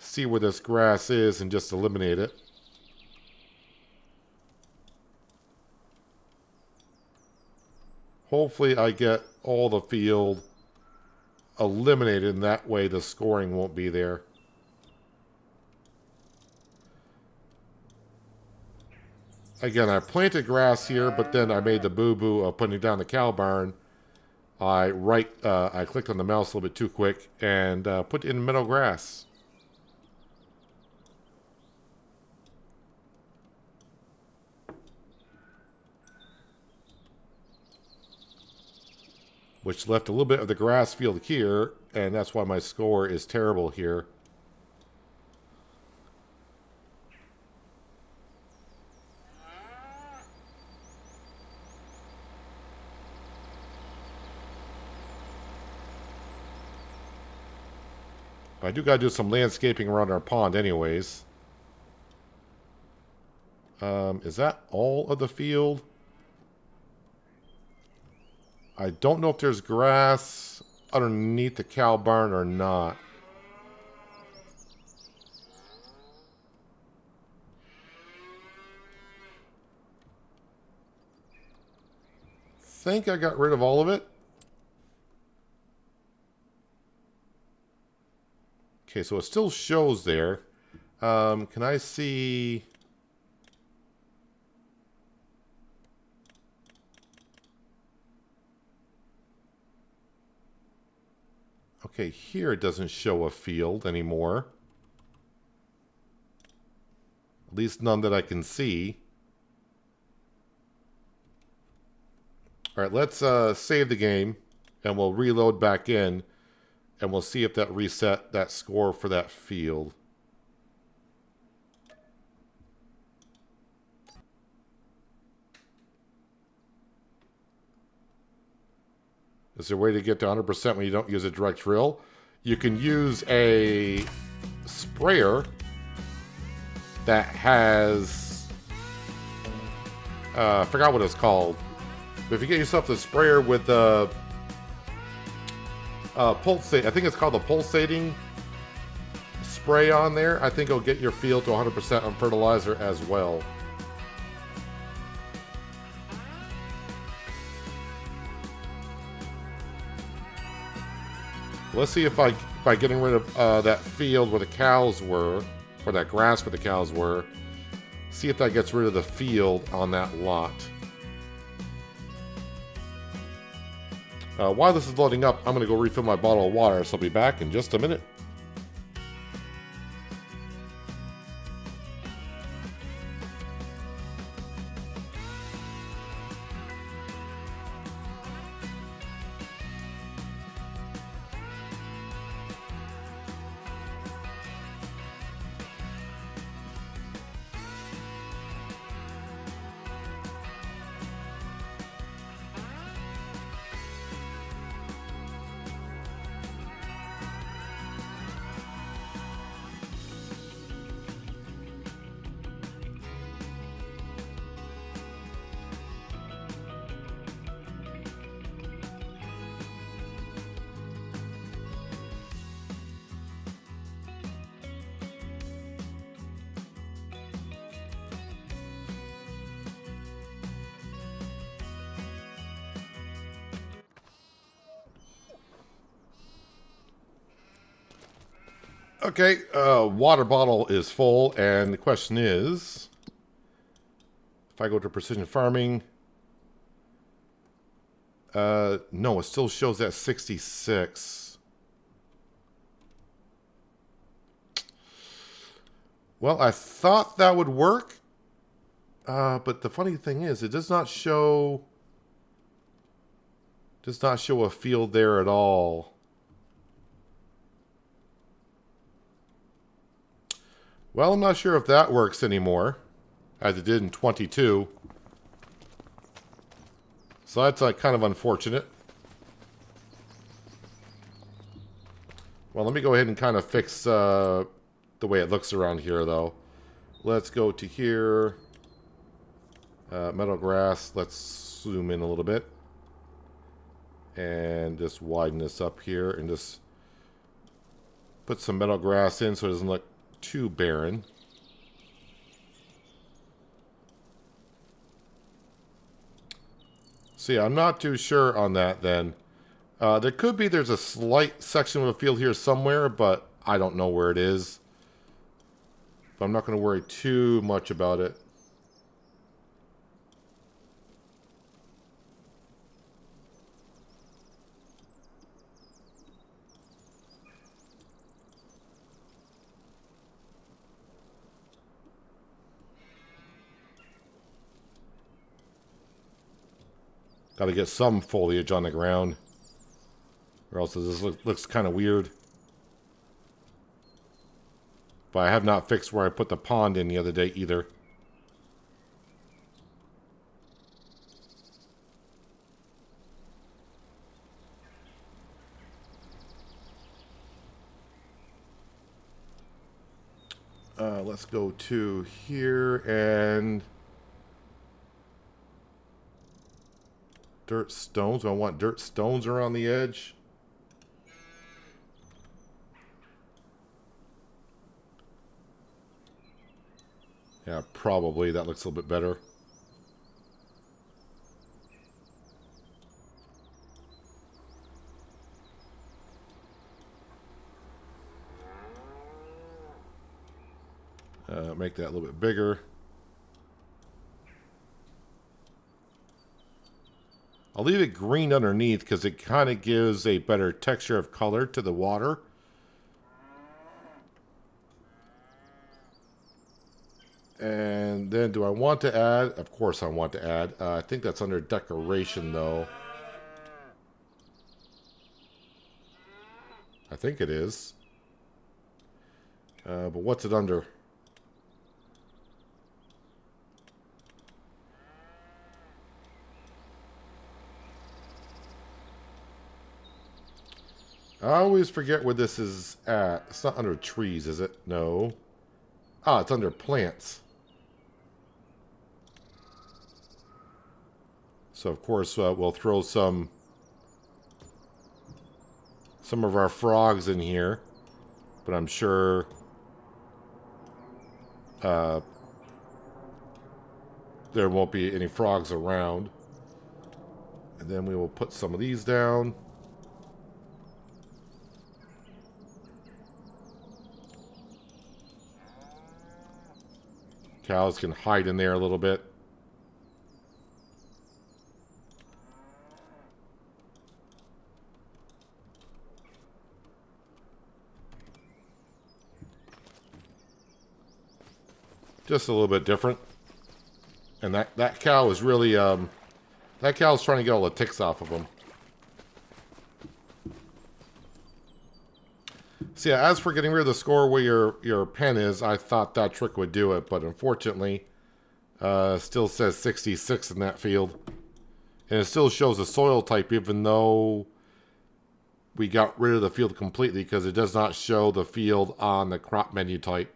see where this grass is and just eliminate it. Hopefully I get all the field eliminated, and that way the scoring won't be there. Again, I planted grass here, but then I made the boo-boo of putting down the cow barn. I clicked on the mouse a little bit too quick and put in meadow grass. Which left a little bit of the grass field here, and that's why my score is terrible here. I do gotta do some landscaping around our pond anyways. Is that all of the field? I don't know if there's grass underneath the cow barn or not. Think I got rid of all of it. Okay, so it still shows there. Can I see... Okay, here it doesn't show a field anymore. At least none that I can see. Alright, let's save the game, and we'll reload back in. And we'll see if that reset that score for that field. Is there a way to get to 100% when you don't use a direct drill? You can use a sprayer that has... I forgot what it's called. But if you get yourself a sprayer with the... pulsate, I think it's called the pulsating spray on there. I think it'll get your field to 100% on fertilizer as well. Let's see if by getting rid of that field where the cows were, or that grass where the cows were, see if that gets rid of the field on that lot. While this is loading up, I'm going to go refill my bottle of water, so I'll be back in just a minute. Okay, water bottle is full, and the question is, if I go to precision farming, no, it still shows at 66. Well, I thought that would work, but the funny thing is, it does not show a field there at all. Well, I'm not sure if that works anymore, as it did in 22. So that's kind of unfortunate. Well, let me go ahead and kind of fix the way it looks around here, though. Let's go to here. Meadow grass. Let's zoom in a little bit. And just widen this up here. And just put some meadow grass in so it doesn't look too barren. So yeah, I'm not too sure on that then. There could be there's a slight section of a field here somewhere, but I don't know where it is. But I'm not going to worry too much about it. Got to get some foliage on the ground, or else this looks kind of weird. But I have not fixed where I put the pond in the other day either. Let's go to here and dirt stones. I want dirt stones around the edge. Yeah, probably. That looks a little bit better. Make that a little bit bigger. I'll leave it green underneath because it kind of gives a better texture of color to the water. And then do I want to add? Of course I want to add. I think that's under decoration though. I think it is. But what's it under? I always forget where this is at. It's not under trees, is it? No. Ah, it's under plants. So, of course, we'll throw some of our frogs in here. But I'm sure there won't be any frogs around. And then we will put some of these down. Cows can hide in there a little bit. Just a little bit different. And that cow is really, that cow's trying to get all the ticks off of him. So yeah, as for getting rid of the score where your pen is, I thought that trick would do it, but unfortunately, still says 66 in that field. And it still shows the soil type even though we got rid of the field completely because it does not show the field on the crop menu type.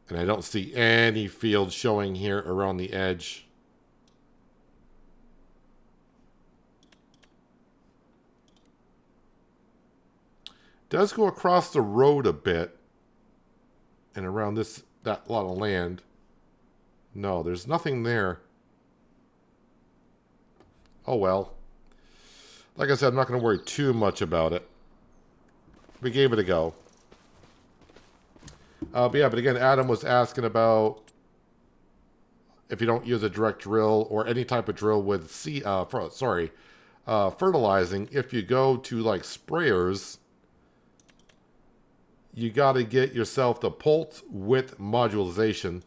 And I don't see any field showing here around the edge. Does go across the road a bit and around that lot of land. No, there's nothing there. Oh well. Like I said, I'm not going to worry too much about it. We gave it a go. But again, Adam was asking about if you don't use a direct drill or any type of drill with fertilizing. If you go to like sprayers, you got to get yourself the pulse width modularization,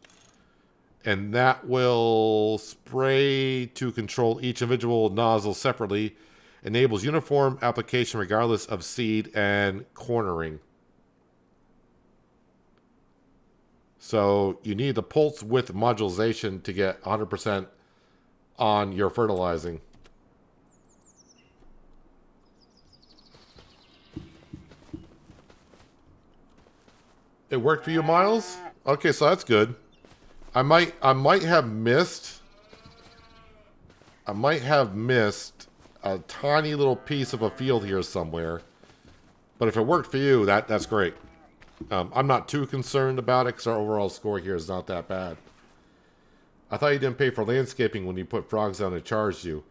and that will spray to control each individual nozzle separately. Enables uniform application regardless of seed and cornering. So you need the pulse width modularization to get 100% on your fertilizing. It worked for you, Miles? Okay, so that's good. I might have missed a tiny little piece of a field here somewhere. But if it worked for you, that's great. I'm not too concerned about it because our overall score here is not that bad. I thought you didn't pay for landscaping when you put frogs down and charged you.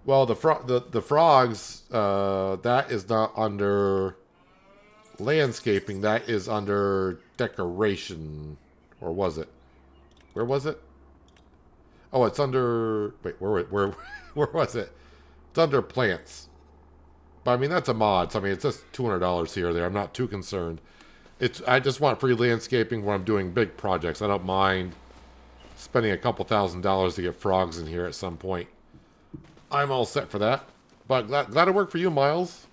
Well, the frogs, that is not under landscaping. That is under decoration. Or was it? Where was it? Oh, it's under... Wait, where was it? It's under plants. But, I mean, that's a mod. So, I mean, it's just $200 here or there. I'm not too concerned. I just want free landscaping when I'm doing big projects. I don't mind spending a couple $1,000s to get frogs in here at some point. I'm all set for that. But glad it worked for you, Miles.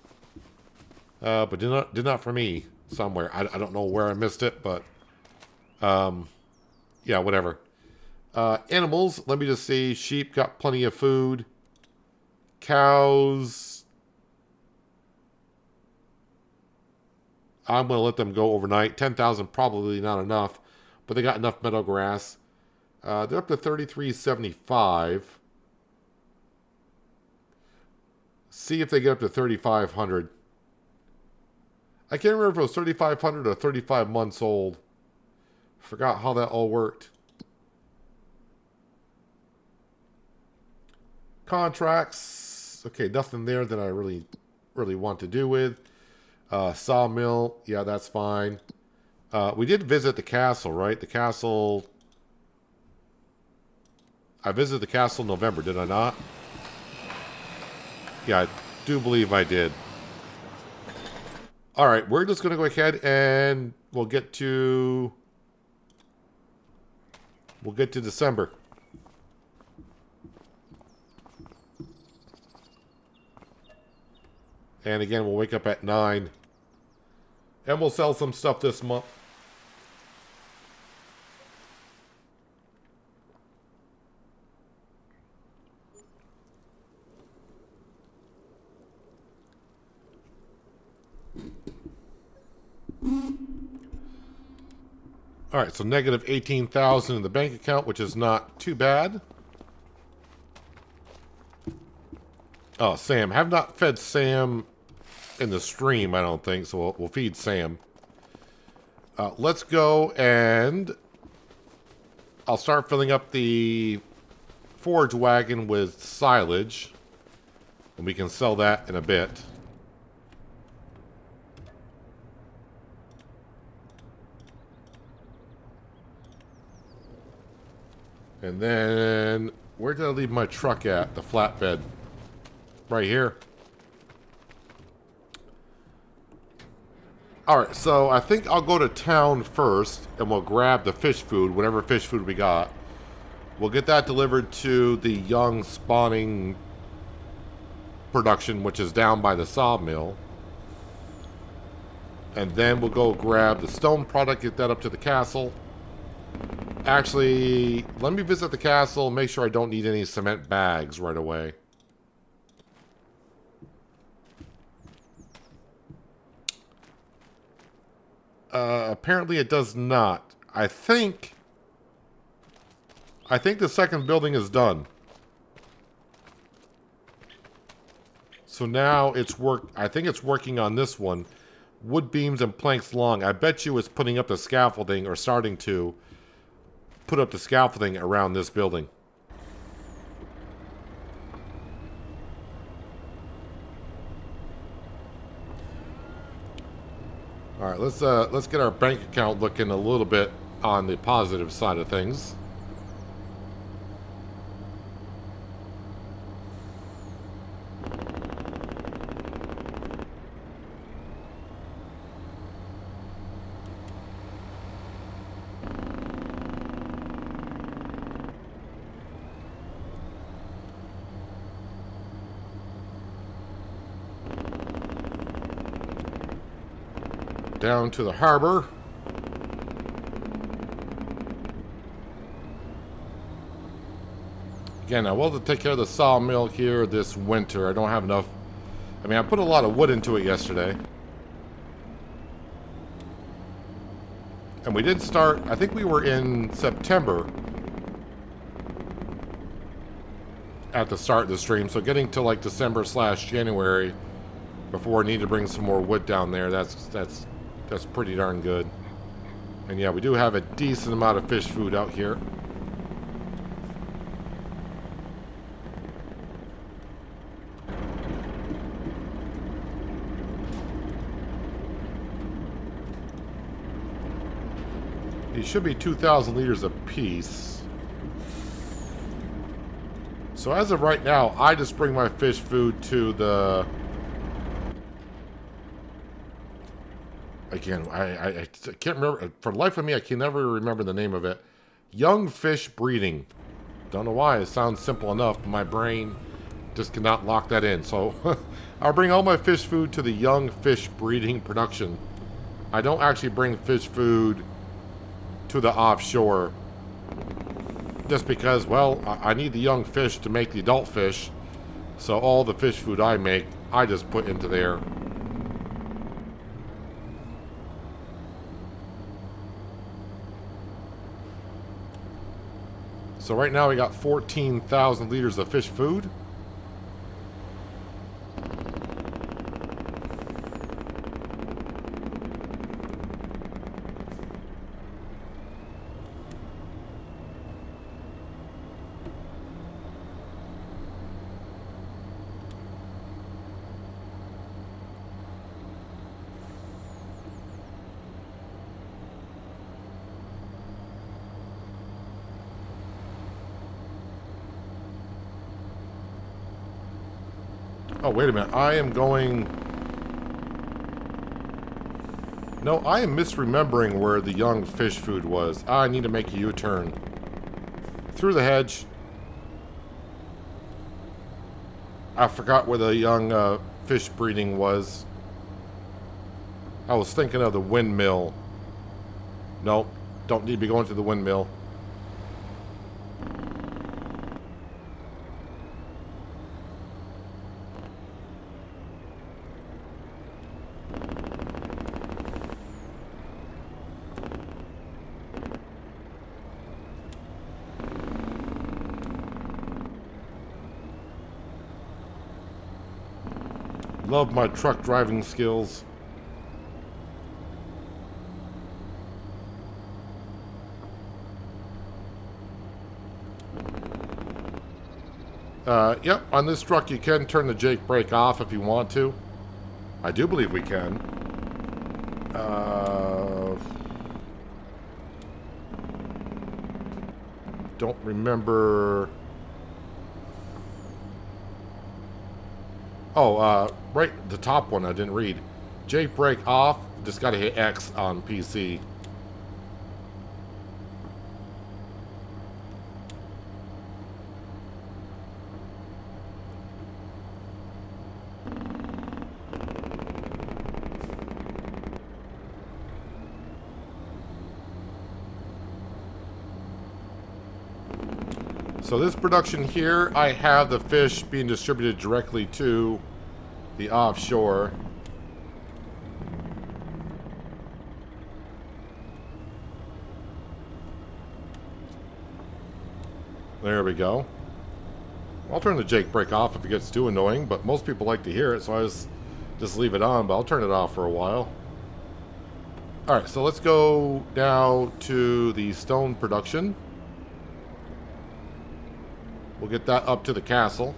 But did not for me somewhere. I don't know where I missed it, but yeah, whatever. Animals, let me just see. Sheep got plenty of food. Cows, I'm going to let them go overnight. 10,000 probably not enough, but they got enough meadow grass. They're up to 33.75. See if they get up to 3,500. I can't remember if it was 3,500 or 35 months old. Forgot how that all worked. Contracts. Okay, nothing there that I really want to do with. Sawmill. Yeah, that's fine. We did visit the castle, right? The castle. I visited the castle in November, did I not? Yeah, I do believe I did. All right, we're just going to go ahead and we'll get to December. And again, we'll wake up at 9. And we'll sell some stuff this month. All right, so negative 18,000 in the bank account, which is not too bad. Oh, Sam. Have not fed Sam in the stream, I don't think, so we'll feed Sam. Let's go and I'll start filling up the forage wagon with silage, and we can sell that in a bit. And then, where did I leave my truck at? The flatbed. Right here. Alright, so I think I'll go to town first, and we'll grab the fish food, whatever fish food we got. We'll get that delivered to the young spawning production, which is down by the sawmill. And then we'll go grab the stone product, get that up to the castle. Actually, let me visit the castle, make sure I don't need any cement bags right away. Apparently it does not. I think the second building is done. So now it's I think it's working on this one. Wood beams and planks long. I bet you it's putting up the scaffolding, or starting to put up the scaffolding around this building. All right, let's get our bank account looking a little bit on the positive side of things. Down to the harbor. Again, I will have to take care of the sawmill here this winter. I don't have enough. I mean, I put a lot of wood into it yesterday. And we did start, I think we were in September at the start of the stream. So getting to like December/January before I need to bring some more wood down there, that's pretty darn good. And yeah, we do have a decent amount of fish food out here. These should be 2,000 liters apiece. So as of right now, I just bring my fish food to the... Again, I can't remember. For the life of me, I can never remember the name of it. Young fish breeding. Don't know why. It sounds simple enough, but my brain just cannot lock that in. So I'll bring all my fish food to the young fish breeding production. I don't actually bring fish food to the offshore. Just because, well, I need the young fish to make the adult fish. So all the fish food I make, I just put into there. So right now we got 14,000 liters of fish food. Oh, wait a minute. I am going... No, I am misremembering where the young fish food was. I need to make a U-turn. Through the hedge. I forgot where the young fish breeding was. I was thinking of the windmill. Nope. Don't need to be going to the windmill. Love my truck driving skills. Yep, on this truck you can turn the Jake brake off if you want to. I do believe we can. Don't remember... Oh, right, the top one I didn't read. Jake brake off, just gotta hit X on PC. So this production here, I have the fish being distributed directly to the offshore. There we go. I'll turn the Jake brake off if it gets too annoying, but most people like to hear it, so I just leave it on, but I'll turn it off for a while. Alright, so let's go now to the stone production. We'll get that up to the castle.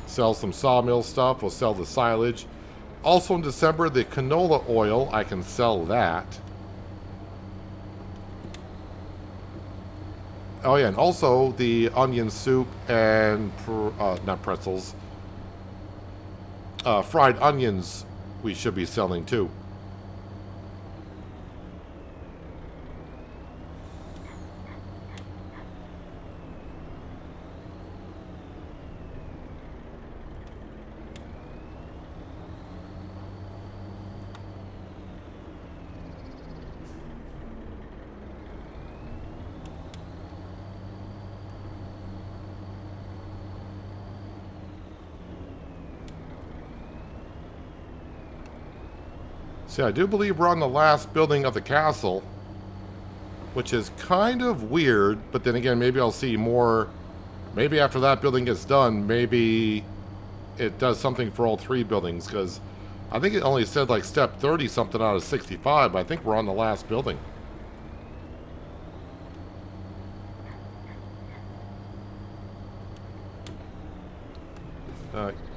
Sell some sawmill stuff. We'll sell the silage. Also in December, the canola oil. I can sell that. Oh yeah, and also the onion soup and not pretzels. Fried onions we should be selling too. See, I do believe we're on the last building of the castle, which is kind of weird, but then again, maybe I'll see more. Maybe after that building gets done, maybe it does something for all 3 buildings, because I think it only said like step 30 something out of 65, but I think we're on the last building.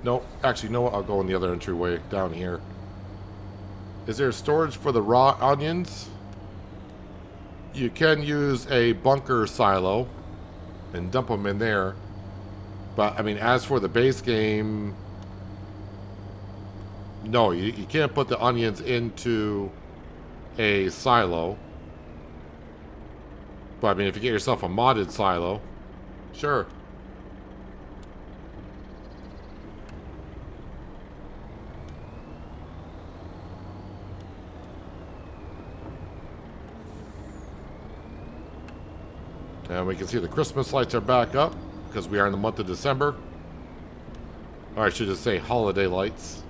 No, actually, no, I'll go in the other entryway down here. Is there storage for the raw onions? You can use a bunker silo and dump them in there. But, I mean, as for the base game, no, you can't put the onions into a silo. But, I mean, if you get yourself a modded silo, sure. And we can see the Christmas lights are back up because we are in the month of December. Or I should just say holiday lights.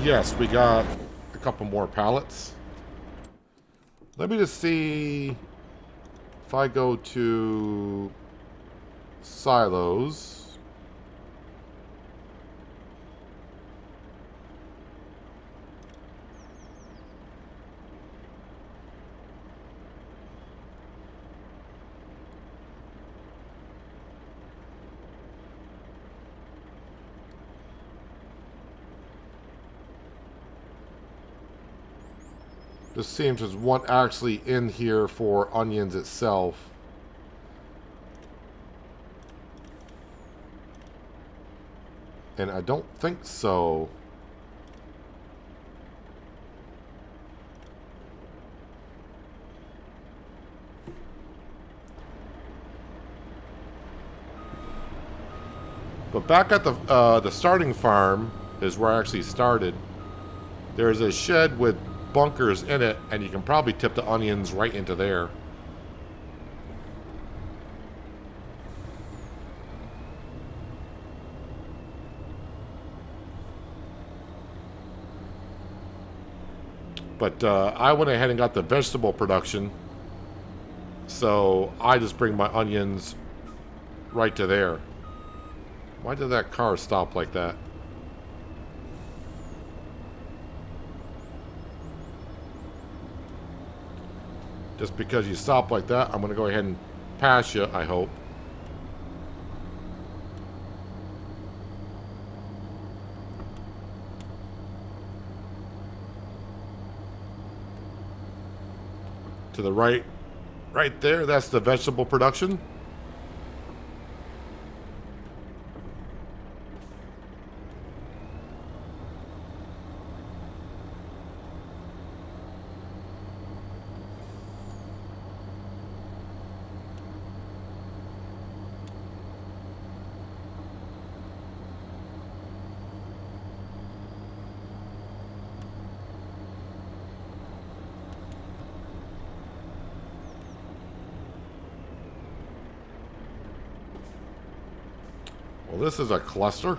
Yes, we got a couple more pallets. Let me just see if I go to silos. This seems there's one actually in here for onions itself. And I don't think so. But back at the starting farm is where I actually started. There's a shed with bunkers in it, and you can probably tip the onions right into there. But I went ahead and got the vegetable production, so I just bring my onions right to there. Why did that car stop like that? Just because you stop like that, I'm going to go ahead and pass you, I hope. To the right there, that's the vegetable production. Well, this is a cluster.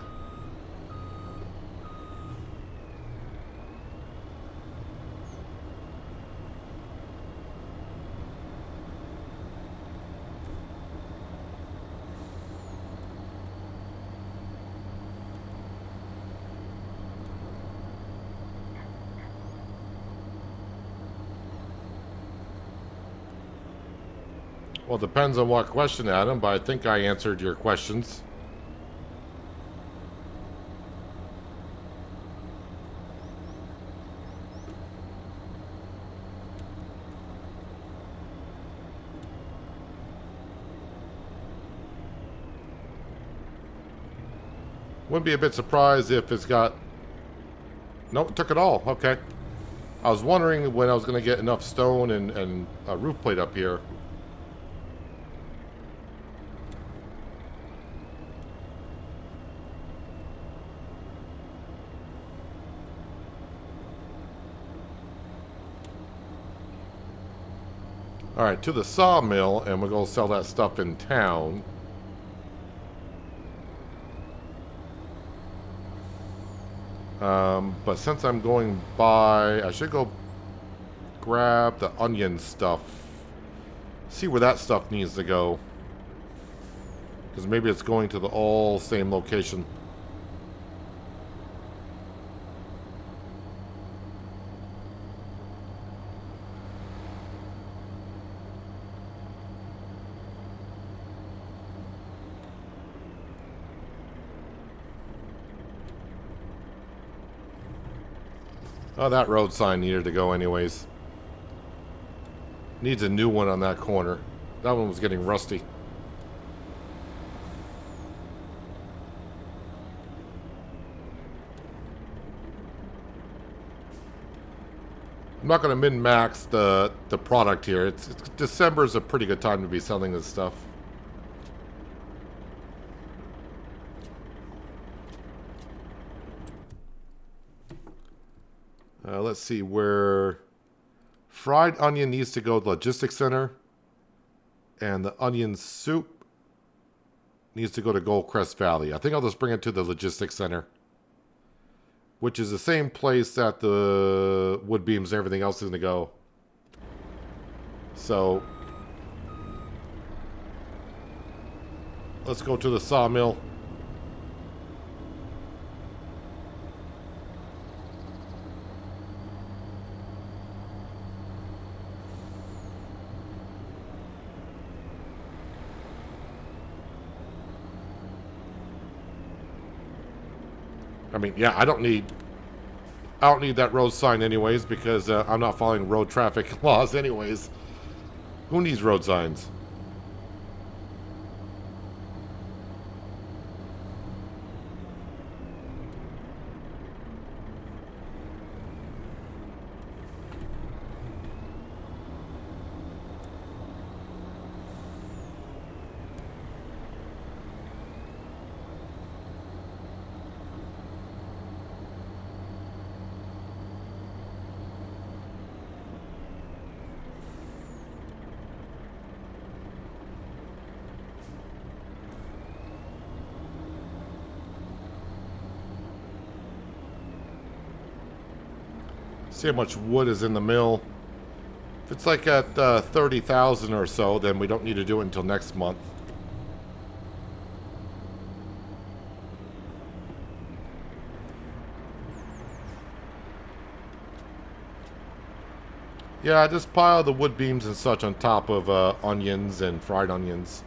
Well, it depends on what question, Adam, but I think I answered your questions. Wouldn't be a bit surprised if it's got... Nope, it took it all. Okay. I was wondering when I was going to get enough stone and a roof plate up here. Alright, to the sawmill, and we'll go sell that stuff in town. But since I'm going by, I should go grab the onion stuff. See where that stuff needs to go. Because maybe it's going to the all same location. Oh, that road sign needed to go anyways. Needs a new one on that corner. That one was getting rusty. I'm not going to min-max the product here. December is a pretty good time to be selling this stuff. Let's see where fried onion needs to go to the logistics center, and the onion soup needs to go to Goldcrest Valley. I think I'll just bring it to the logistics center, which is the same place that the wood beams and everything else is going to go. So let's go to the sawmill. I mean, yeah, I don't need that road sign anyways, because I'm not following road traffic laws anyways. Who needs road signs? See how much wood is in the mill. If it's like at 30,000 or so, then we don't need to do it until next month. Yeah, I just pile the wood beams and such on top of onions and fried onions.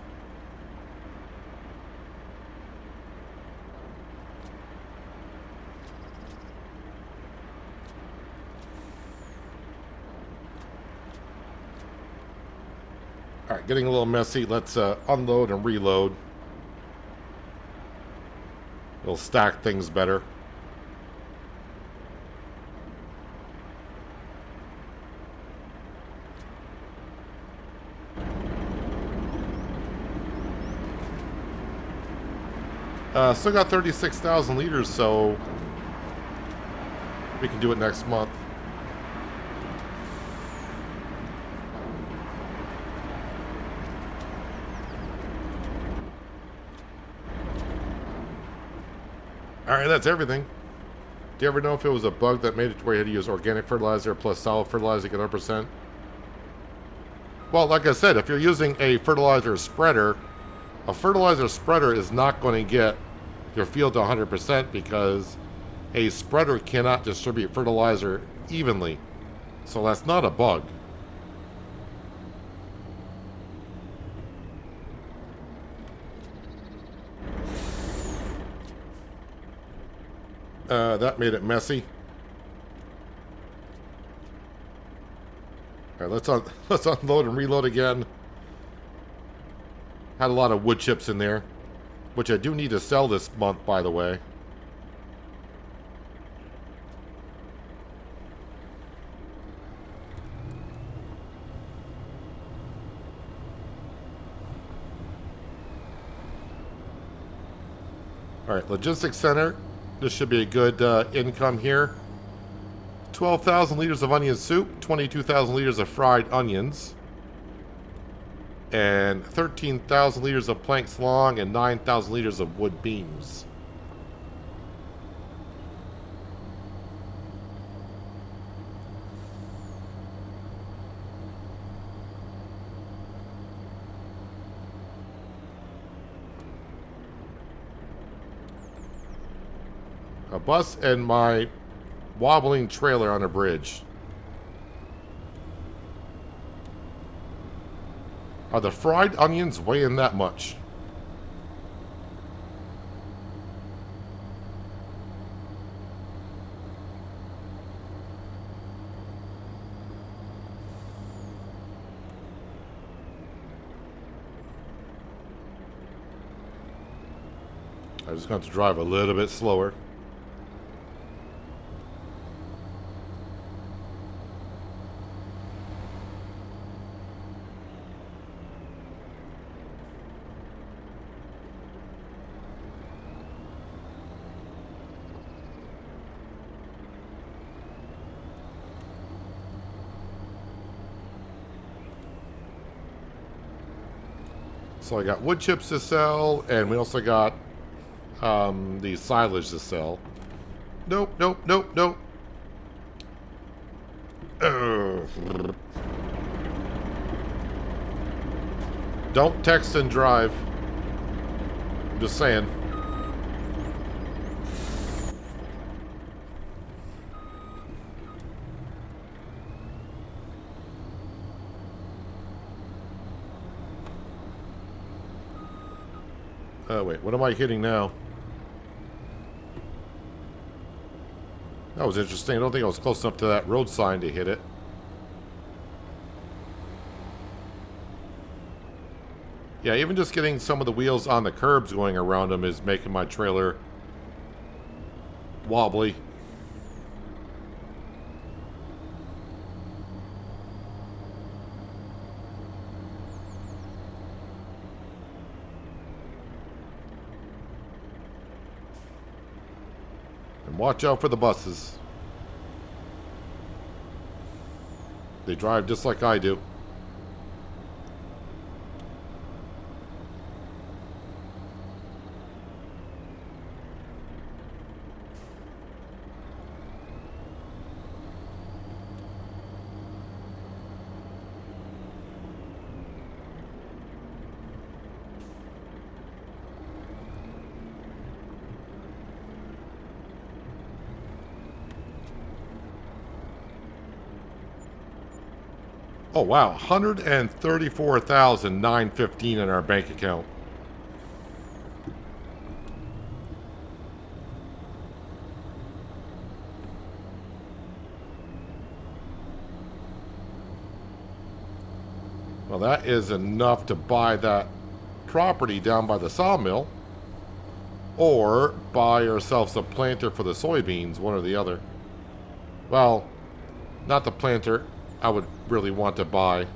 Alright, getting a little messy. Let's unload and reload. It'll stack things better. Still got 36,000 liters, so we can do it next month. Alright, that's everything. Do you ever know if it was a bug that made it to where you had to use organic fertilizer plus solid fertilizer to get 100%? Well, like I said, if you're using a fertilizer spreader is not going to get your field to 100% because a spreader cannot distribute fertilizer evenly. So that's not a bug. That made it messy. All right, let's unload and reload again. Had a lot of wood chips in there, which I do need to sell this month, by the way. All right, logistics center. This should be a good income here. 12,000 liters of onion soup, 22,000 liters of fried onions. and 13,000 liters of planks long and 9,000 liters of wood beams. A bus and my wobbling trailer on a bridge. Are the fried onions weighing that much? I'm just going to drive a little bit slower. So I got wood chips to sell, and we also got the silage to sell. Nope, nope, nope, nope. Don't text and drive. I'm just saying. Oh, wait. What am I hitting now? That was interesting. I don't think I was close enough to that road sign to hit it. Yeah, even just getting some of the wheels on the curbs going around them is making my trailer wobbly. And watch out for the buses. They drive just like I do. Oh, wow. 134,915 in our bank account. Well, that is enough to buy that property down by the sawmill. Or buy ourselves a planter for the soybeans, one or the other. Well, not the planter I would really want to buy.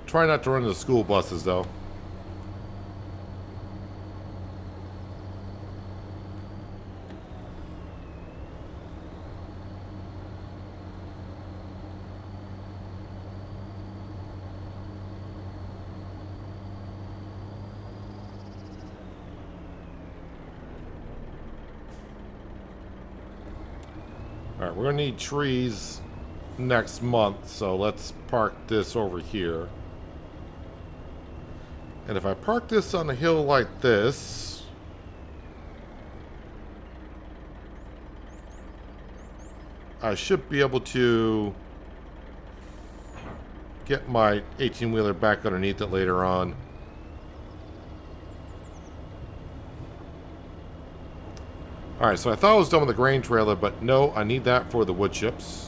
Try not to run into school buses, though. Alright, we're going to need trees next month, so let's park this over here. And if I park this on a hill like this, I should be able to get my 18-wheeler back underneath it later on. Alright, so I thought I was done with the grain trailer, but no, I need that for the wood chips.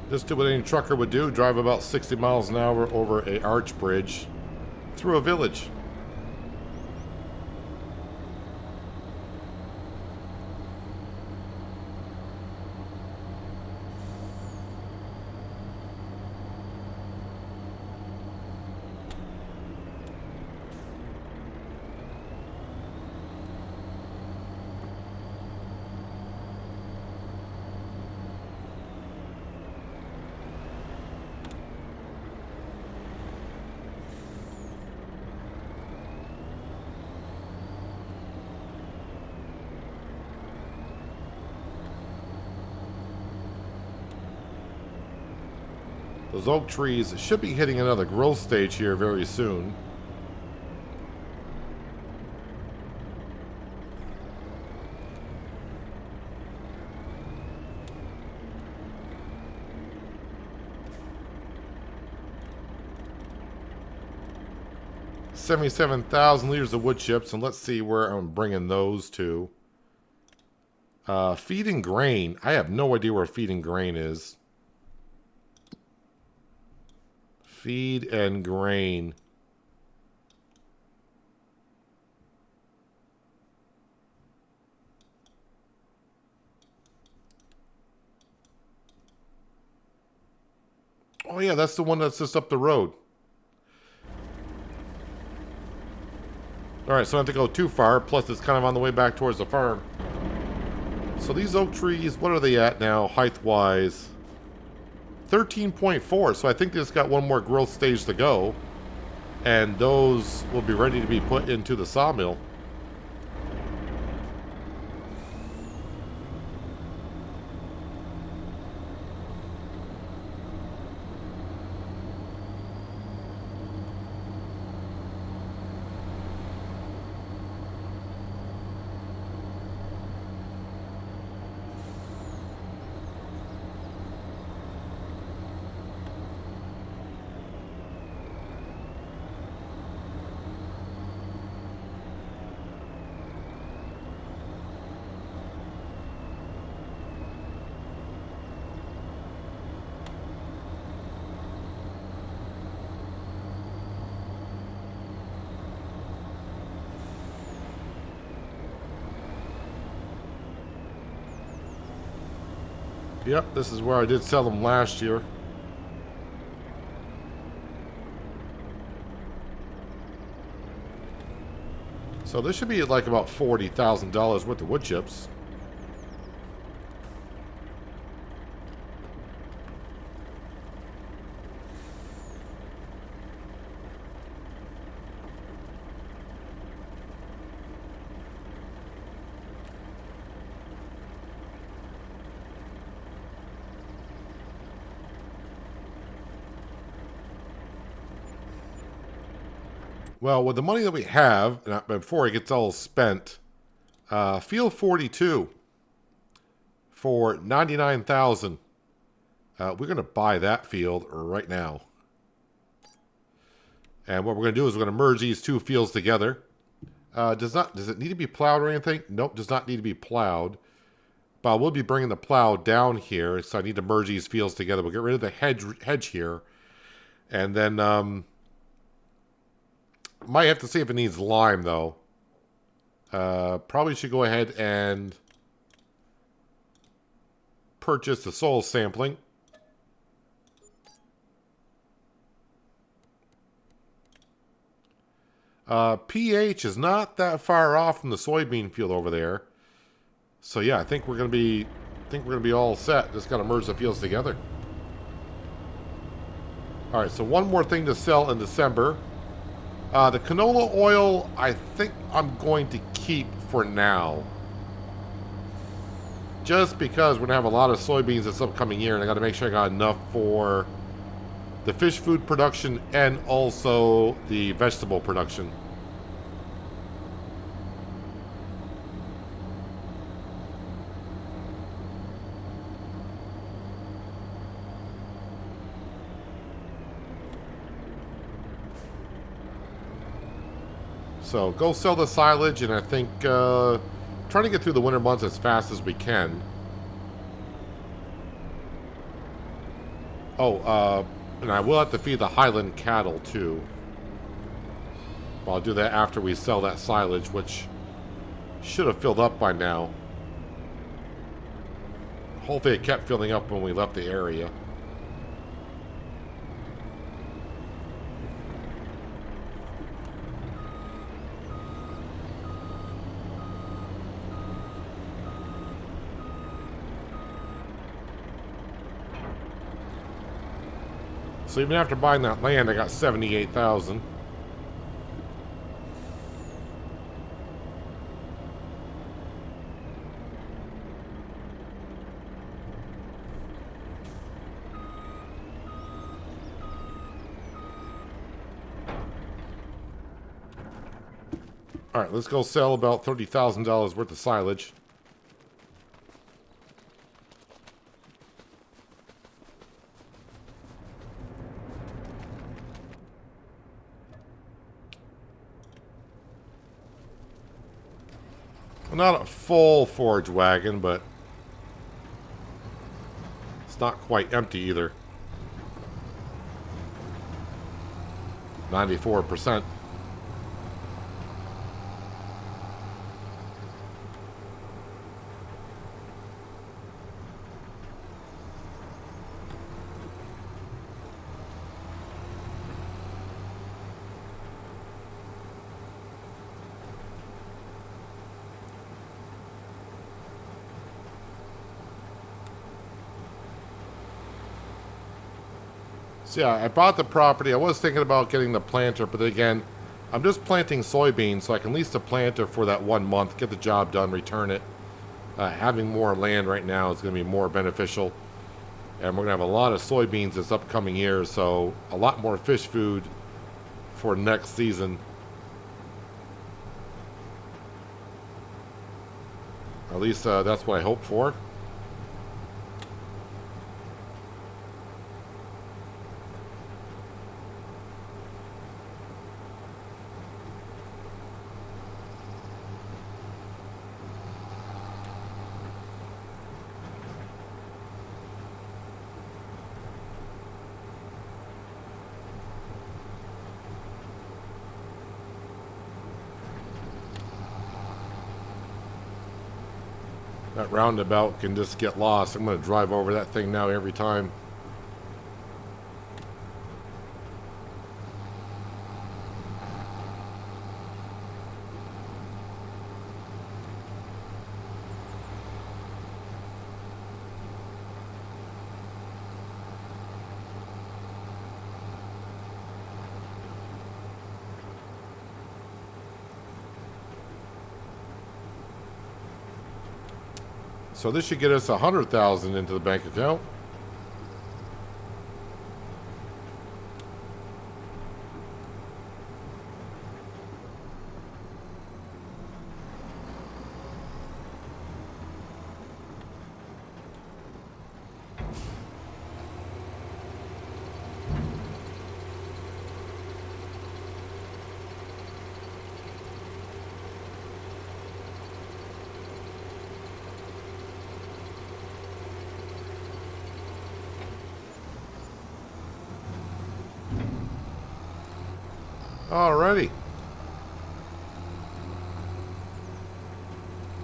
Just do what any trucker would do, drive about 60 miles an hour over a arch bridge through a village. Those oak trees should be hitting another growth stage here very soon. $77,000 liters of wood chips, and let's see where I'm bringing those to. Feed and grain. I have no idea where feed and grain is. Feed and grain. Oh yeah, that's the one that's just up the road. Alright, so I don't have to go too far, plus it's kind of on the way back towards the farm. So these oak trees, what are they at now, height-wise? 13.4, so I think they just got one more growth stage to go. And those will be ready to be put into the sawmill. Yep, this is where I did sell them last year. So this should be like about $40,000 worth of wood chips. Well, with the money that we have, before it gets all spent, Field 42 for $99,000. We're going to buy that field right now. And what we're going to do is we're going to merge these two fields together. Does it need to be plowed or anything? Nope, does not need to be plowed. But I will be bringing the plow down here, so I need to merge these fields together. We'll get rid of the hedge here. And then... might have to see if it needs lime, though. Probably should go ahead and purchase the soil sampling. pH is not that far off from the soybean field over there. So yeah, I think we're gonna be all set. Just gotta merge the fields together. All right, so one more thing to sell in December. The canola oil, I think I'm going to keep for now. Just because we're going to have a lot of soybeans this upcoming year, and I got to make sure I got enough for the fish food production and also the vegetable production. So go sell the silage, and I think trying to get through the winter months as fast as we can. Oh, and I will have to feed the Highland cattle too. But I'll do that after we sell that silage, which should have filled up by now. Hopefully it kept filling up when we left the area. So even after buying that land, I got 78,000. All right, let's go sell about $30,000 worth of silage. Not a full forage wagon, but it's not quite empty either. 94%. So yeah, I bought the property. I was thinking about getting the planter, but again, I'm just planting soybeans, so I can lease the planter for that 1 month, get the job done, return it. Having more land right now is going to be more beneficial. And we're going to have a lot of soybeans this upcoming year, so a lot more fish food for next season. At least that's what I hope for. That roundabout can just get lost. I'm going to drive over that thing now every time. So this should get us 100,000 into the bank account. Alrighty.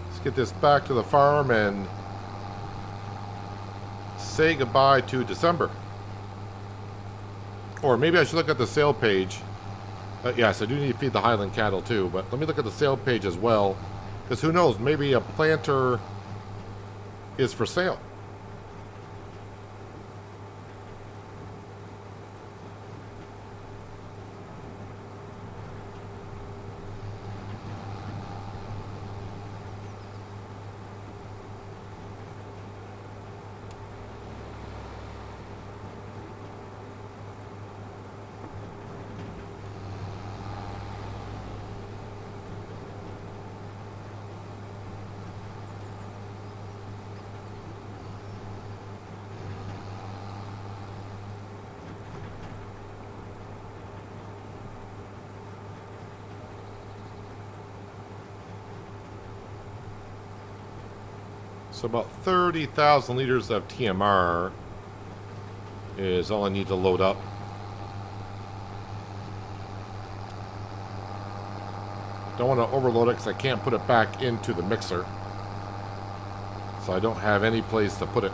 Let's get this back to the farm and say goodbye to December. Or maybe I should look at the sale page Yes, I do need to feed the Highland cattle too, but let me look at the sale page as well, because who knows, maybe a planter is for sale. So about 30,000 liters of TMR is all I need to load up. Don't want to overload it because I can't put it back into the mixer. So I don't have any place to put it.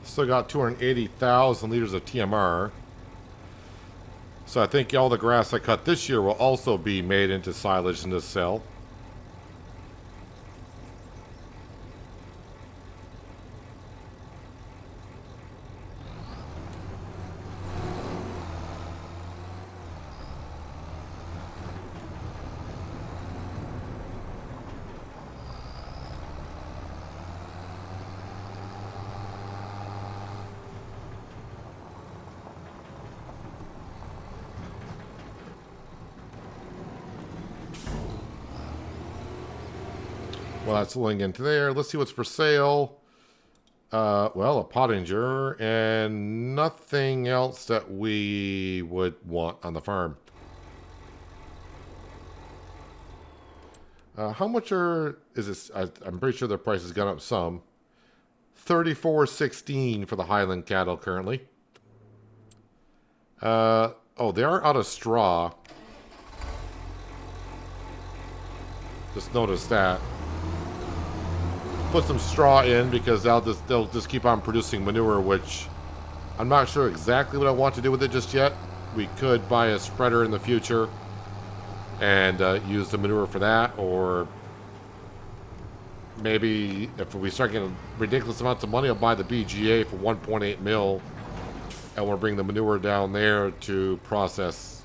Still got 280,000 liters of TMR. So I think all the grass I cut this year will also be made into silage in this cell. Well, that's link into there. Let's see what's for sale. Well, a pottinger and nothing else that we would want on the farm. How much is this? I'm pretty sure the price has gone up some. $34.16 for the Highland cattle currently. Oh, they are out of straw. Just noticed that. Put some straw in because they'll just keep on producing manure, which I'm not sure exactly what I want to do with it just yet. We could buy a spreader in the future and use the manure for that, or maybe if we start getting ridiculous amounts of money, I'll buy the BGA for 1.8 mil, and we'll bring the manure down there to process.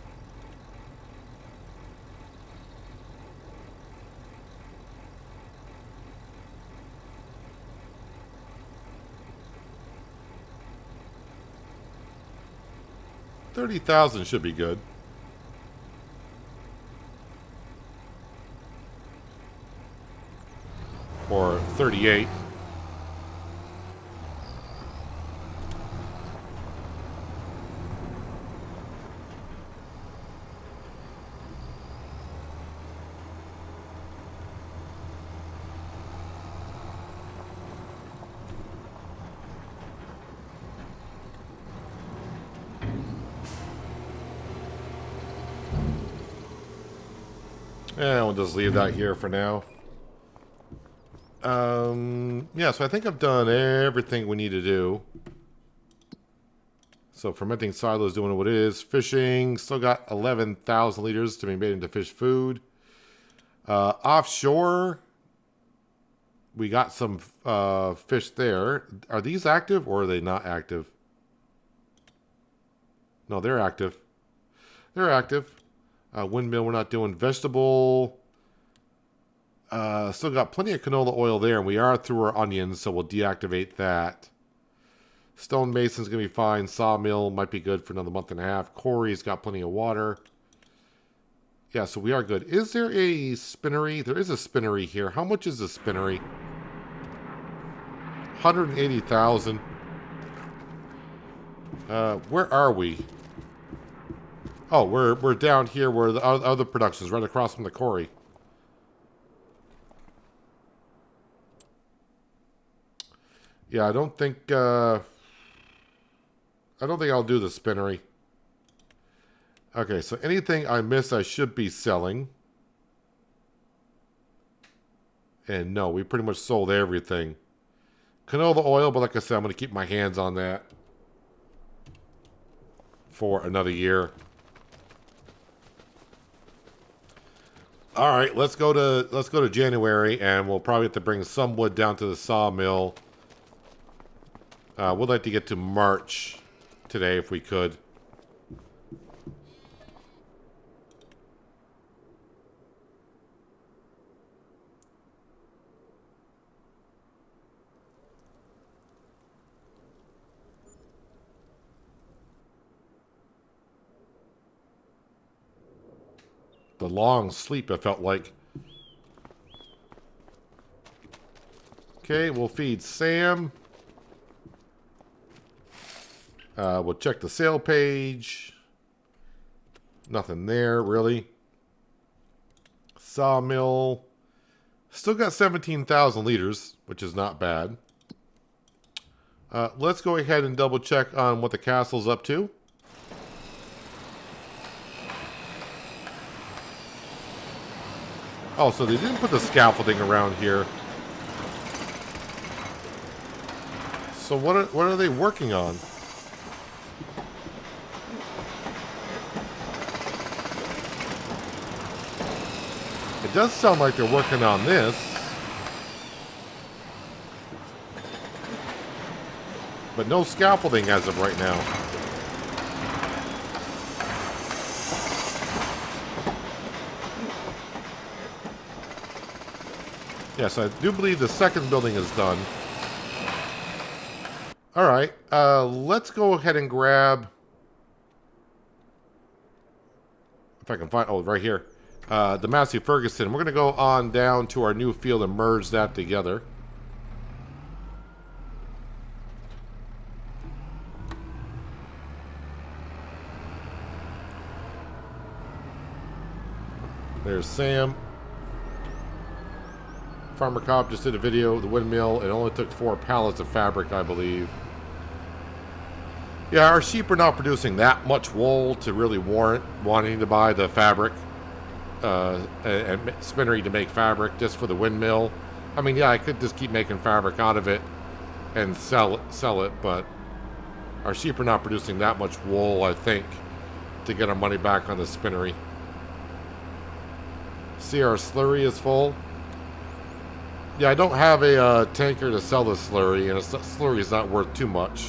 $30,000 should be good. Or 38. Yeah, we'll just leave that here for now. Yeah, so I think I've done everything we need to do. So fermenting silo is doing what it is. Fishing, still got 11,000 liters to be made into fish food. Offshore, we got some fish there. Are these active or are they not active? No, they're active. They're active. Windmill, we're not doing. Vegetable, still got plenty of canola oil there, and we are through our onions, so we'll deactivate that. Stonemason's going to be fine. Sawmill might be good for another month and a half. Corey's got plenty of water. Yeah, so we are good. Is there a spinnery? There is a spinnery here. How much is a spinnery? 180,000. Where are we? Oh, we're down here where the other productions, right across from the quarry. Yeah, I don't think I'll do the spinnery. Okay, so anything I miss, I should be selling. And no, we pretty much sold everything. Canola oil, but like I said, I'm going to keep my hands on that for another year. All right, let's go to January, and we'll probably have to bring some wood down to the sawmill. We'd like to get to March today if we could. The long sleep, it felt like. Okay, we'll feed Sam. We'll check the sale page. Nothing there, really. Sawmill. Still got 17,000 liters, which is not bad. Let's go ahead and double check on what the castle's up to. Oh, so they didn't put the scaffolding around here. So what are they working on? It does sound like they're working on this. But no scaffolding as of right now. Yes, I do believe the second building is done. Alright, let's go ahead and grab... If I can find... Oh, right here. The Massey Ferguson. We're going to go on down to our new field and merge that together. There's Sam. Farmer Cop just did a video of the windmill. It only took 4 pallets of fabric, I believe. Yeah, our sheep are not producing that much wool to really warrant wanting to buy the fabric and spinnery to make fabric just for the windmill. I mean, yeah, I could just keep making fabric out of it and sell it, but our sheep are not producing that much wool, I think, to get our money back on the spinnery. See, our slurry is full. Yeah, I don't have a tanker to sell the slurry, and a slurry is not worth too much.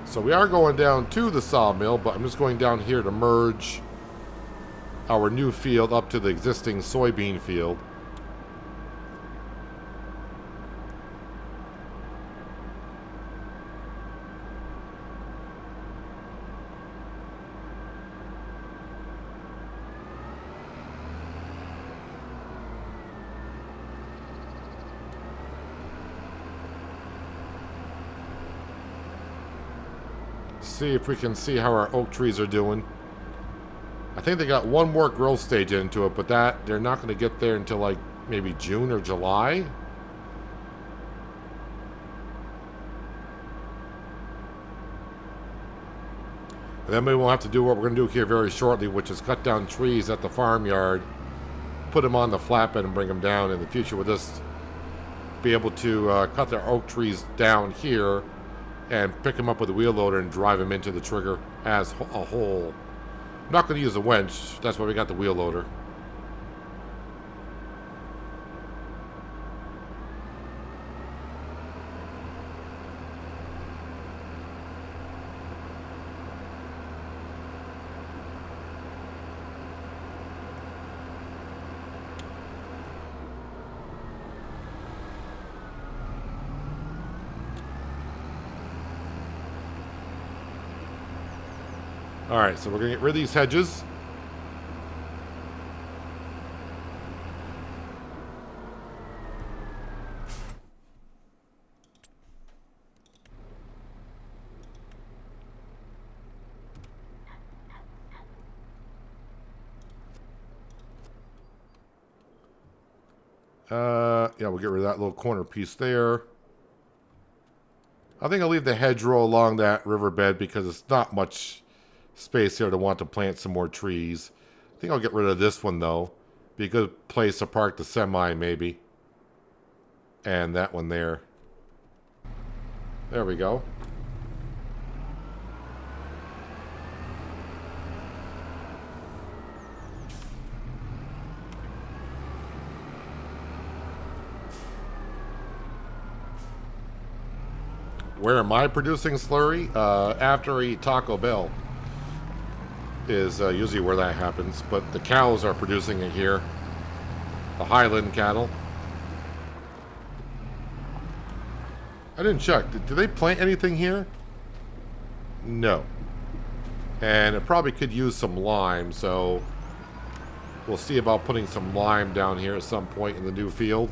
So we are going down to the sawmill, but I'm just going down here to merge our new field up to the existing soybean field. See if we can see how our oak trees are doing. I think they got one more growth stage into it, but that they're not going to get there until like maybe June or July. And then we will have to do what we're going to do here very shortly, which is cut down trees at the farmyard, put them on the flatbed and bring them down. In the future, we'll just be able to cut the oak trees down here and pick them up with a wheel loader and drive them into the trigger as a whole. I'm not going to use a winch. That's why we got the wheel loader. Alright, so we're going to get rid of these hedges. Yeah, we'll get rid of that little corner piece there. I think I'll leave the hedgerow along that riverbed because it's not much space here to want to plant some more trees. I think I'll get rid of this one, though. Be a good place to park the semi, maybe. And that one there. There we go. Where am I producing slurry? After I eat Taco Bell is usually where that happens. But the cows are producing it here. The Highland cattle. I didn't check. Did they plant anything here? No. And it probably could use some lime, so we'll see about putting some lime down here at some point in the new field.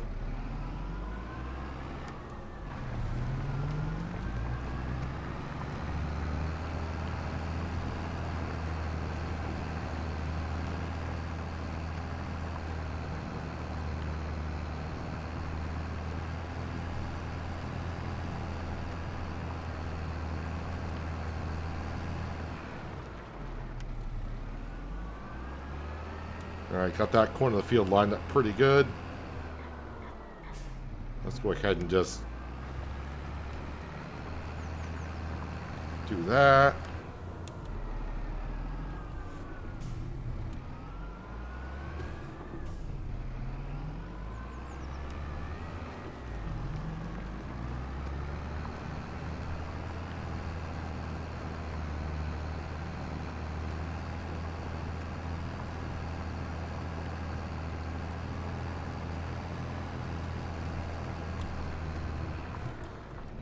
Alright, got that corner of the field lined up pretty good. Let's go ahead and just do that.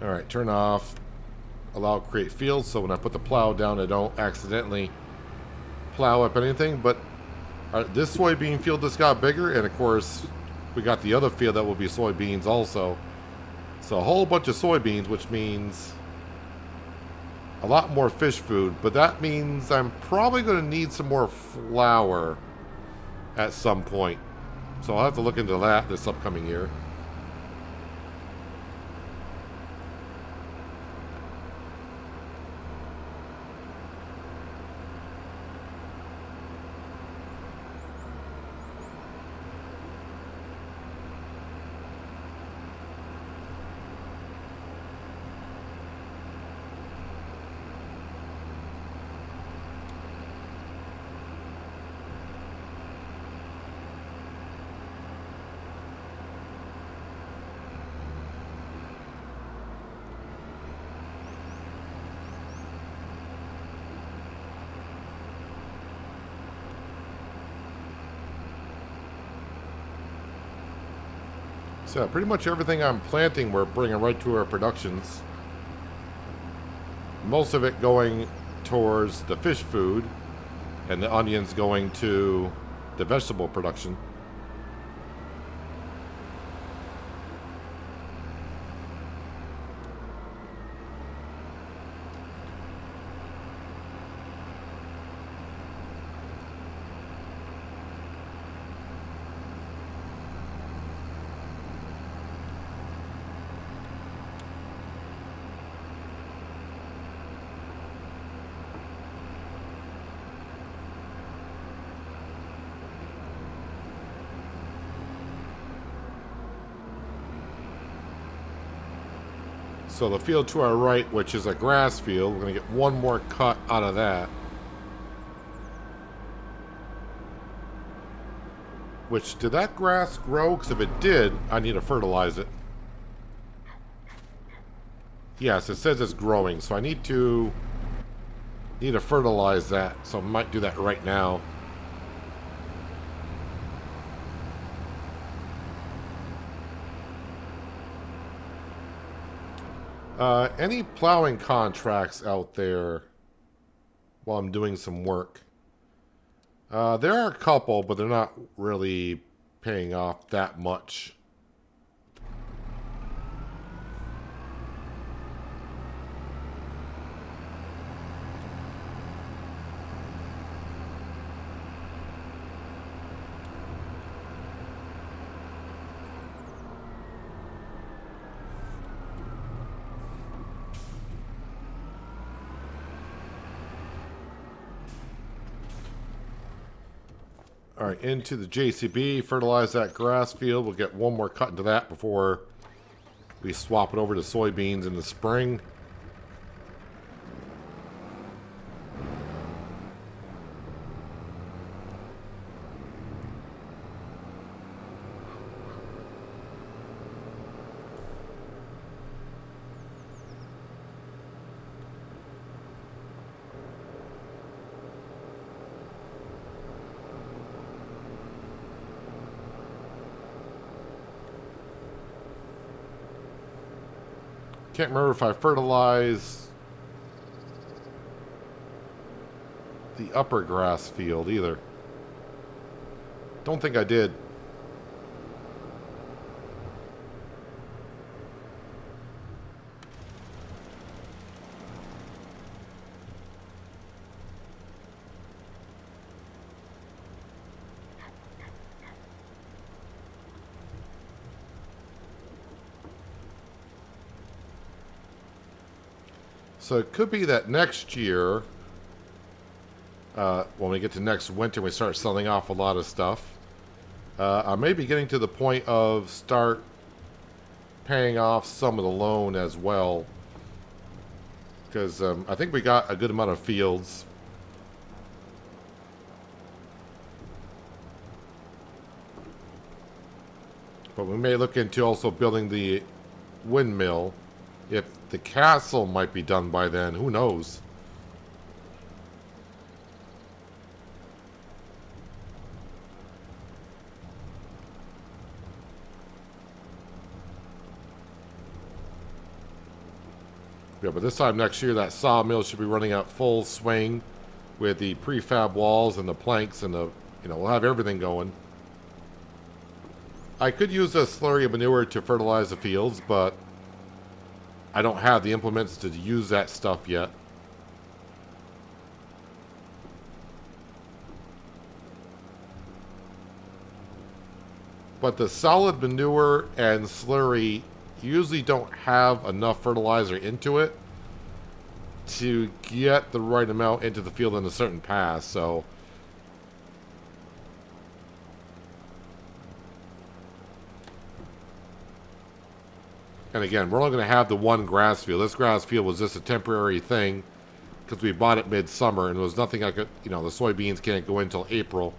Alright, turn off. Allow create fields, so when I put the plow down, I don't accidentally plow up anything. But this soybean field just got bigger, and of course, we got the other field that will be soybeans also. So a whole bunch of soybeans, which means a lot more fish food. But that means I'm probably going to need some more flour at some point. So I'll have to look into that this upcoming year. So pretty much everything I'm planting we're bringing right to our productions. Most of it going towards the fish food, and the onions going to the vegetable production. So the field to our right, which is a grass field, we're going to get one more cut out of that. Which, did that grass grow? Because if it did, I need to fertilize it. Yes, it says it's growing, so I need to fertilize that. So I might do that right now. Any plowing contracts out there? while I'm doing some work. There are a couple, but they're not really paying off that much. All right, into the JCB, fertilize that grass field. We'll get one more cut into that before we swap it over to soybeans in the spring. Can't remember if I fertilized the upper grass field either. Don't think I did. So it could be that next year, when we get to next winter, we start selling off a lot of stuff. I may be getting to the point of start paying off some of the loan as well. Because I think we got a good amount of fields. But we may look into also building the windmill. If the castle might be done by then, who knows? Yeah, but this time next year, that sawmill should be running at full swing with the prefab walls and the planks and the, we'll have everything going. I could use a slurry of manure to fertilize the fields, but I don't have the implements to use that stuff yet. But the solid manure and slurry usually don't have enough fertilizer into it to get the right amount into the field in a certain pass, so and again, we're only going to have the one grass field. This grass field was just a temporary thing because we bought it midsummer and there was nothing I could, the soybeans can't go in until April.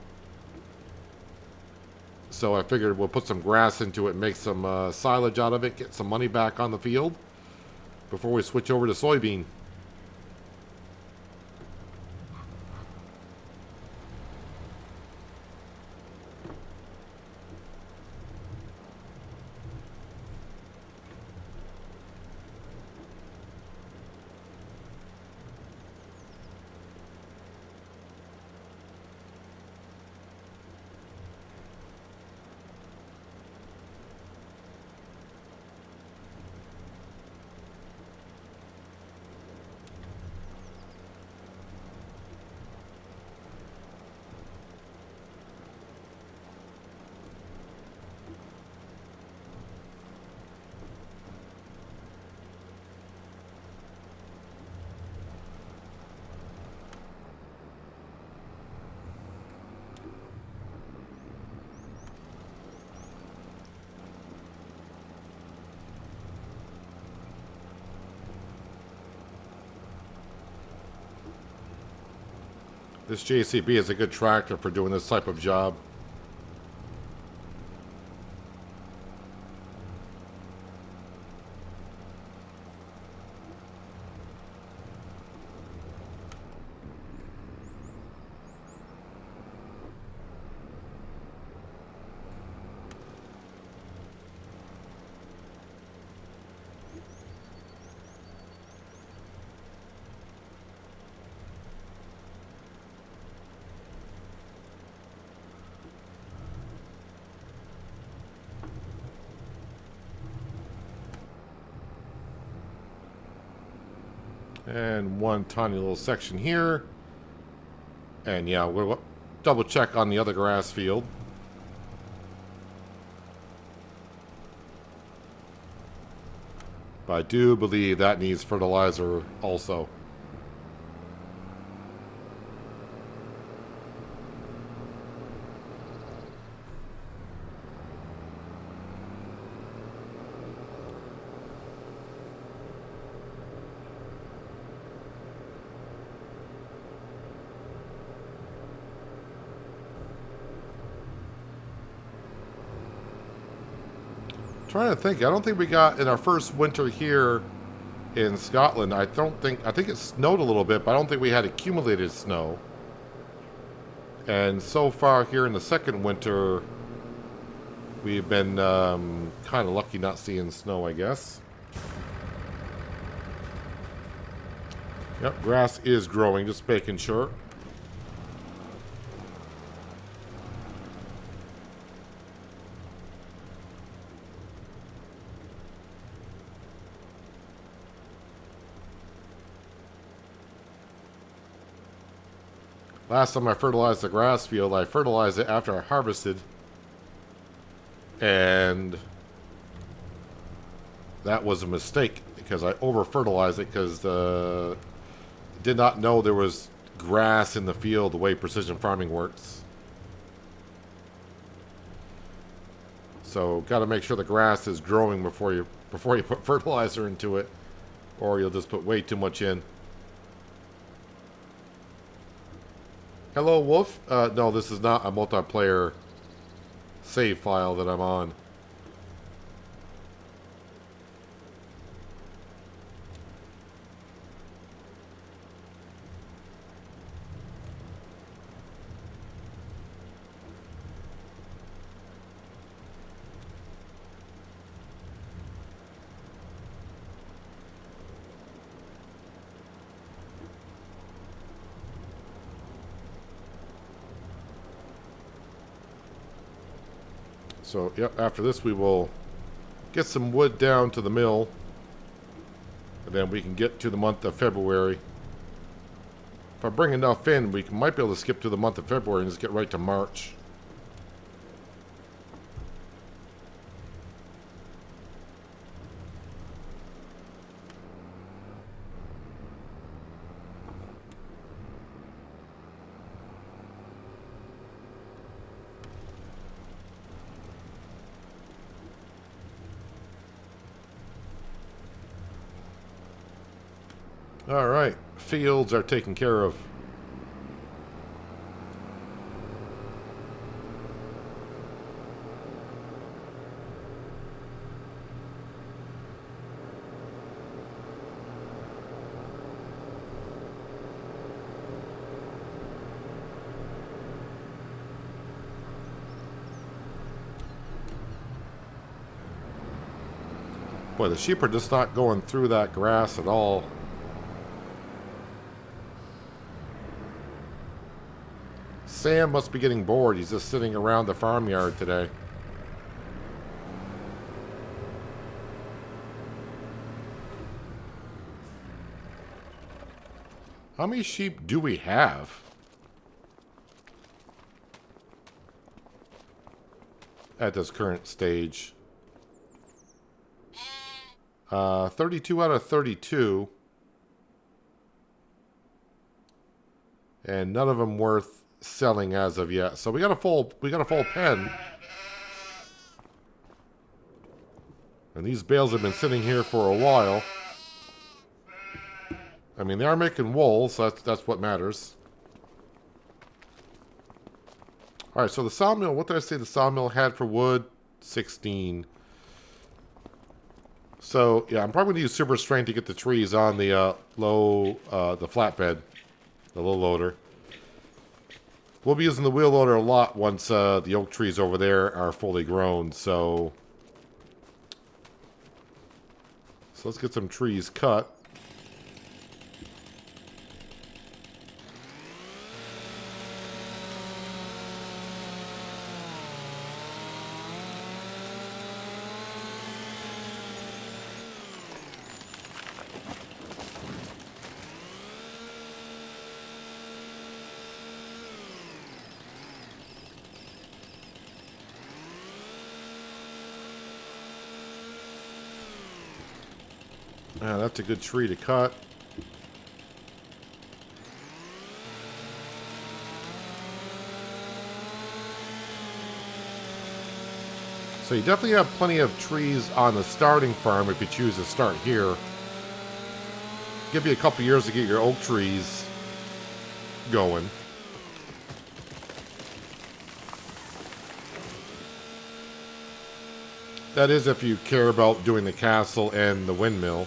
So I figured we'll put some grass into it and make some silage out of it, get some money back on the field before we switch over to soybean. This JCB is a good tractor for doing this type of job. And one tiny little section here. And yeah, we'll double check on the other grass field. But I do believe that needs fertilizer also. Trying to think. I don't think we got in our first winter here in Scotland. I think it snowed a little bit, but I don't think we had accumulated snow. And so far here in the second winter, we've been kind of lucky not seeing snow, I guess. Yep, grass is growing, just making sure. Last time I fertilized the grass field, I fertilized it after I harvested. And that was a mistake because I over-fertilized it because did not know there was grass in the field the way precision farming works. So got to make sure the grass is growing before you put fertilizer into it, or you'll just put way too much in. Hello, Wolf. No, this is not a multiplayer save file that I'm on. So, yep, after this we will get some wood down to the mill. And then we can get to the month of February. If I bring enough in, we might be able to skip to the month of February and just get right to March. All right, fields are taken care of. Boy, the sheep are just not going through that grass at all. Sam must be getting bored. He's just sitting around the farmyard today. How many sheep do we have? At this current stage. 32 out of 32. And none of them worth selling as of yet. So we got a full pen. And these bales have been sitting here for a while. I mean, they are making wool, so that's what matters. Alright, so the sawmill, what did I say the sawmill had for wood? 16. So, yeah, I'm probably going to use super strength to get the trees on the the flatbed. The low loader. We'll be using the wheel loader a lot once the oak trees over there are fully grown, so let's get some trees cut. That's a good tree to cut. So you definitely have plenty of trees on the starting farm if you choose to start here. Give you a couple years to get your oak trees going. That is if you care about doing the castle and the windmill.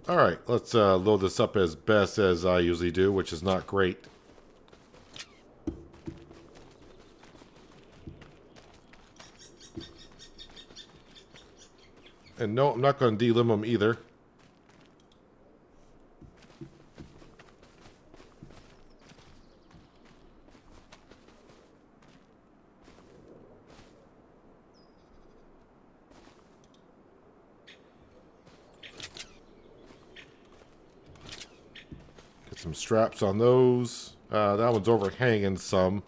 Alright, let's load this up as best as I usually do, which is not great. And no, I'm not going to delimb them either. Get some straps on those. That one's overhanging some.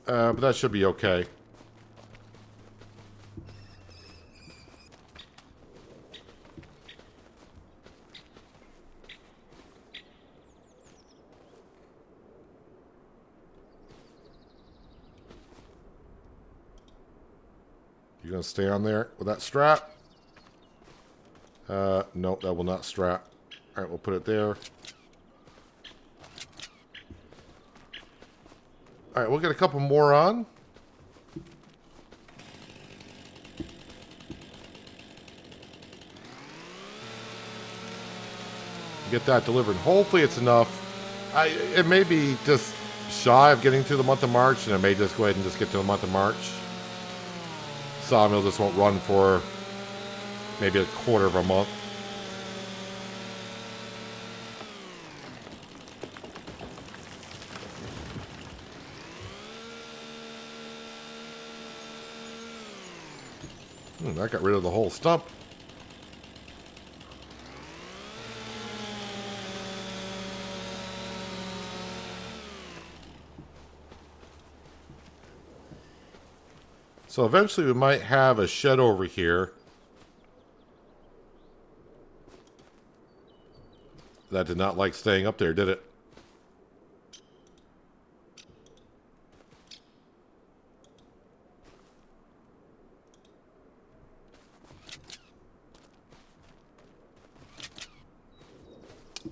But that should be okay. You gonna stay on there with that strap? Nope, that will not strap. Alright, we'll put it there. Alright, we'll get a couple more on. Get that delivered. Hopefully it's enough. It may be just shy of getting to the month of March, and it may just go ahead and just get to the month of March. Sawmill just won't run for maybe a quarter of a month. That got rid of the whole stump. So eventually we might have a shed over here. That did not like staying up there, did it?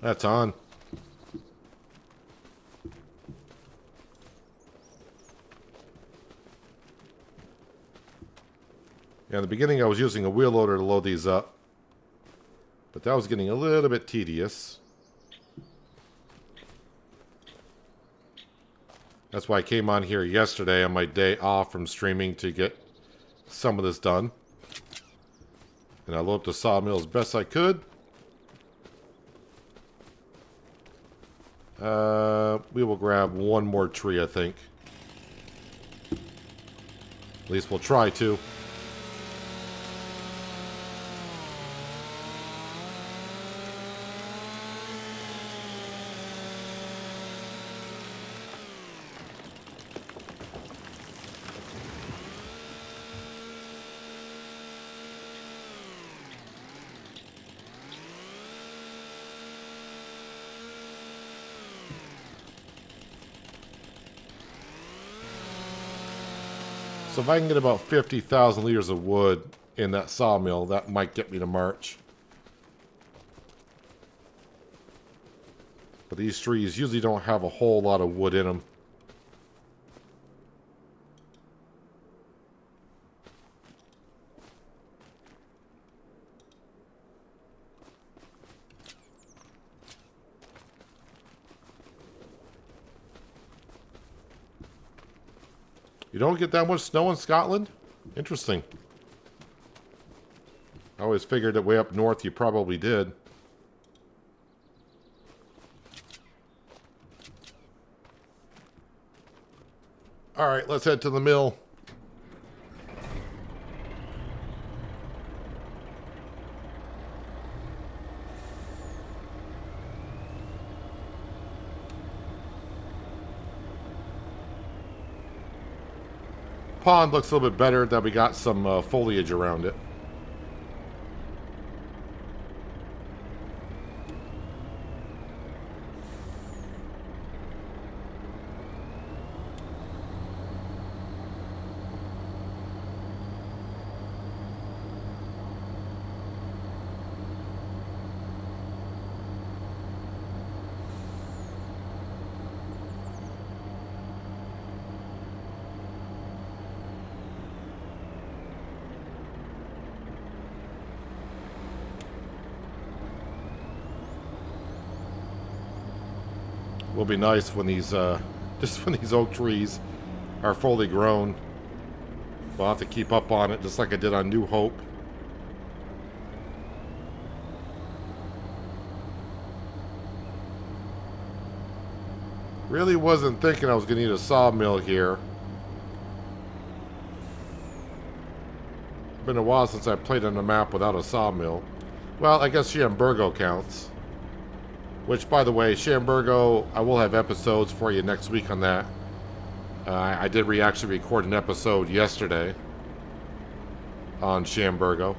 That's on. Yeah, in the beginning I was using a wheel loader to load these up. But that was getting a little bit tedious. That's why I came on here yesterday on my day off from streaming to get some of this done. And I loaded up the sawmill as best I could. We will grab one more tree, I think. At least we'll try to. So if I can get about 50,000 liters of wood in that sawmill, that might get me to March. But these trees usually don't have a whole lot of wood in them. You don't get that much snow in Scotland? Interesting. I always figured that way up north you probably did. All right, let's head to the mill. Pond looks a little bit better that we got some foliage around it. Will be nice when these just when these oak trees are fully grown. We'll have to keep up on it just like I did on New Hope. Really wasn't thinking I was going to need a sawmill here. Been a while since I played on a map without a sawmill. Well, I guess Shamburgo counts. Which, by the way, Shamburgo, I will have episodes for you next week on that. I did actually record an episode yesterday on Shamburgo.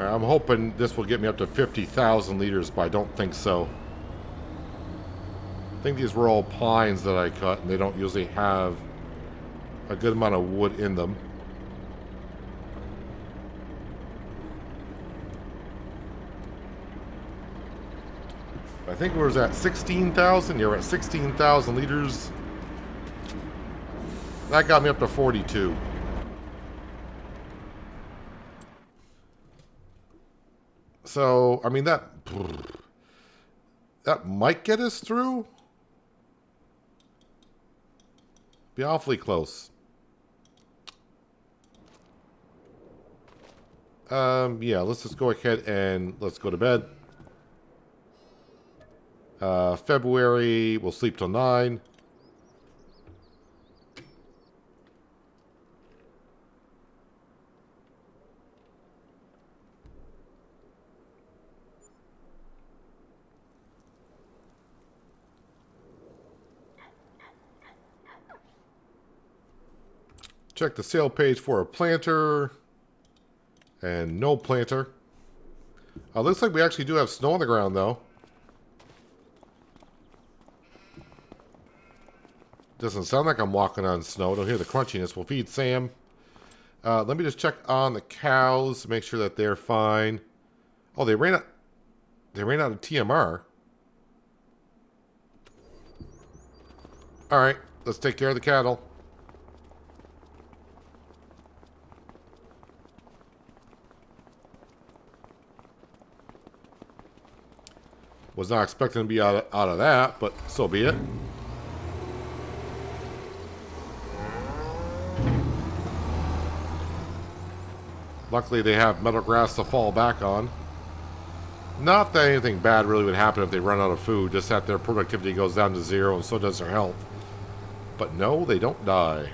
I'm hoping this will get me up to 50,000 liters, but I don't think so. I think these were all pines that I cut, and they don't usually have a good amount of wood in them. I think we was at 16,000. You're at 16,000 liters. That got me up to 42. So, I mean, that might get us through. Be awfully close. Yeah, let's just go ahead and let's go to bed. February, we'll sleep till 9. Check the sale page for a planter. And no planter. Looks like we actually do have snow on the ground, though. Doesn't sound like I'm walking on snow. Don't hear the crunchiness. We'll feed Sam. Let me just check on the cows. Make sure that they're fine. Oh, they ran out. They ran out of TMR. All right. Let's take care of the cattle. Was not expecting to be out of that, but so be it. Luckily, they have meadow grass to fall back on. Not that anything bad really would happen if they run out of food, just that their productivity goes down to 0 and so does their health. But no, they don't die.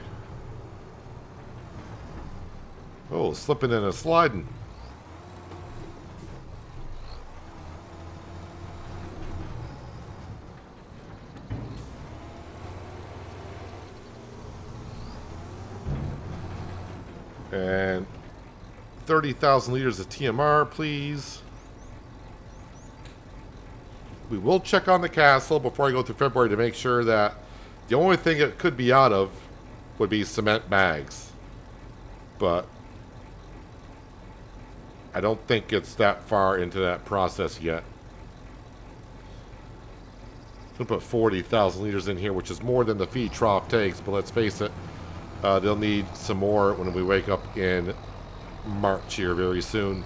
Oh, slipping and a sliding. And 30,000 liters of TMR, please. We will check on the castle before I go through February to make sure that the only thing it could be out of would be cement bags. But I don't think it's that far into that process yet. I'm going to put 40,000 liters in here, which is more than the feed trough takes, but let's face it. They'll need some more when we wake up in March here very soon.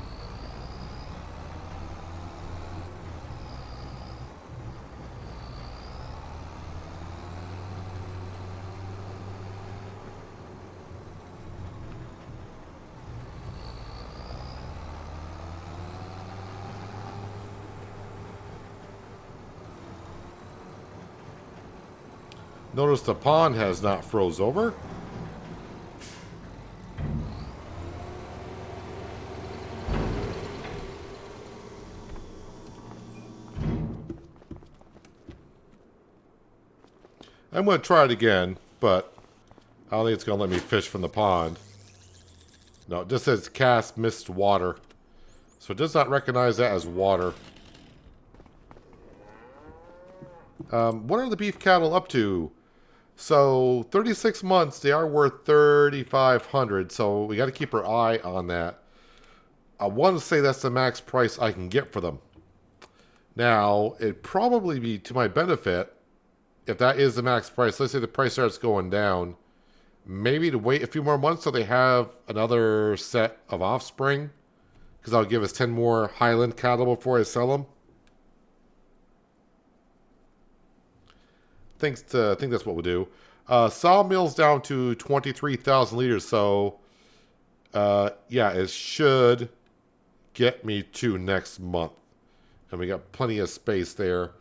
Notice the pond has not froze over. I'm going to try it again, but I don't think it's going to let me fish from the pond. No, it just says cast missed water. So it does not recognize that as water. What are the beef cattle up to? So 36 months, they are worth 3,500. So we got to keep our eye on that. I want to say that's the max price I can get for them. Now, it'd probably be to my benefit if that is the max price. Let's say the price starts going down. Maybe to wait a few more months so they have another set of offspring. Because that'll give us 10 more Highland cattle before I sell them. I think that's what we'll do. Sawmill's down to 23,000 liters, so yeah, it should get me to next month. And we got plenty of space there.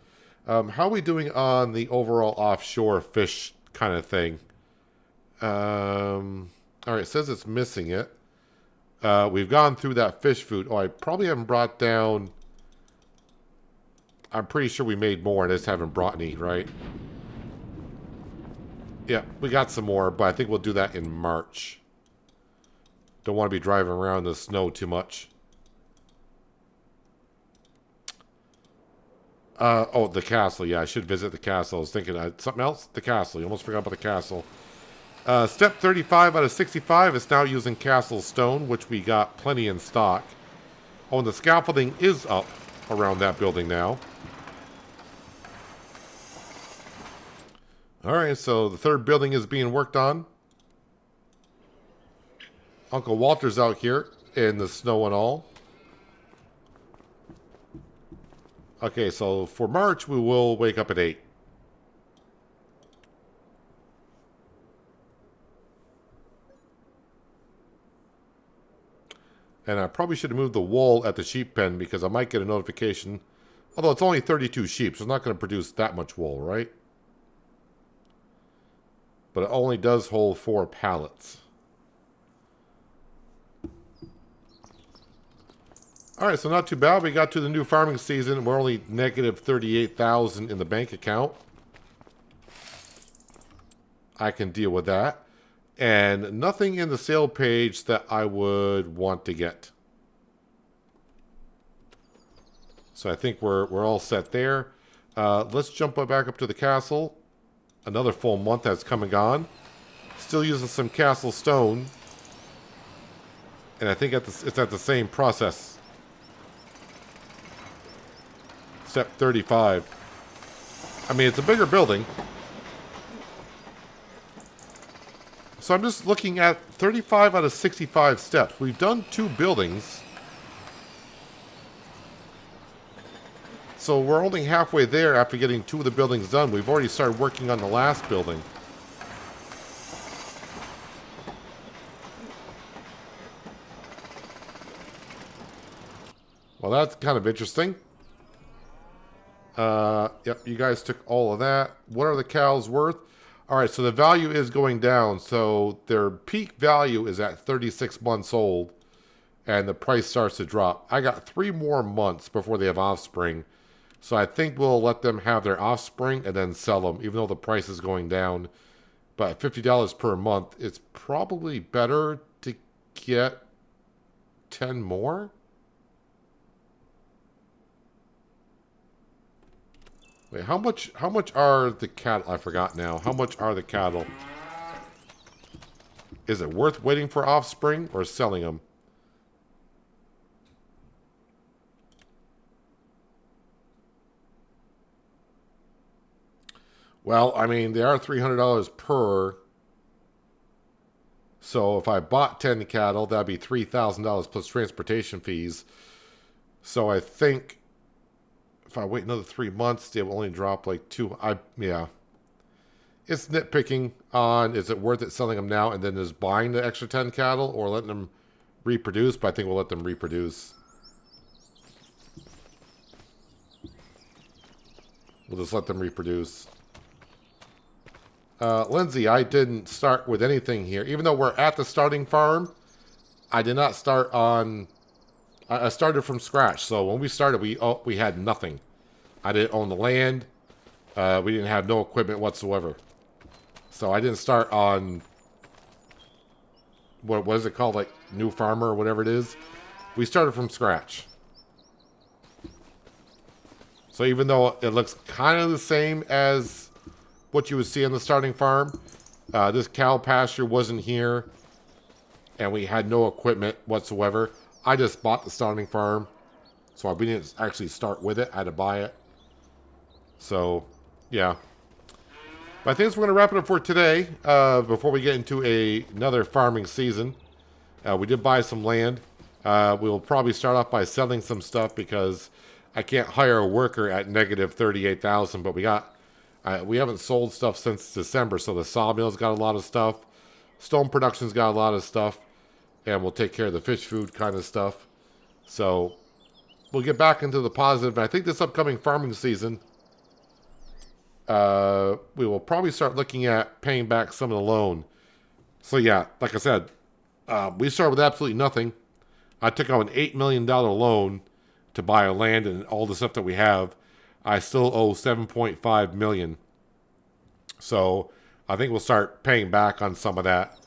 How are we doing on the overall offshore fish kind of thing? Alright, it says it's missing it. We've gone through that fish food. Oh, I probably haven't brought down... I'm pretty sure we made more and just haven't brought any, right? Yeah, we got some more, but I think we'll do that in March. Don't want to be driving around in the snow too much. Oh, the castle. Yeah, I should visit the castle. I was thinking something else. The castle. You almost forgot about the castle. Step 35 out of 65 is now using castle stone, which we got plenty in stock. Oh, and the scaffolding is up around that building now. Alright, so the third building is being worked on. Uncle Walter's out here in the snow and all. Okay, so for March, we will wake up at 8. And I probably should have moved the wool at the sheep pen because I might get a notification. Although it's only 32 sheep, so it's not going to produce that much wool, right? But it only does hold 4 pallets. Alright, so not too bad. We got to the new farming season. We're only negative 38,000 in the bank account. I can deal with that. And nothing in the sale page that I would want to get. So I think we're all set there. Let's jump back up to the castle. Another full month that's come and gone. Still using some castle stone. And I think it's at the same process. Step 35. I mean, it's a bigger building. So I'm just looking at 35 out of 65 steps. We've done 2 buildings. So we're only halfway there after getting 2 of the buildings done. We've already started working on the last building. Well, that's kind of interesting. Yep, you guys took all of that. What are the cows worth? All right, so the value is going down. So their peak value is at 36 months old, and the price starts to drop. I got 3 more months before they have offspring. So I think we'll let them have their offspring and then sell them, even though the price is going down. But at $50 per month, it's probably better to get 10 more. Wait, how much are the cattle? I forgot now. How much are the cattle? Is it worth waiting for offspring or selling them? Well, I mean, they are $300 per. So if I bought 10 cattle, that'd be $3,000 plus transportation fees. So I think if I wait another 3 months, they will only drop like yeah. It's nitpicking on, is it worth it selling them now and then just buying the extra 10 cattle or letting them reproduce? But I think we'll let them reproduce. We'll just let them reproduce. Lindsay, I didn't start with anything here. Even though we're at the starting farm, I did not start on... I started from scratch. So when we started, we had nothing. I didn't own the land. We didn't have no equipment whatsoever. So I didn't start on... What is it called? Like New Farmer or whatever it is. We started from scratch. So even though it looks kind of the same as what you would see on the starting farm, this cow pasture wasn't here, and we had no equipment whatsoever. I just bought the starting farm, so we didn't actually start with it. I had to buy it. So, yeah. But I think we're going to wrap it up for today, before we get into another farming season. We did buy some land. We'll probably start off by selling some stuff because I can't hire a worker at negative 38,000, but we haven't sold stuff since December, so the sawmill's got a lot of stuff. Stone production's got a lot of stuff, and we'll take care of the fish food kind of stuff. So we'll get back into the positive. And I think this upcoming farming season, we will probably start looking at paying back some of the loan. So yeah, like I said, we started with absolutely nothing. I took out an $8 million loan to buy our land and all the stuff that we have. I still owe $7.5 million. So I think we'll start paying back on some of that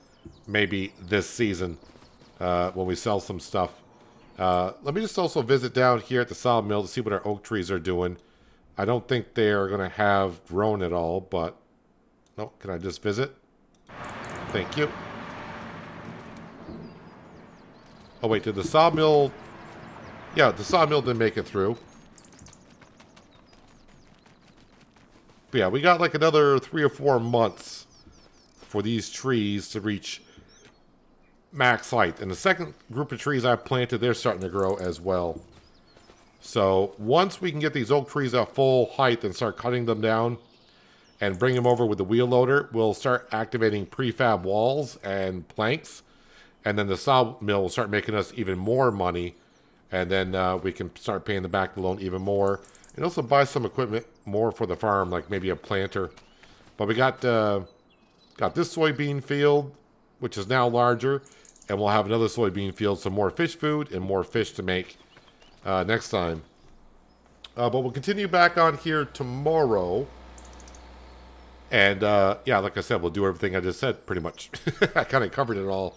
maybe this season, when we sell some stuff. Let me just also visit down here at the sawmill to see what our oak trees are doing. I don't think they are going to have grown at all, but... No, can I just visit? Thank you. Oh, wait, did the sawmill... Yeah, the sawmill didn't make it through. But yeah, we got like another 3 or 4 months for these trees to reach max height. And the second group of trees I planted, they're starting to grow as well. So once we can get these oak trees at full height and start cutting them down and bring them over with the wheel loader, we'll start activating prefab walls and planks. And then the sawmill will start making us even more money. And then we can start paying the back the loan even more. And also buy some equipment more for the farm, like maybe a planter. But we got this soybean field, which is now larger. And we'll have another soybean field, some more fish food and more fish to make next time. But we'll continue back on here tomorrow. And yeah, like I said, we'll do everything I just said, pretty much. I kind of covered it all.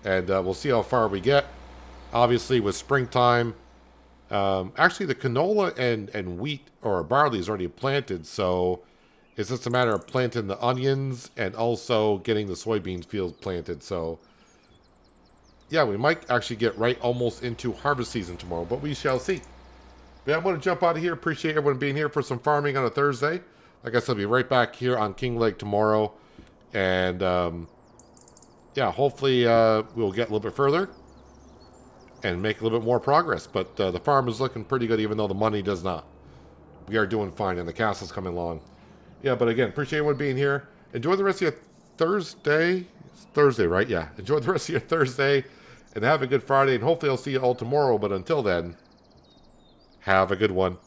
And we'll see how far we get. Obviously, with springtime, actually the canola and wheat or barley is already planted, so it's just a matter of planting the onions and also getting the soybean fields planted. So yeah, we might actually get right almost into harvest season tomorrow, but we shall see. But yeah, I'm going to jump out of here. Appreciate everyone being here for some farming on a Thursday. Like I said, I'll be right back here on Kinlaig tomorrow, and yeah, hopefully we'll get a little bit further and make a little bit more progress. But the farm is looking pretty good, even though the money does not. We are doing fine, and the castle's coming along. Yeah, but again, appreciate everyone being here. Enjoy the rest of your Thursday. It's Thursday, right? Yeah. Enjoy the rest of your Thursday, and have a good Friday, and hopefully I'll see you all tomorrow. But until then, have a good one.